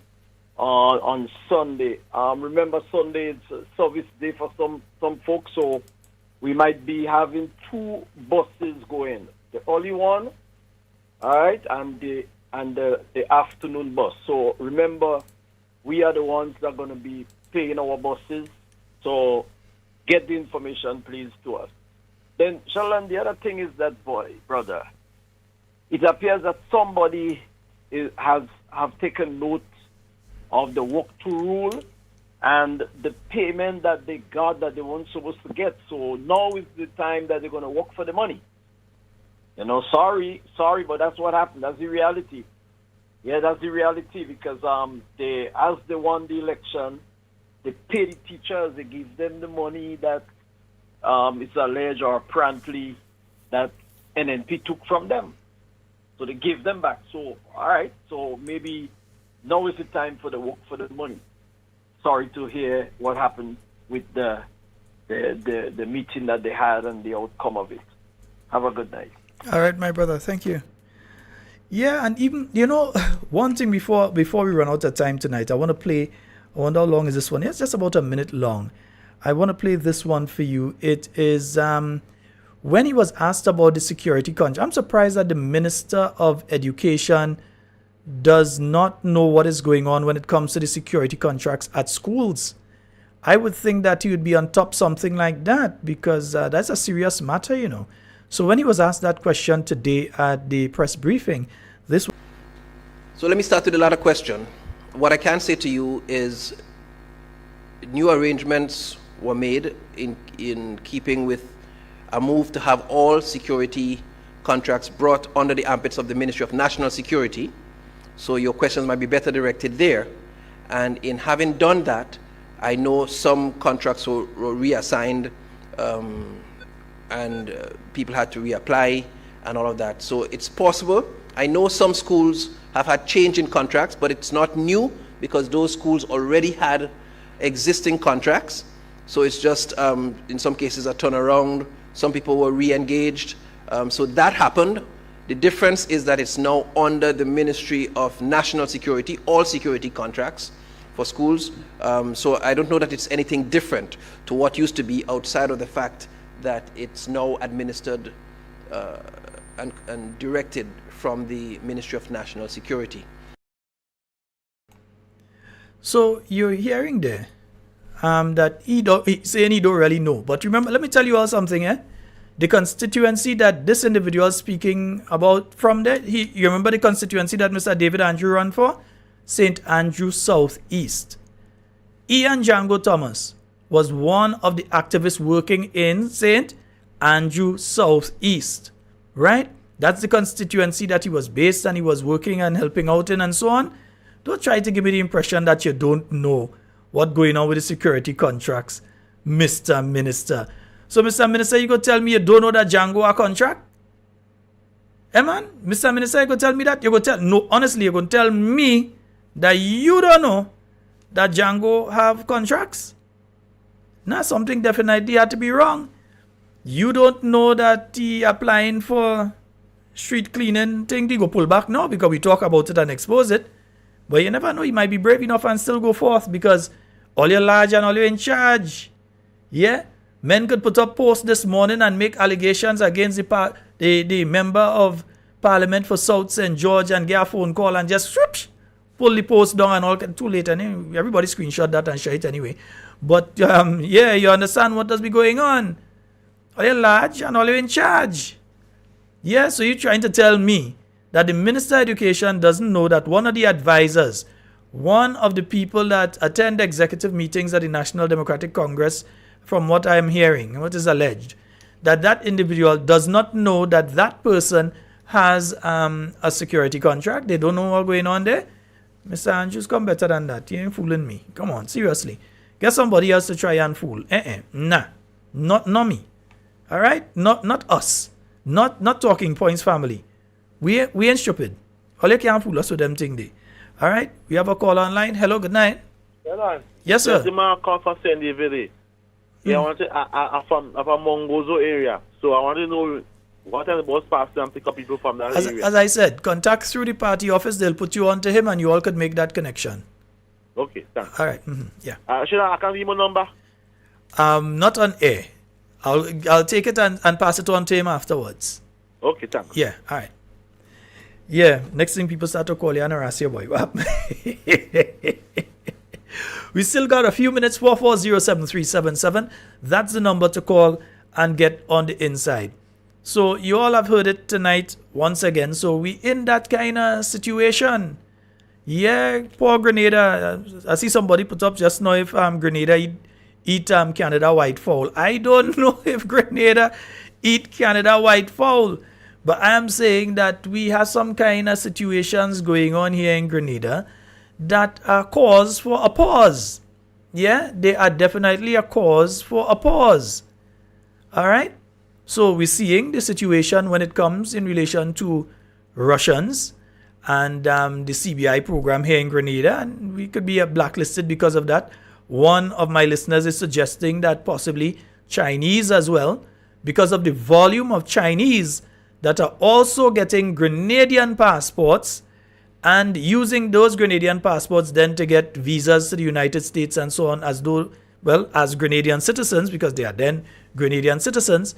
on Sunday. Remember, Sunday is a service day for some folks, so we might be having 2 buses going. The early one, all right, and the afternoon bus. So remember, we are the ones that are going to be paying our buses. So get the information, please, to us. Then, Sheldon, the other thing is that, brother, it appears that somebody have taken note of the walk-through rule and the payment that they got that they weren't supposed to get. So now is the time that they're going to work for the money. Sorry, but that's what happened. That's the reality. Yeah, that's the reality, because as they won the election, they pay the teachers, they give them the money that it's alleged or apparently that NNP took from them. So they give them back. So, all right, so maybe now is the time for the work for the money. Sorry to hear what happened with the meeting that they had and the outcome of it. Have a good night. All right, my brother. Thank you. Yeah, and even, one thing before we run out of time tonight, I want to play, I wonder how long is this one? It's just about a minute long. I want to play this one for you. It is when he was asked about the security contract. I'm surprised that the Minister of Education does not know what is going on when it comes to the security contracts at schools. I would think that he would be on top something like that, because that's a serious matter, So when he was asked that question today at the press briefing, So let me start with the latter question. What I can say to you is new arrangements were made in keeping with a move to have all security contracts brought under the armpits of the Ministry of National Security. So your questions might be better directed there. And in having done that, I know some contracts were reassigned and people had to reapply and all of that. So it's possible. I know some schools have had change in contracts, but it's not new because those schools already had existing contracts. So it's just, in some cases, a turnaround. Some people were re-engaged. So that happened. The difference is that it's now under the Ministry of National Security, all security contracts for schools. So I don't know that it's anything different to what used to be, outside of the fact that it's now administered and directed from the Ministry of National Security. So you're hearing there that he's saying he don't really know. But remember, let me tell you all something, The constituency that this individual is speaking about from there, you remember the constituency that Mr. David Andrew ran for? St. Andrew South East. Ian Django Thomas was one of the activists working in St. Andrew South East, right? That's the constituency that he was based and he was working and helping out in and so on. Don't try to give me the impression that you don't know what's going on with the security contracts, Mr. Minister. So, Mr. Minister, you go tell me you don't know that Django a contract? Man, Mr. Minister, you go tell me that? You go tell, no, honestly, you go tell me that you don't know that Django have contracts? Now, something definitely had to be wrong. You don't know that he applying for street cleaning thing, he go pull back now because we talk about it and expose it. But you never know, he might be brave enough and still go forth because all you're large and all you're in charge. Yeah? Men could put up posts this morning and make allegations against the member of parliament for South St. George and get a phone call and just whoosh, pull the post down and all. Too late. And everybody screenshot that and share it anyway. But yeah, you understand what does be going on. All you're large and all you're in charge. Yeah, so you're trying to tell me that the Minister of Education doesn't know that one of the advisors, one of the people that attend executive meetings at the National Democratic Congress, from what I am hearing, what is alleged, that individual does not know that that person has a security contract. They don't know what's going on there. Mr. Andrews, come better than that. You ain't fooling me. Come on, seriously. Get somebody else to try and fool. Nah. Not me. All right? Not us. Not Talking Points family. We ain't stupid. All you can't fool us with them thing there. All right? We have a call online. Hello, good night. Hello. Yes, sir. The man called for St. David. Yeah, I want to. I'm from Mongozo area, so I want to know what are the bus passes and pick up people from that area. As I said, contact through the party office. They'll put you on to him, and you all could make that connection. Okay, thanks. All right. Yeah. Should I can give my number? Not on air. I'll take it and pass it on to him afterwards. Okay, thanks. Yeah. All right. Yeah. Next thing people start to call you and harass you, boy. We still got a few minutes. 4407377. That's the number to call and get on the inside. So you all have heard it tonight once again. So we in that kind of situation. Yeah, poor Grenada. I see somebody put up just now if Grenada eat Canada white fowl. I don't know if Grenada eat Canada white fowl. But I am saying that we have some kind of situations going on here in Grenada that are cause for a pause. Yeah, they are definitely a cause for a pause. All right. So we're seeing the situation when it comes in relation to Russians and the CBI program here in Grenada, and we could be blacklisted because of that. One of my listeners is suggesting that possibly Chinese as well, because of the volume of Chinese that are also getting Grenadian passports and using those Grenadian passports then to get visas to the United States and so on as Grenadian citizens, because they are then Grenadian citizens.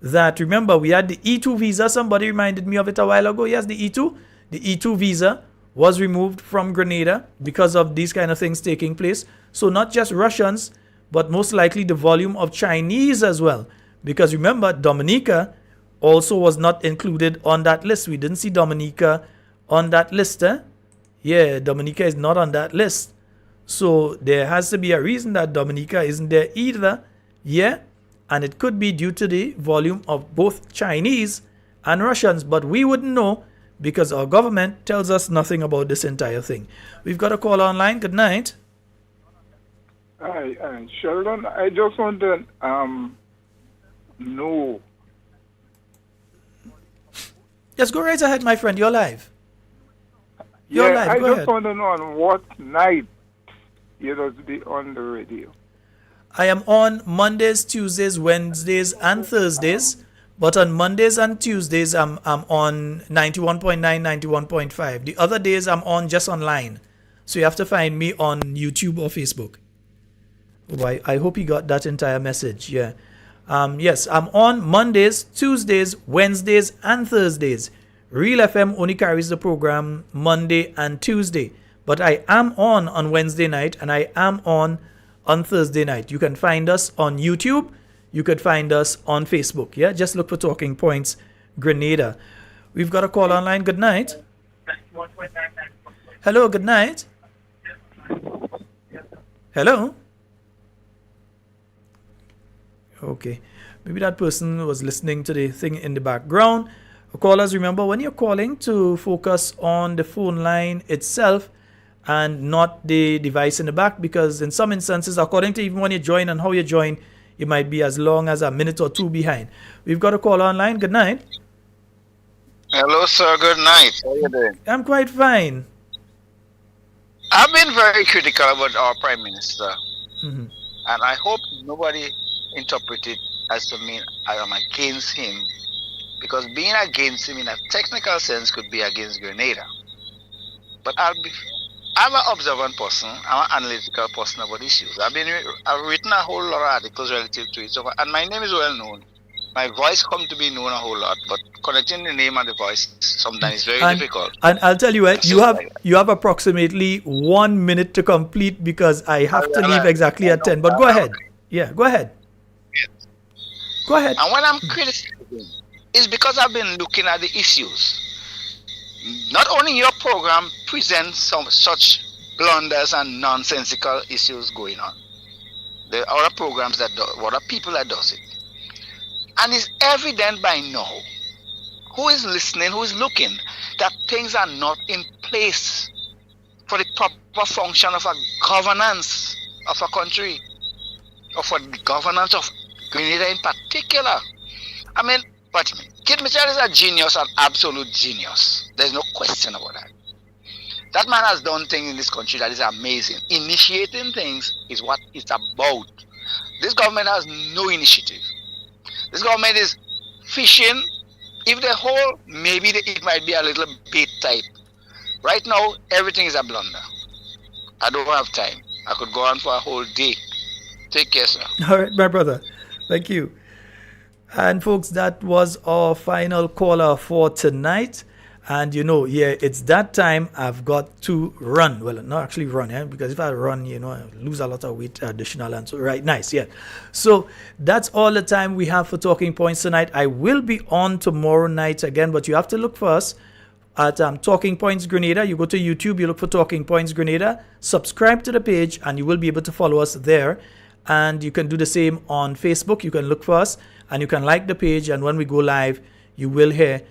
That, remember, we had the E2 visa. Somebody reminded me of it a while ago. Yes, the E2. The E2 visa was removed from Grenada because of these kind of things taking place. So not just Russians, but most likely the volume of Chinese as well. Because remember, Dominica also was not included on that list. We didn't see Dominica on that list. Yeah, Dominica is not on that list. So there has to be a reason that Dominica isn't there either. Yeah, and it could be due to the volume of both Chinese and Russians. But we wouldn't know because our government tells us nothing about this entire thing. We've got a call online. Good night. Hi, Sheldon. I just want to know. Yes, go right ahead, my friend. You're live. You're live. I Go just ahead. want to know on what night you just be on the radio. I am on Mondays, Tuesdays, Wednesdays, and Thursdays. But on Mondays and Tuesdays, I'm on 91.9, 91.5. The other days, I'm on just online. So you have to find me on YouTube or Facebook. Oh, I hope you got that entire message. Yeah. Yes, I'm on Mondays, Tuesdays, Wednesdays, and Thursdays. Real FM only carries the program Monday and Tuesday. But I am on Wednesday night, and I am on Thursday night. You can find us on YouTube. You could find us on Facebook. Yeah, just look for Talking Points Grenada. We've got a call online. Good night. Hello, good night. Hello. Okay, maybe that person was listening to the thing in the background. Callers, remember, when you're calling, to focus on the phone line itself and not the device in the back, because in some instances, according to even when you join and how you join, it might be as long as a minute or two behind. We've got a call online. Good night. Hello, sir. Good night. How are you doing? I'm quite fine. I've been very critical about our Prime Minister. Mm-hmm. And I hope nobody interpret it as to mean I am against him. Because being against him in a technical sense could be against Grenada. But I'm an observant person. I'm an analytical person about issues. I've written a whole lot of articles relative to it. And my name is well known. My voice come to be known a whole lot, but connecting the name and the voice sometimes is very difficult. And I'll tell you what, you have approximately 1 minute to complete, because I have to leave exactly at 10. But go ahead. Yeah, go ahead. Yes. Go ahead. And when I'm criticizing, it's because I've been looking at the issues. Not only your program presents some such blunders and nonsensical issues going on. There are other programs that do, other people that does it. And it's evident by now, who is listening, who is looking, that things are not in place for the proper function of a governance of a country, or for the governance of Grenada in particular. I mean, but Kit Mitchell is a genius, an absolute genius. There's no question about that. That man has done things in this country that is amazing. Initiating things is what it's about. This government has no initiative. This government is fishing. If they hold, maybe it might be a little bit tight. Right now, everything is a blunder. I don't have time. I could go on for a whole day. Take care, sir. All right, my brother. Thank you. And folks, that was our final caller for tonight. And it's that time I've got to run. Well, not actually run, because if I run, I lose a lot of weight additional. And so, right, nice, yeah. So that's all the time we have for Talking Points tonight. I will be on tomorrow night again, but you have to look for us at Talking Points Grenada. You go to YouTube, you look for Talking Points Grenada, subscribe to the page, and you will be able to follow us there. And you can do the same on Facebook. You can look for us, and you can like the page. And when we go live, you will hear.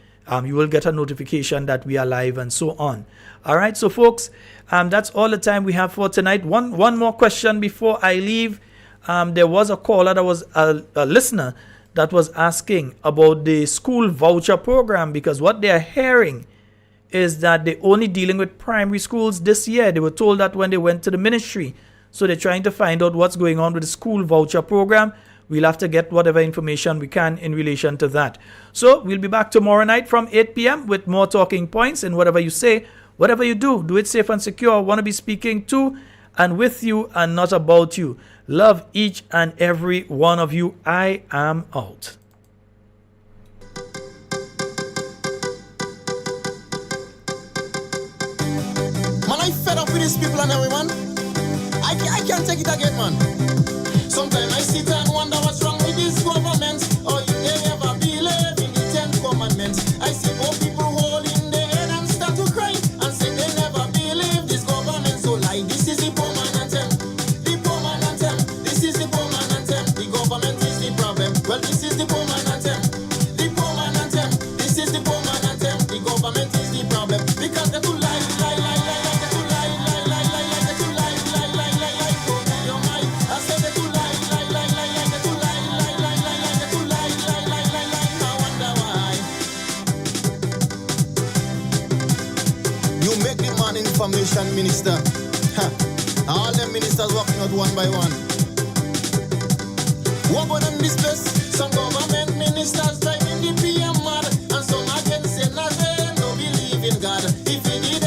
You will get a notification that we are live and so on. All right, so folks, that's all the time we have for tonight. One more question before I leave. There was a caller, that was a listener that was asking about the school voucher program, because what they are hearing is that they're only dealing with primary schools this year. They were told that when they went to the ministry. So they're trying to find out what's going on with the school voucher program. We'll have to get whatever information we can in relation to that. So we'll be back tomorrow night from 8 p.m. with more Talking Points. And whatever you say, whatever you do it safe and secure. I want to be speaking to and with you and not about you. Love each and every one of you. I am out. Man, I fed up with these people and everyone. I can't take it again, man. Sometimes I sit and wonder what's wrong with this government. Or if they ever believe in the 10 commandments. I see more people holding their head and start to cry and say they never believe this government. So like, this is the poor man anthem. The poor man anthem. This is the poor man anthem. The government is the problem. Well, this is the poor man anthem. The poor man anthem. This is the poor man anthem. The government is the problem. Because they're too lie. Information minister. All them ministers walking out one by one. What about them this place? Some government ministers driving the If you need